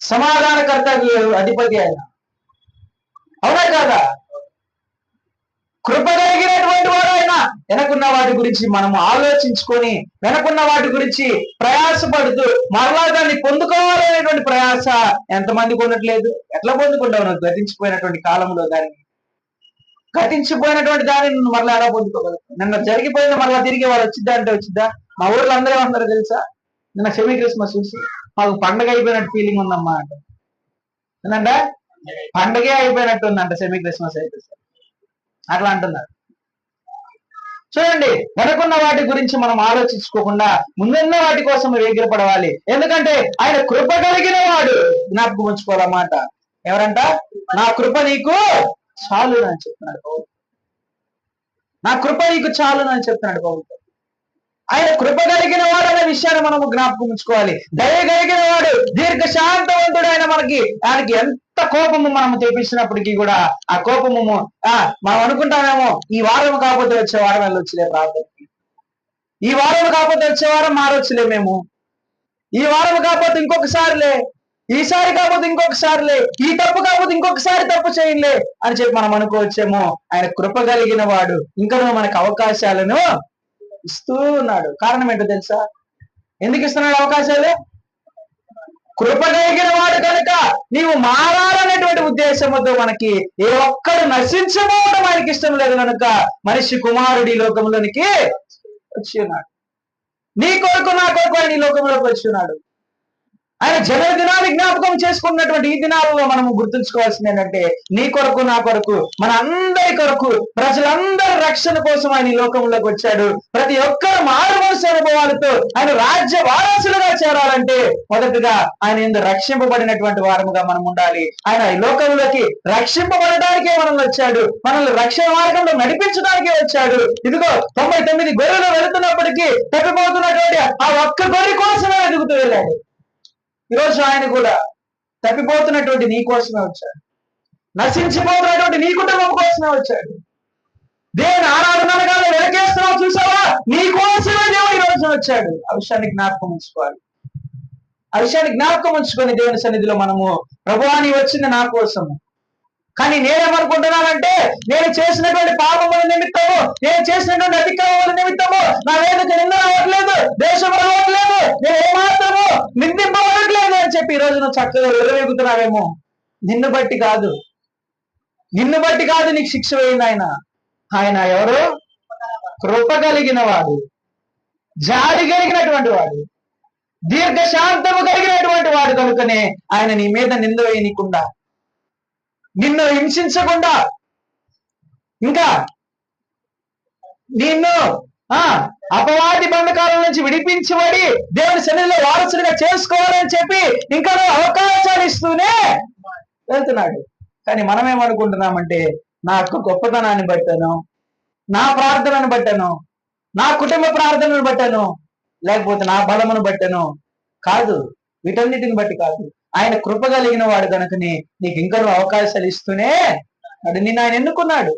సమాధానకర్త అధిపతి ఆయన, అవునా కాదా? కృప కలిగినటువంటి వాడు ఆయన. వెనకున్న వాటి గురించి మనం ఆలోచించుకొని, వెనకున్న వాటి గురించి ప్రయాసపడుతూ మరలా దాన్ని పొందుకోవాలనేటువంటి ప్రయాస ఎంతమందికి ఉండట్లేదు? ఎట్లా పొందుకుంటావు నువ్వు? గతించిపోయినటువంటి కాలంలో దాన్ని, గతించిపోయినటువంటి దాన్ని నువ్వు మరలా ఎలా పొందుకోగలవు? నిన్న జరిగిపోయిన మరలా తిరిగి వాళ్ళు వచ్చిద్దా అంటే వచ్చిద్దా? మా ఊర్లో అందరూ ఏమంటారో తెలుసా? నిన్న సెమీ క్రిస్మస్ చూసి మాకు పండగ అయిపోయినట్టు ఫీలింగ్ ఉందమ్మా అంట. ఏంటంట? పండగే అయిపోయినట్టు ఉందంట సెమీ క్రిస్మస్ అయితే. అట్లా అంటున్నారు. చూడండి, వెనకున్న వాటి గురించి మనం ఆలోచించుకోకుండా ముందున్న వాటి కోసం వేగిరపడవాలి. ఎందుకంటే ఆయన కృప కలిగిన వాడు. జ్ఞాపకం ఉంచుకోవాలన్నమాట. ఎవరంట? నా కృప నీకు చాలు అని చెప్తున్నాడు పౌలు. నా కృప నీకు చాలు అని చెప్తున్నాడు పౌలు. ఆయన కృప కలిగిన వాడు అనే విషయాన్ని మనము జ్ఞాపకం ఉంచుకోవాలి. దయ కలిగిన వాడు, దీర్ఘశాంతవంతుడు. ఆయనకి ఎంత కోపము మనము తెప్పించినప్పటికీ కూడా ఆ కోపము మనం అనుకుంటామేమో ఈ వారం కాకపోతే వచ్చే వారం వెళ్ళొచ్చులే ప్రార్థనకి, ఈ వారం కాకపోతే వచ్చే వారం మారొచ్చులే మేము, ఈ వారం కాకపోతే ఇంకొకసారిలే, ఈసారి కాకపోతే ఇంకొకసారిలే, ఈ తప్పు కాకపోతే ఇంకొకసారి తప్పు చేయలే అని చెప్పి మనం అనుకోవచ్చేమో. ఆయన కృప కలిగిన వాడు, ఇంకా మనకు అవకాశాలను ఇస్తూ ఉన్నాడు. కారణం ఏంటో తెలుసా? ఎందుకు ఇస్తున్నాడు అవకాశాలు? కృప కలిగిన వాడు కనుక నీవు మారాలనేటువంటి ఉద్దేశంతో మనకి ఏ ఒక్కడు నశించబోవడం ఆయనకి ఇష్టం లేదు కనుక మనిషి కుమారుడు ఈ లోకంలోనికి వచ్చి ఉన్నాడు. నీ కొరకు నా కొరకు ఆయన ఈ లోకంలోకి వచ్చి ఉన్నాడు. ఆయన జన్మ దినాన్ని జ్ఞాపకం చేసుకున్నటువంటి ఈ దినాలలో మనము గుర్తుంచుకోవాల్సింది ఏంటంటే, నీ కొరకు నా కొరకు, మన అందరి కొరకు, ప్రజలందరి రక్షణ కోసం ఆయన ఈ లోకంలోకి వచ్చాడు. ప్రతి ఒక్కరు మారుమనసు అనుభవాలతో ఆయన రాజ్య వారసులుగా చేరాలంటే మొదటగా ఆయన ఎందుకు రక్షింపబడినటువంటి వారముగా మనం ఉండాలి. ఆయన ఈ లోకంలోకి రక్షింపబడటానికే మనల్ని వచ్చాడు, మనల్ని రక్షణ మార్గంలో నడిపించడానికే వచ్చాడు. ఇదిగో 99 గొర్రెలు వెళుతున్నప్పటికీ తప్పిపోతున్నటువంటి ఆ ఒక్క గొర్రె కోసమే ఎదుగుతూ వెళ్ళాడు. ఈరోజు ఆయన కూడా తప్పిపోతున్నటువంటి నీ కోసమే వచ్చాడు, నశించిపోతున్నటువంటి నీ కుటుంబం కోసమే వచ్చాడు. దేవుని ఆరాధనగా వెనకేస్తున్నావు చూసావా, నీ కోసమే దేవుడు ఈ రోజు వచ్చాడు. ఆ విషయాన్ని జ్ఞాపకం ఉంచుకోవాలి. ఆ విషయాన్ని జ్ఞాపకం ఉంచుకొని దేవుని సన్నిధిలో మనము, ప్రభువా నీ వచ్చింది నా కోసము, కానీ నేనేమనుకుంటున్నానంటే నేను చేసినటువంటి పాపముల నిమిత్తము, నేను చేసినటువంటి అతిక్రమముల నిమిత్తము నా మీదకి నింద రావట్లేదు, దేశం రావట్లేదు, నేను ఏమాత్రము నిందింపబడట్లేదు అని చెప్పి ఈ రోజు నువ్వు చక్కగా విర్రవీగుతున్నావేమో. నిన్ను బట్టి కాదు నీకు శిక్ష వేయింది ఆయన. ఆయన ఎవరు? కృప కలిగిన వాడు, జాలి కలిగినటువంటి వాడు, దీర్ఘశాంతము కలిగినటువంటి వాడు కనుకనే ఆయన నీ మీద నింద వేయనీయకుండా, నిన్ను హింసించకుండా, ఇంకా నిన్ను అపవాది బంధకాల నుంచి విడిపించబడి దేవుని సన్నిధిలో వారసుడిగా చేసుకోవాలని చెప్పి ఇంకా అవకాశాలు ఇస్తూనే వెళ్తున్నాడు. కానీ మనం ఏమనుకుంటున్నామంటే, నా యొక్క గొప్పతనాన్ని బట్టాను, నా ప్రార్థనను బట్టాను, నా కుటుంబ ప్రార్థనను బట్టాను, లేకపోతే నా బలమును బట్టాను. కాదు, వీటన్నిటిని బట్టి కాదు. ఆయన కృప కలిగిన వాడు కనుకనే నీకు ఇంకా అవకాశాలు ఇస్తూనే నిన్ను ఆయన ఎన్నుకున్నాడు.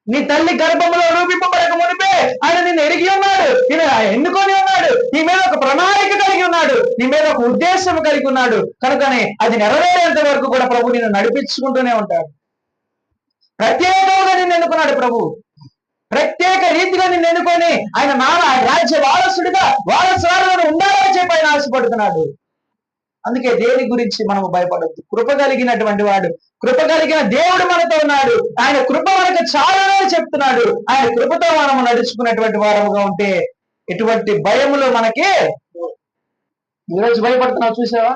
నీ తల్లి గర్భంలో రూపింపబడక మునిపే ఆయన నిన్ను ఎరిగి ఉన్నాడు, నిన్ను ఎన్నుకొని ఉన్నాడు, నీ మీద ఒక ప్రణాళిక కలిగి ఉన్నాడు, నీ మీద ఒక ఉద్దేశం కలిగి ఉన్నాడు. కనుకనే అది నెరవేరేంత వరకు కూడా ప్రభు నిన్ను నడిపించుకుంటూనే ఉంటాడు. ప్రత్యేకంగా నిన్ను ఎన్నుకున్నాడు ప్రభు, ప్రత్యేక రీతిగా నిన్ను ఎన్నుకొని ఆయన రాజ్య వారసురాలను ఉండాలని చెప్పి ఆయన ఆశపడుతున్నాడు. అందుకే దేని గురించి మనము భయపడద్దు. కృప కలిగినటువంటి వాడు, కృప కలిగిన దేవుడు మనతో ఉన్నాడు. ఆయన కృప మనకు చాలని చెప్తున్నాడు. ఆయన కృపతో మనము నడుచుకున్నటువంటి వారముగా ఉంటే ఎటువంటి భయములు మనకి. ఈరోజు భయపడుతున్నావు, చూసావా?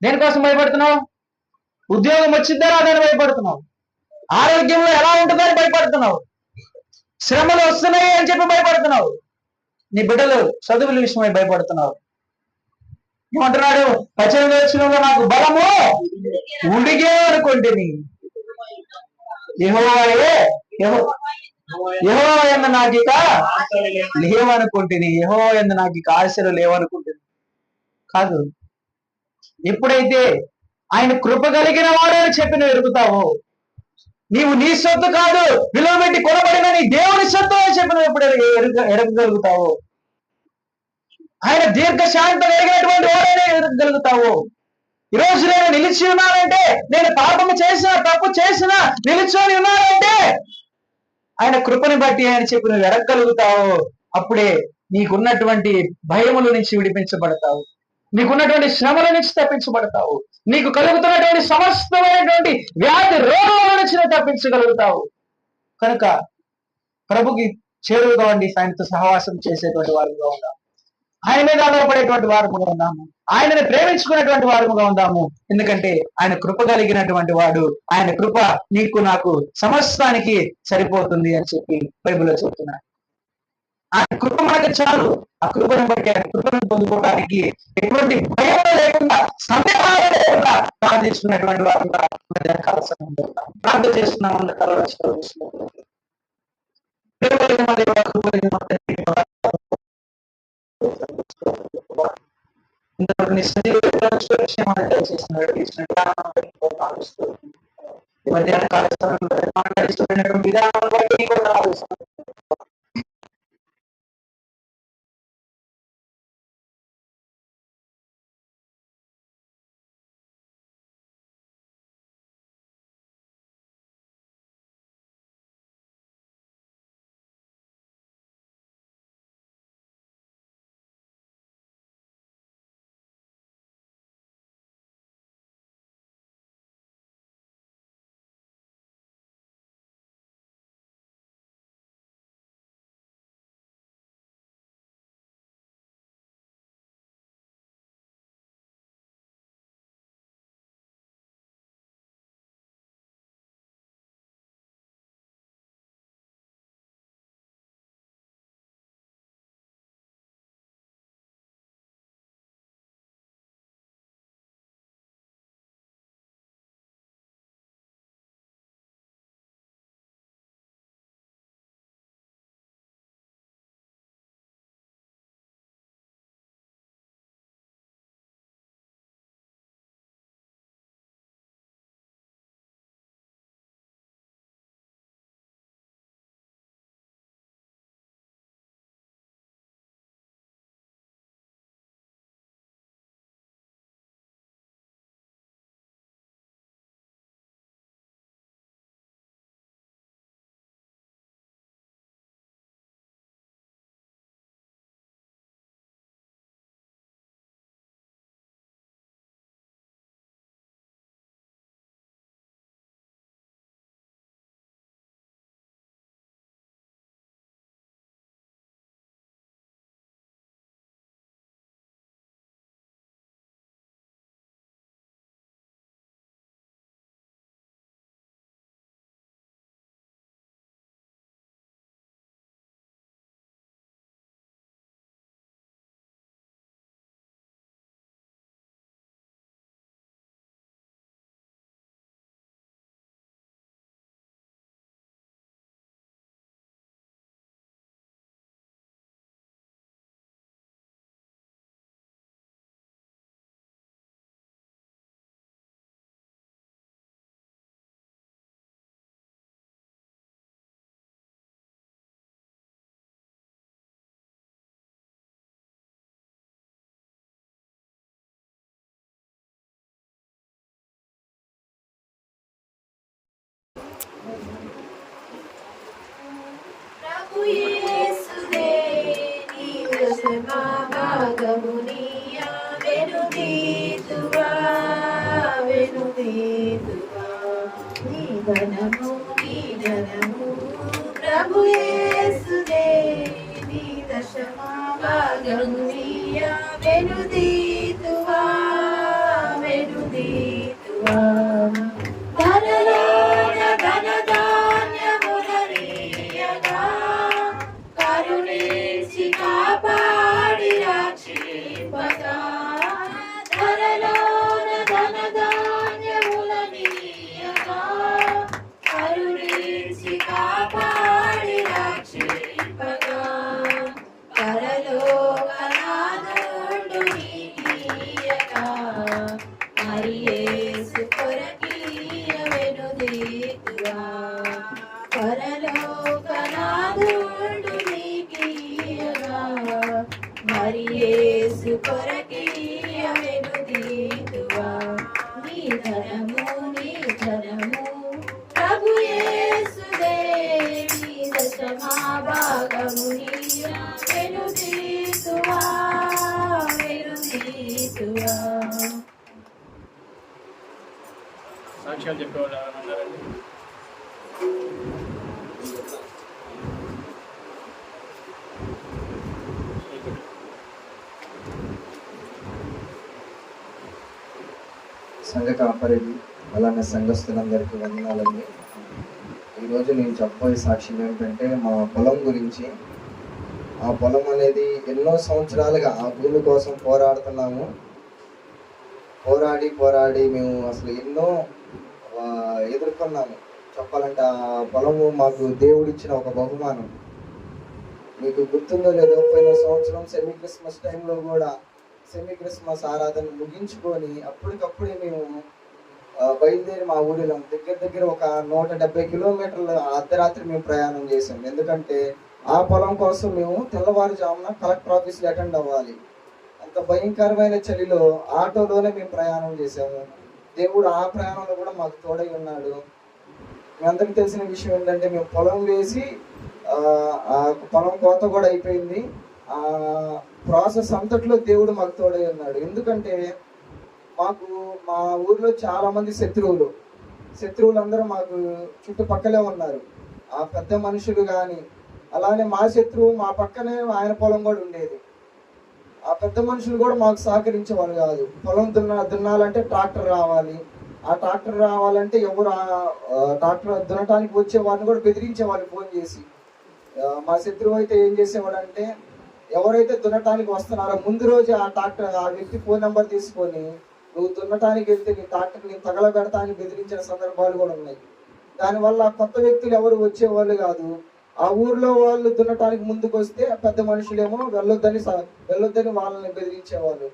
దేనికోసం భయపడుతున్నావు? ఉద్యోగం వచ్చిద్దా రాదని భయపడుతున్నావు, ఆరోగ్యంలో ఎలా ఉంటుందని భయపడుతున్నావు, శ్రమలు వస్తున్నాయి అని చెప్పి భయపడుతున్నావు, నీ బిడ్డలు చదువుల విషయమై భయపడుతున్నావు. ఏమంటున్నాడు 18వ వచనంలో, నాకు బలము ఉడిగే అనుకుంటేని యెహోవాయే యెహోవా యందు నాకు ఇక లేవనుకుంటేని, యెహోవా యందు నాకు ఇక ఆశలు లేవనుకుంటుంది. కాదు, ఎప్పుడైతే ఆయన కృప కలిగిన వాడని చెప్పి నువ్వు ఎరుగుతావో, నీవు నీ సొత్తు కాదు, విలువ పెట్టి కొనబడిన నీ దేవుని సొత్తు అని చెప్పి నువ్వు ఎప్పుడు ఎరగగలుగుతావో, ఆయన దీర్ఘశాంతం ఎరిగినటువంటి వాడనే ఎరగగలుగుతావు. ఈరోజు నేను నిలిచి ఉన్నానంటే, నేను పాపము చేసినా తప్పు చేసినా నిలిచొని ఉన్నానంటే ఆయన కృపని బట్టి ఆయన చెప్పి నువ్వు ఎరగగలుగుతావు. అప్పుడే నీకున్నటువంటి భయముల నుంచి విడిపించబడతావు, నీకున్నటువంటి శ్రమల నుంచి తప్పించబడతావు, నీకు కలుగుతున్నటువంటి సమస్తమైనటువంటి వ్యాధి రోగముల నుంచి తప్పించగలుగుతావు. కనుక ప్రభుకి చేరువుగా ఉండి ఆయనతో సహవాసం చేసేటువంటి వారుగా ఉందాము, ఆయన మీద ఆధారపడేటువంటి వారముగా ఉందాము, ఆయనని ప్రేమించుకునేటువంటి వారముగా ఉందాము. ఎందుకంటే ఆయన కృప కలిగినటువంటి వాడు, ఆయన కృప నీకు నాకు సమస్తానికి సరిపోతుంది అని చెప్పి బైబిల్లో చెప్తున్నాడు. ఆయన కృప మనకు చాలు. ఆ కృపను బట్టి ఆయన కృపను పొందుకోవడానికి ఎటువంటి భయం లేకుండా, సందేహాలు లేకుండా ప్రార్థించుకున్నటువంటి వారుగా ప్రార్థన చేస్తున్నాం. మధ్యాహ్న కాల విధానం బట్టి కూడా ప్రభు యేసుదే నీ దశమా భాగమునియా వెనుదీతువా వెనుదీతువా నీ ధనము ప్రభు యేసుదే నీ దశమా భాగమునియా వెనుదీతువా వెనుదీతువా ధనలోన ధనధాన్యములనీయగా కరుణించి కాపాడి రక్షింపగా ధనలోన ధనధాన్యములనీయగా కరుణించి కాపాడి రక్షింపగా పరలోకనాథుడు నీకియగా మరి యేసు కొరకీయ వెనుదీతువా పరలోకనాథుడు నీకియగా మరి యేసు కొరకీయ వెనుదీతువా నీ ధనము ప్రభు యేసుదే నీ దశమా భాగమునియా వెనుదీతువా వెనుదీతువా. సాక్ష్యాలు చెప్పేవాళ్ళు ఎవరైనా ఉన్నారండి? సంఘ కాపరికి అలానే సంఘస్థులందరికీ వందనాలండి. ఈరోజు నేను చెప్పబోయే సాక్ష్యం ఏమిటంటే మా పొలం గురించి. ఆ పొలం అనేది ఎన్నో సంవత్సరాలుగా ఆ భూమి కోసం పోరాడుతున్నాము. పోరాడి మేము అసలు ఎన్నో ఎదుర్కొన్నాము. చెప్పాలంటే ఆ పొలము మాకు దేవుడిచ్చిన ఒక బహుమానం. మీకు గుర్తుందో లేదో, పోయిన సంవత్సరం సెమీ క్రిస్మస్ టైంలో కూడా సెమీ క్రిస్మస్ ఆరాధన ముగించుకొని అప్పటికప్పుడే మేము బయలుదేరి మా ఊరిలో దగ్గర ఒక 170 కిలోమీటర్ల అర్ధరాత్రి మేము ప్రయాణం చేసాం. ఎందుకంటే ఆ పొలం కోసం మేము తెల్లవారుజామున కలెక్టర్ ఆఫీస్కి అటెండ్ అవ్వాలి. అంత భయంకరమైన చలిలో ఆటోలోనే మేము ప్రయాణం చేసాము. దేవుడు ఆ ప్రయాణంలో కూడా మాకు తోడై ఉన్నాడు. మీ అందరికీ తెలిసిన విషయం ఏంటంటే మేము పొలం వేసి ఆ పొలం కోత కూడా అయిపోయింది. ఆ ప్రాసెస్ అంతట్లో దేవుడు మాకు తోడై ఉన్నాడు. ఎందుకంటే మాకు మా ఊర్లో చాలా మంది శత్రువులందరూ మాకు చుట్టుపక్కలే ఉన్నారు. ఆ పెద్ద మనుషులు కానీ, అలానే మా శత్రువు మా పక్కనే ఆయన పొలం కూడా ఉండేది. ఆ పెద్ద మనుషులు కూడా మాకు సహకరించేవాళ్ళు కాదు. పొలం దున్నాలంటే ట్రాక్టర్ రావాలి. ఆ ట్రాక్టర్ రావాలంటే ఎవరు ట్రాక్టర్ దున్నటానికి వచ్చే వారిని కూడా బెదిరించేవాళ్ళు ఫోన్ చేసి. మా శత్రువు అయితే ఏం చేసేవాడంటే, ఎవరైతే దున్నటానికి వస్తున్నారో ముందు రోజు ఆ వ్యక్తి ఫోన్ నెంబర్ తీసుకొని, నువ్వు దున్నటానికి వెళ్తే నీ ట్రాక్టర్ నేను తగలబెడతానికి బెదిరించిన సందర్భాలు కూడా ఉన్నాయి. దానివల్ల కొత్త వ్యక్తులు ఎవరు వచ్చేవాళ్ళు కాదు. ఆ ఊర్లో వాళ్ళు దున్నటానికి ముందుకు వస్తే పెద్ద మనుషులేమో వెళ్ళొద్దని వాళ్ళని బెదిరించేవాళ్ళు.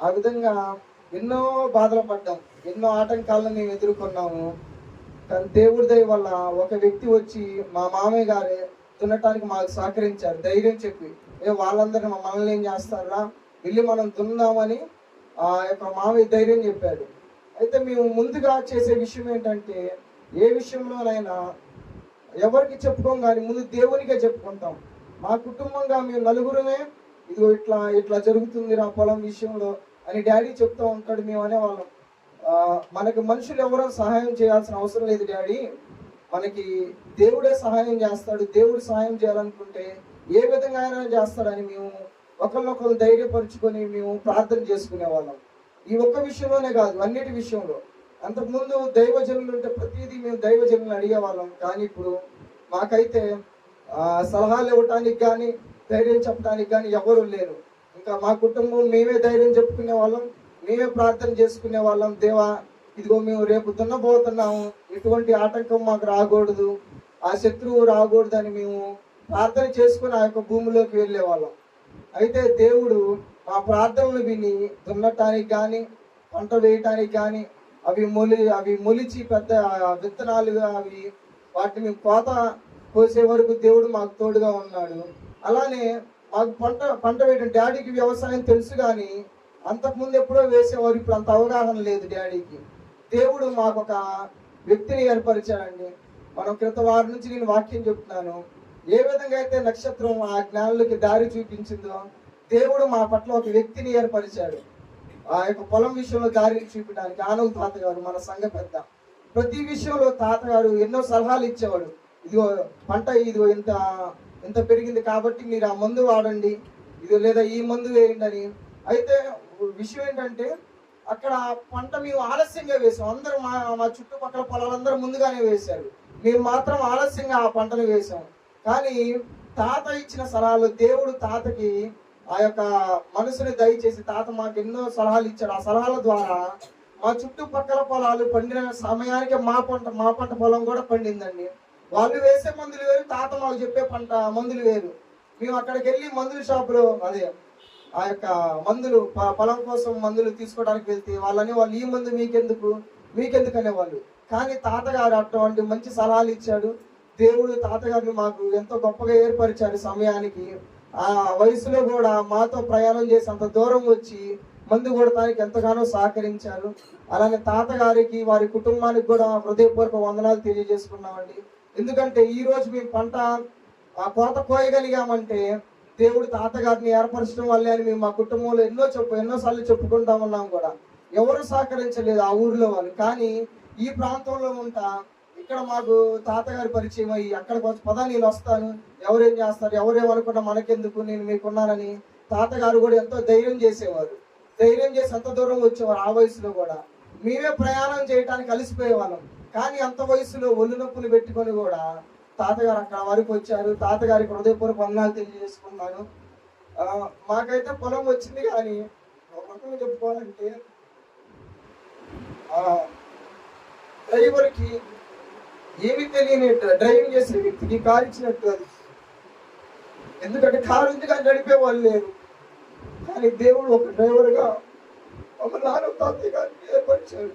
ఆ విధంగా ఎన్నో బాధలు పడ్డాం, ఎన్నో ఆటంకాలను మేము ఎదుర్కొన్నాము. కానీ దేవుడి దయ వల్ల ఒక వ్యక్తి వచ్చి మా మామయ్య గారే దున్నటానికి మాకు సహకరించారు. ధైర్యం చెప్పి, వాళ్ళందరినీ మనల్ని ఏం చేస్తారా, వెళ్ళి మనం దున్నామని ఆ యొక్క మామయ్య ధైర్యం చెప్పాడు. అయితే మేము ముందుగా చేసే విషయం ఏంటంటే, ఏ విషయంలోనైనా ఎవరికి చెప్పుకోం కానీ ముందు దేవునికే చెప్పుకుంటాం. మా కుటుంబంగా మేము నలుగురమే ఇదిగో ఇట్లా జరుగుతుంది నా పొలం విషయంలో అని డాడీ చెప్తూ ఉంటాడు. మేము అనేవాళ్ళం, మనకి మనుషులు ఎవరో సహాయం చేయాల్సిన అవసరం లేదు డాడీ, మనకి దేవుడే సహాయం చేస్తాడు. దేవుడు సహాయం చేయాలనుకుంటే ఏ విధంగా అయినా చేస్తాడని మేము ఒకరినొకరు ధైర్యపరుచుకొని మేము ప్రార్థన చేసుకునే వాళ్ళం. ఈ ఒక్క విషయంలోనే కాదు, అన్నిటి విషయంలో. అంతకుముందు దైవజనులు ఉంటే ప్రతిదీ మేము దైవజనులను అడిగేవాళ్ళం. కానీ ఇప్పుడు మాకైతే సలహాలు ఇవ్వటానికి కానీ ధైర్యం చెప్పడానికి కానీ ఎవరు లేరు. ఇంకా మా కుటుంబం మేమే ధైర్యం చెప్పుకునే వాళ్ళం, మేమే ప్రార్థన చేసుకునే వాళ్ళం. దేవా, ఇదిగో మేము రేపు దున్నబోతున్నాము, ఎటువంటి ఆటంకం మాకు రాకూడదు, ఆ శత్రువు రాకూడదని మేము ప్రార్థన చేసుకుని ఆ యొక్క భూమిలోకి వెళ్ళే వాళ్ళం. అయితే దేవుడు మా ప్రార్థనలు విని దున్నటానికి కానీ పంట వేయటానికి కానీ అవి మొలిచి పెద్ద విత్తనాలుగా వాటిని మేము కోత కోసే వరకు దేవుడు మాకు తోడుగా ఉన్నాడు. అలానే మాకు పంట వేయడం, డాడీకి వ్యవసాయం తెలుసు కానీ అంతకుముందు ఎప్పుడో వేసేవారు, ఇప్పుడు అంత అవగాహన లేదు డాడీకి. దేవుడు మాకు ఒక వ్యక్తిని ఏర్పరిచాడండి. మనం క్రిత వారం నుంచి నేను వాక్యం చెప్తున్నాను. ఏ విధంగా అయితే నక్షత్రం ఆ జ్ఞానులకి దారి చూపించిందో, దేవుడు మా పట్ల ఒక వ్యక్తిని ఏర్పరిచాడు ఆ యొక్క పొలం విషయంలో దారి చూపించడానికి. ఆనవ తాతగారు మన సంఘ పెద్ద. ప్రతి విషయంలో తాతగారు ఎన్నో సలహాలు ఇచ్చేవాడు. ఇదిగో పంట ఇదిగో ఇంత ఇంత పెరిగింది కాబట్టి మీరు ఆ మందు వాడండి, ఇది లేదా ఈ మందు వేయండి అని. అయితే విషయం ఏంటంటే అక్కడ పంట మేము ఆలస్యంగా వేసాం. అందరూ మా చుట్టుపక్కల పొలాలందరూ ముందుగానే వేశారు, మేము మాత్రం ఆలస్యంగా ఆ పంటను వేసాం. కానీ తాత ఇచ్చిన సలహాలు, దేవుడు తాతకి ఆ యొక్క మనసుని దయచేసి తాత మాకు ఎన్నో సలహాలు ఇచ్చాడు. ఆ సలహాల ద్వారా మా చుట్టుపక్కల పొలాలు పండిన సమయానికి మా పంట పొలం కూడా పండిందండి. వాళ్ళు వేసే మందులు వేరు, తాత మాకు చెప్పే పంట మందులు వేరు. మేము అక్కడికి వెళ్ళి మందుల షాపులో అదే ఆ యొక్క మందులు పొలం కోసం మందులు తీసుకోవడానికి వెళ్తే వాళ్ళు ఈ మందు మీకెందుకు అనేవాళ్ళు. కానీ తాతగారు అటువంటి మంచి సలహాలు ఇచ్చాడు. దేవుడు తాతగారిని మాకు ఎంతో గొప్పగా ఏర్పరిచాడు. సమయానికి ఆ వయసులో కూడా మాతో ప్రయాణం చేసి అంత దూరం వచ్చి మందు కొడటానికి ఎంతగానో సహకరించారు. అలానే తాతగారికి వారి కుటుంబానికి కూడా హృదయపూర్వక వందనాలు తెలియజేసుకున్నామండి. ఎందుకంటే ఈ రోజు మేము పంట ఆ కోత కోయగలిగామంటే దేవుడు తాతగారిని ఏర్పరచడం వల్లే అని మేము మా కుటుంబంలో ఎన్నోసార్లు చెప్పుకుంటా ఉన్నాం కూడా. ఎవరు సహకరించలేదు ఆ ఊర్లో వాళ్ళు. కానీ ఈ ప్రాంతంలో ఉంటా ఇక్కడ మాకు తాతగారి పరిచయం అయ్యి అక్కడికి వచ్చి పదా నేను వస్తాను, ఎవరేం చేస్తారు, ఎవరేమనుకున్నా మనకెందుకు, నేను మీకున్నానని తాతగారు కూడా ఎంతో ధైర్యం చేసేవారు. ధైర్యం చేసి అంత దూరం వచ్చేవారు. ఆ వయసులో కూడా మేమే ప్రయాణం చేయడానికి అలసిపోయేవాళ్ళం. కానీ అంత వయసులో ఒళ్ళు నొప్పులు పెట్టుకొని కూడా తాతగారు అక్కడ వరకు వచ్చారు. తాతగారికి హృదయపూర్వక వందనాలు తెలియజేసుకున్నాను. మాకైతే పొలం వచ్చింది, కానీ ఒక రకంగా చెప్పుకోవాలంటే డ్రైవర్కి ఏమి తెలియని డ్రైవింగ్ చేసే వ్యక్తికి కారు ఇచ్చినట్టు అది. ఎందుకంటే కారు ఉంది కానీ నడిపే వాళ్ళు లేరు. కానీ దేవుడు ఒక డ్రైవర్గా ఒక నాన్న తాతయ్య గారిని ఏర్పరిచాడు.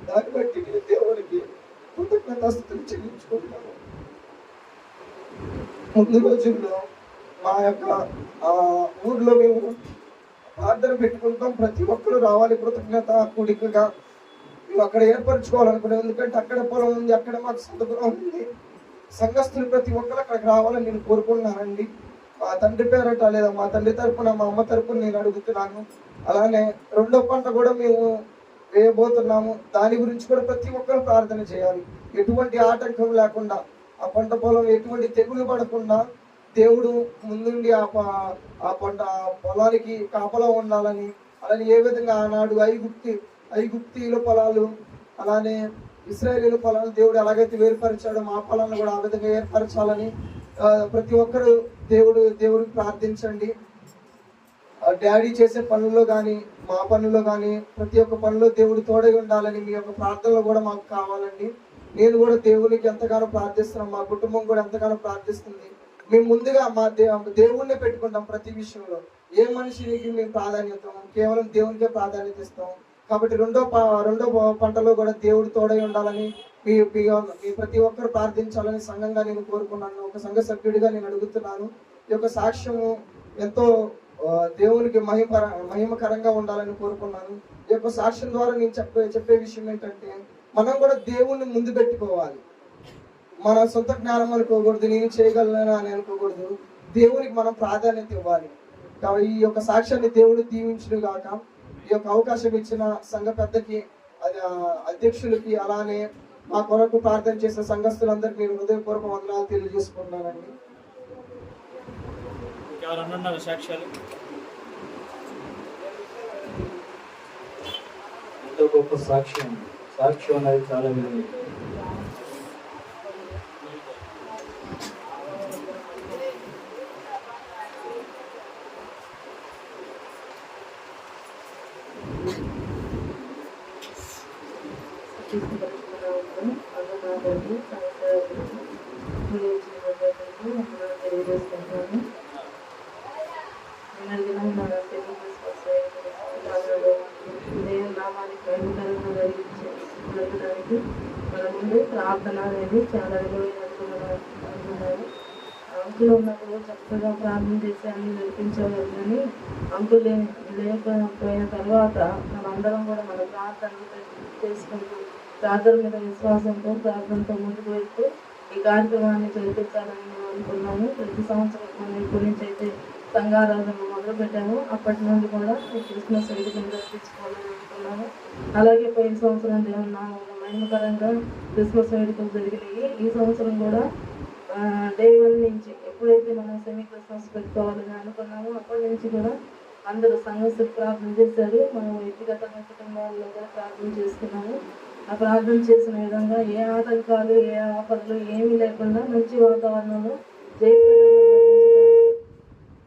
దాన్ని బట్టి నేను దేవుడికి కృతజ్ఞతాస్తుతులు చెల్లించుకుంటాను. ముందు రోజుల్లో మా యొక్క ఊర్లో మేము ప్రార్థన పెట్టుకుంటాం. ప్రతి ఒక్కరు రావాలి కృతజ్ఞత కూడికగా. మేము అక్కడ ఏర్పరచుకోవాలనుకున్నాం. ఎందుకంటే అక్కడ పొలం ఉంది, అక్కడ మాకు సొంతపురం ఉంది. సంఘస్థులు ప్రతి ఒక్కరు అక్కడికి రావాలని నేను కోరుకుంటున్నానండి. మా తండ్రి పేరట లేదా మా తండ్రి తరపున మా అమ్మ తరపున నేను అడుగుతున్నాను. అలానే రెండో పంట కూడా మేము వేయబోతున్నాము. దాని గురించి కూడా ప్రతి ఒక్కరు ప్రార్థన చేయాలి. ఎటువంటి ఆటంకం లేకుండా ఆ పంట పొలం ఎటువంటి తెగులు పడకుండా దేవుడు ముందుండి ఆ పంట పొలానికి కాపలా ఉండాలని, అలానే ఏ విధంగా ఆనాడు ఐగుప్తీయుల పొలాలు అలానే ఇశ్రాయేలీల పొలాలు దేవుడు ఎలాగైతే వేరుపరిచాడో మా పొలాలను కూడా ఆ విధంగా ఏర్పరచాలని ప్రతి ఒక్కరు దేవుడికి ప్రార్థించండి. డాడీ చేసే పనుల్లో కానీ మా పనుల్లో కానీ ప్రతి ఒక్క పనిలో దేవుడు తోడై ఉండాలని మీ యొక్క ప్రార్థనలు కూడా మాకు కావాలండి. నేను కూడా దేవునికి ఎంతగానో ప్రార్థిస్తున్నాను, మా కుటుంబం కూడా ఎంతగానో ప్రార్థిస్తుంది. మేము ముందుగా మా దేవుణ్ణి పెట్టుకుంటాం ప్రతి విషయంలో. ఏ మనిషికి మేము ప్రాధాన్యత కేవలం దేవునికే ప్రాధాన్యత ఇస్తాం. కాబట్టి రెండో పంటలో కూడా దేవుడు తోడై ఉండాలని మీ ప్రతి ఒక్కరు ప్రార్థించాలని సంఘంగా నేను కోరుకున్నాను. ఒక సంఘ సభ్యుడిగా నేను అడుగుతున్నాను. ఈ యొక్క సాక్ష్యము ఎంతో దేవునికి మహిమకరంగా ఉండాలని కోరుకున్నాను. ఈ యొక్క సాక్ష్యం ద్వారా నేను చెప్పే విషయం ఏంటంటే మనం కూడా దేవుణ్ణి ముందు పెట్టుకోవాలి. మన సొంత జ్ఞానం అనుకోకూడదు, నేను చేయగలనా అని అనుకోకూడదు. దేవునికి మనం ప్రాధాన్యత ఇవ్వాలి. కాబట్టి ఈ యొక్క సాక్ష్యాన్ని దేవుడు దీవించును గాక. ఈ యొక్క అవకాశం ఇచ్చిన సంఘ పెద్దకి అధ్యక్షులకి అలానే మా కొరకు ప్రార్థన చేసిన సంఘస్థులందరికీ నేను హృదయపూర్వక వందనాలు తెలియజేసుకుంటున్నానండి. సాక్ష్యాలు ఎంతో గొప్ప సాక్ష్యం అనేది చాలా విలువైనది. మన ముందు ప్రార్థన అనేది చాలా విలువైనట్టున్నారు. అంకుల్ ఉన్నప్పుడు చక్కగా ప్రార్థన చేసి అన్ని నడిపించేవారు. కానీ అంకుల్ లేకపోయిన తర్వాత మనందరం కూడా మన ప్రార్థన చేసుకుంటూ ప్రార్థన మీద విశ్వాసంతో ప్రార్థనతో ముందుకు వెళ్తూ ఈ కార్యక్రమాన్ని జరిపించాలని మేము అనుకున్నాము. ప్రతి సంవత్సరం మనం ఇప్పటి నుంచి అయితే సంఘారాధన మొదలు పెట్టాము. అప్పటి నుండి కూడా ఈ క్రిస్మస్ వేడుకను జరిపించుకోవాలని అనుకున్నాము. అలాగే పోయిన సంవత్సరం దేవుని నామములో మహిమకరంగా క్రిస్మస్ వేడుకలు జరిగినాయి. ఈ సంవత్సరం కూడా డే 1 నుంచి ఎప్పుడైతే మనం సెమీ క్రిస్మస్ పెట్టుకోవాలని అనుకున్నామో అప్పటి నుంచి కూడా అందరూ సంఘస్థులు ప్రార్థన చేశారు. మనం వ్యక్తిగతంగా కుటుంబాల్లో కూడా ప్రార్థన చేసుకున్నాము. ఆ ప్రార్థన చేసిన విధంగా ఏ ఆటంకాలు ఏ ఆపదలు ఏమీ లేకుండా మంచి వాతావరణంలో జయప్రదంగా జరిగించడానికి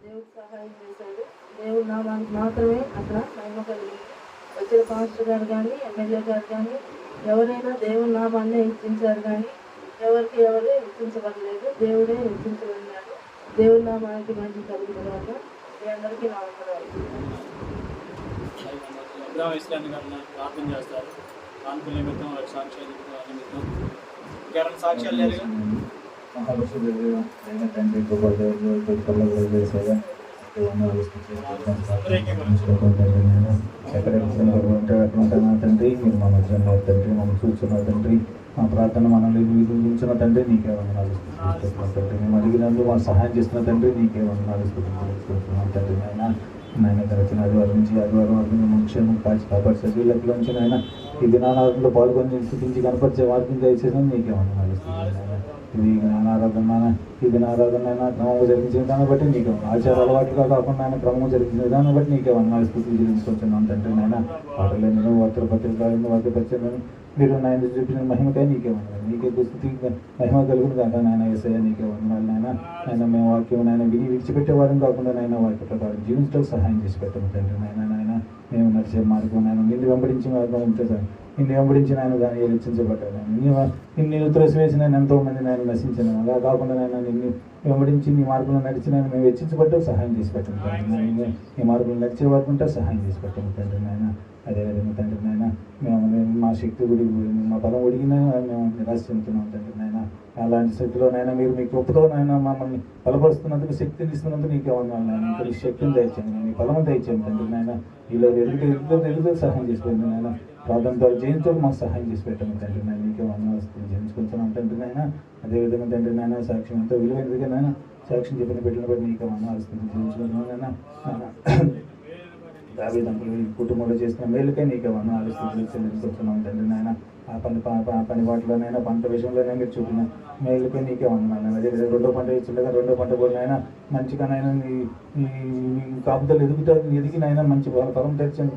దేవుడు సహాయం చేశాడు. దేవుడు నామానికి మాత్రమే అక్కడ మహిమ కలిగింది. వచ్చిన పాస్టర్ గారు కానీ ఎమ్మెల్యే గారు కానీ ఎవరైనా దేవుని నామాన్ని హెచ్చించారు కానీ ఎవరికి ఎవరు హెచ్చించబడలేదు. దేవుడే హెచ్చించబడినాడు. దేవుని నామానికి మంచి కలిగిన తర్వాత మీ అందరికీ నా వందనాలు. ఇస్లాం గారిని ప్రార్థన చేస్తారు. కాన్పుల నిమిత్తం వాళ్ళకి సాక్ష్యాల నిమిత్తం ఇంకెవరైనా సాక్ష్యాలు లేరుగా? తండ్రి తండ్రి మీరు మన మధ్యలో తండ్రి మమ్మల్ని చూస్తున్నారు తండ్రి. మా ప్రార్థన మనల్ని ఉంచిన తండ్రి నీకే వందనాలు తండ్రి. మేము అడిగినందుకు మాకు సహాయం చేస్తున్న తండ్రి నీకే వందనాలు తండ్రి. నాయన గడిచిన ఆదివారం నుంచి ఆదివారం వరకు మేము క్షేమం కాచి కాపాడు సజీవులకి నుంచి నాయన ఈ దినానాథంలో పాల్గొని స్థితించి కనపరిచే వారికి దయచేసిన నీకే వందనాలు ఇది జ్ఞానారాధన ఈ దినారాధన క్రమంగా జరిగించిన దాన్ని బట్టి నీకు ఆచార అలవాటుగా కాకుండా ఆయన క్రమంగా జరిగించిన దాన్ని బట్టి నీకే వందనాలు స్థితికి జీవించుకొచ్చున్నాను తండ్రి. నాయన పాటలను వార్తపత్రికలను వార్తపరిచయాలను మీరు నాయన చూపించిన మహిమకై నీకే వందనాలు. నీకే స్థితి మహిమ కలుగును కాక నాయన యేసయ్య నీకే వందనాలు. నాయన ఆయన మేము వాక్యం నాయన విని విడిచిపెట్టేవారం కాకుండా నాయన వాక్య ప్రకారం జీవించడానికి సహాయం చేసి పెట్టము తండ్రి. నాయన మేము నడిచే మార్గం నాయన నిన్ను వెంబడించి మార్గం ఉంటే నిన్ను వెంబడించి నాయన దాన్ని హెచ్చించబడ్డాను. నిన్ను త్రోసివేసిన ఎంతో మంది నాయన నశించిన అలా కాకుండా నాయన నిన్ను వెంబడించి నీ మార్గంలో నడిచిన మేము హెచ్చించబడ్డా సహాయం చేసి పెట్టము తండ్రి. నీ మార్గంలో నడిచే వారికి ఉంటే సహాయం చేసి పెట్టము తండ్రి. నాయన అదేవిధంగా తండ్రి నాయన మేము మా శక్తి గుడి మా బలం ఒడిగినా మేము నిరాశ చెందుతున్నాం తండ్రి. నాయన అలాంటి స్థితిలో నాయన మీరు మీ కృపతో నాయన మమ్మల్ని బలపరుస్తున్నందుకు శక్తిని ఇస్తున్నందుకు నీకే వందనాలు నాయన. ఇంకా శక్తిని దయచేయండి, మీ బలం దయచేయండి తండ్రి. నాయన ఇలా ఎదుగుతూ సహాయం చేసి పెట్టండి నాయన. ప్రార్థన ద్వారా జయంతో మాకు సహాయం చేసి పెట్టండి తండ్రి. నాయన నీకే వందనాలు జయించుకుంటున్నాం తండ్రి. నాయన అదేవిధంగా తండ్రి నాయన సాక్ష్యం ఎంతో విలువైనదిగా నాయన సాక్ష్యం చెప్పిన పెట్టిన బట్టి నీకే వందనాలు జయించుకుంటున్నాం నాయన. దావీదు కుటుంబంలో చేసిన మేలుకే నీకే వందనాలు చెల్లించుకుంటున్నాం తండ్రి. నాయన ఆ పని వాటిలోనైనా పంట విషయంలోనే మీరు చూపిన మేలుకే నీకే వందనాలు. అదేవిధంగా రెండో పంట ఇచ్చిండగా రెండో పంట పోయినైనా మంచిగానైనా కాపుదలు ఎదిగినైనా మంచి ఫలం తెచ్చిన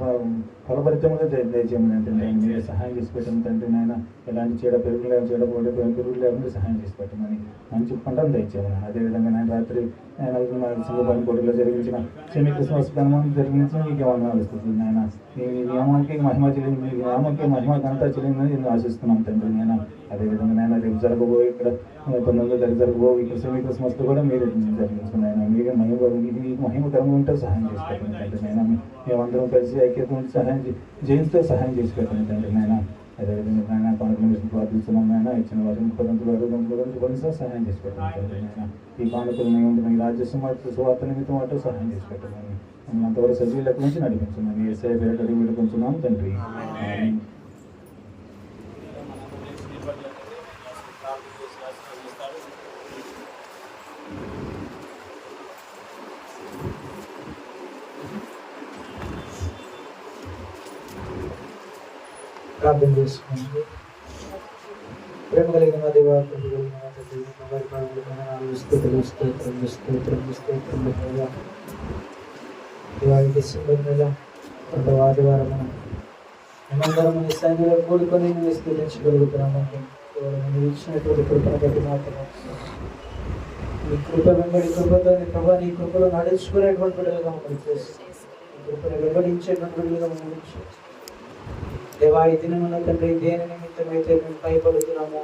ఫలభరితంగా దయచేయమని అంటే మీరే సహాయం చేసి పెట్టండి తండ్రి. నాయన ఎలాంటి పెరుగులు లేకుండా సహాయం చేసి పెట్టమని మంచి పంటను దయచేయమని. అదేవిధంగా నేను రాత్రి సింగపాలెం కోటలో జరిగించిన సెమీ క్రిస్మస్ కనుమని జరిగించిన నీకే వందనాలు ఇస్తుంది నాయన. నీ నియమానికి మహిమ చెల్లింది, మీ నియమానికి మహిమ ఘనత చెల్లిందని నేను ఆశిస్తున్నాను తండ్రి. నేను అదేవిధంగా నేను రేపు జరగబోయే ఇక్కడ 19 జరగబోయే ఇక్కడ సెమీ క్రిస్మస్లో కూడా మీరు జరిగించుకున్నాను. మీరే మహిమకరంగా ఉంటే సహాయం చేసి పెట్టండి తండ్రి. నేను మేమందరం కలిసి ఐక్యత ఉంటే సహాయం జయిస్తే సహాయం చేసి పెట్టండి తండ్రి. నేను అదేవిధంగా నాయన కానుకల విషయం ప్రార్థిస్తున్నాం నాయన. ఇచ్చిన వారు 30 కొనిసా సహాయం చేసి పెట్టండి తండ్రి. నాయన ఈ కానుకలు ఉంటుంది ఈ రాజ్య సువార్త నిమిత్తం వాటి సహాయం చేసి పెట్టండి. అంతవరకు సజీవులకు నుంచి నడిపించున్నాను. ఏసఐ పేరు అడిగి పెట్టుకుంటున్నాము తండ్రి. ప్రార్థన చేసుకోండి. ప్రేమ కలిగిన దేవా డిసెంబర్ నెల కొంత ఆదివారం మేమందరం మీ సైన్యంలో కూడుకొని మేము స్థితించగలుగుతున్నామంటే మీరు ఇచ్చినటువంటి కృపను బట్టి మాత్రమే మీ కృప వెంబడి కృపతో ప్రభావ నీ కృపలో నడుచుకునేటువంటి బిడ్డలుగా మమ్మల్ని చేసి కృపను వెంబడించేటువంటి బిడ్డలుగా మమ్మల్ని దేవా ఈ దినమున తండ్రి దేని నిమిత్తం అయితే మేము భయపడుతున్నామో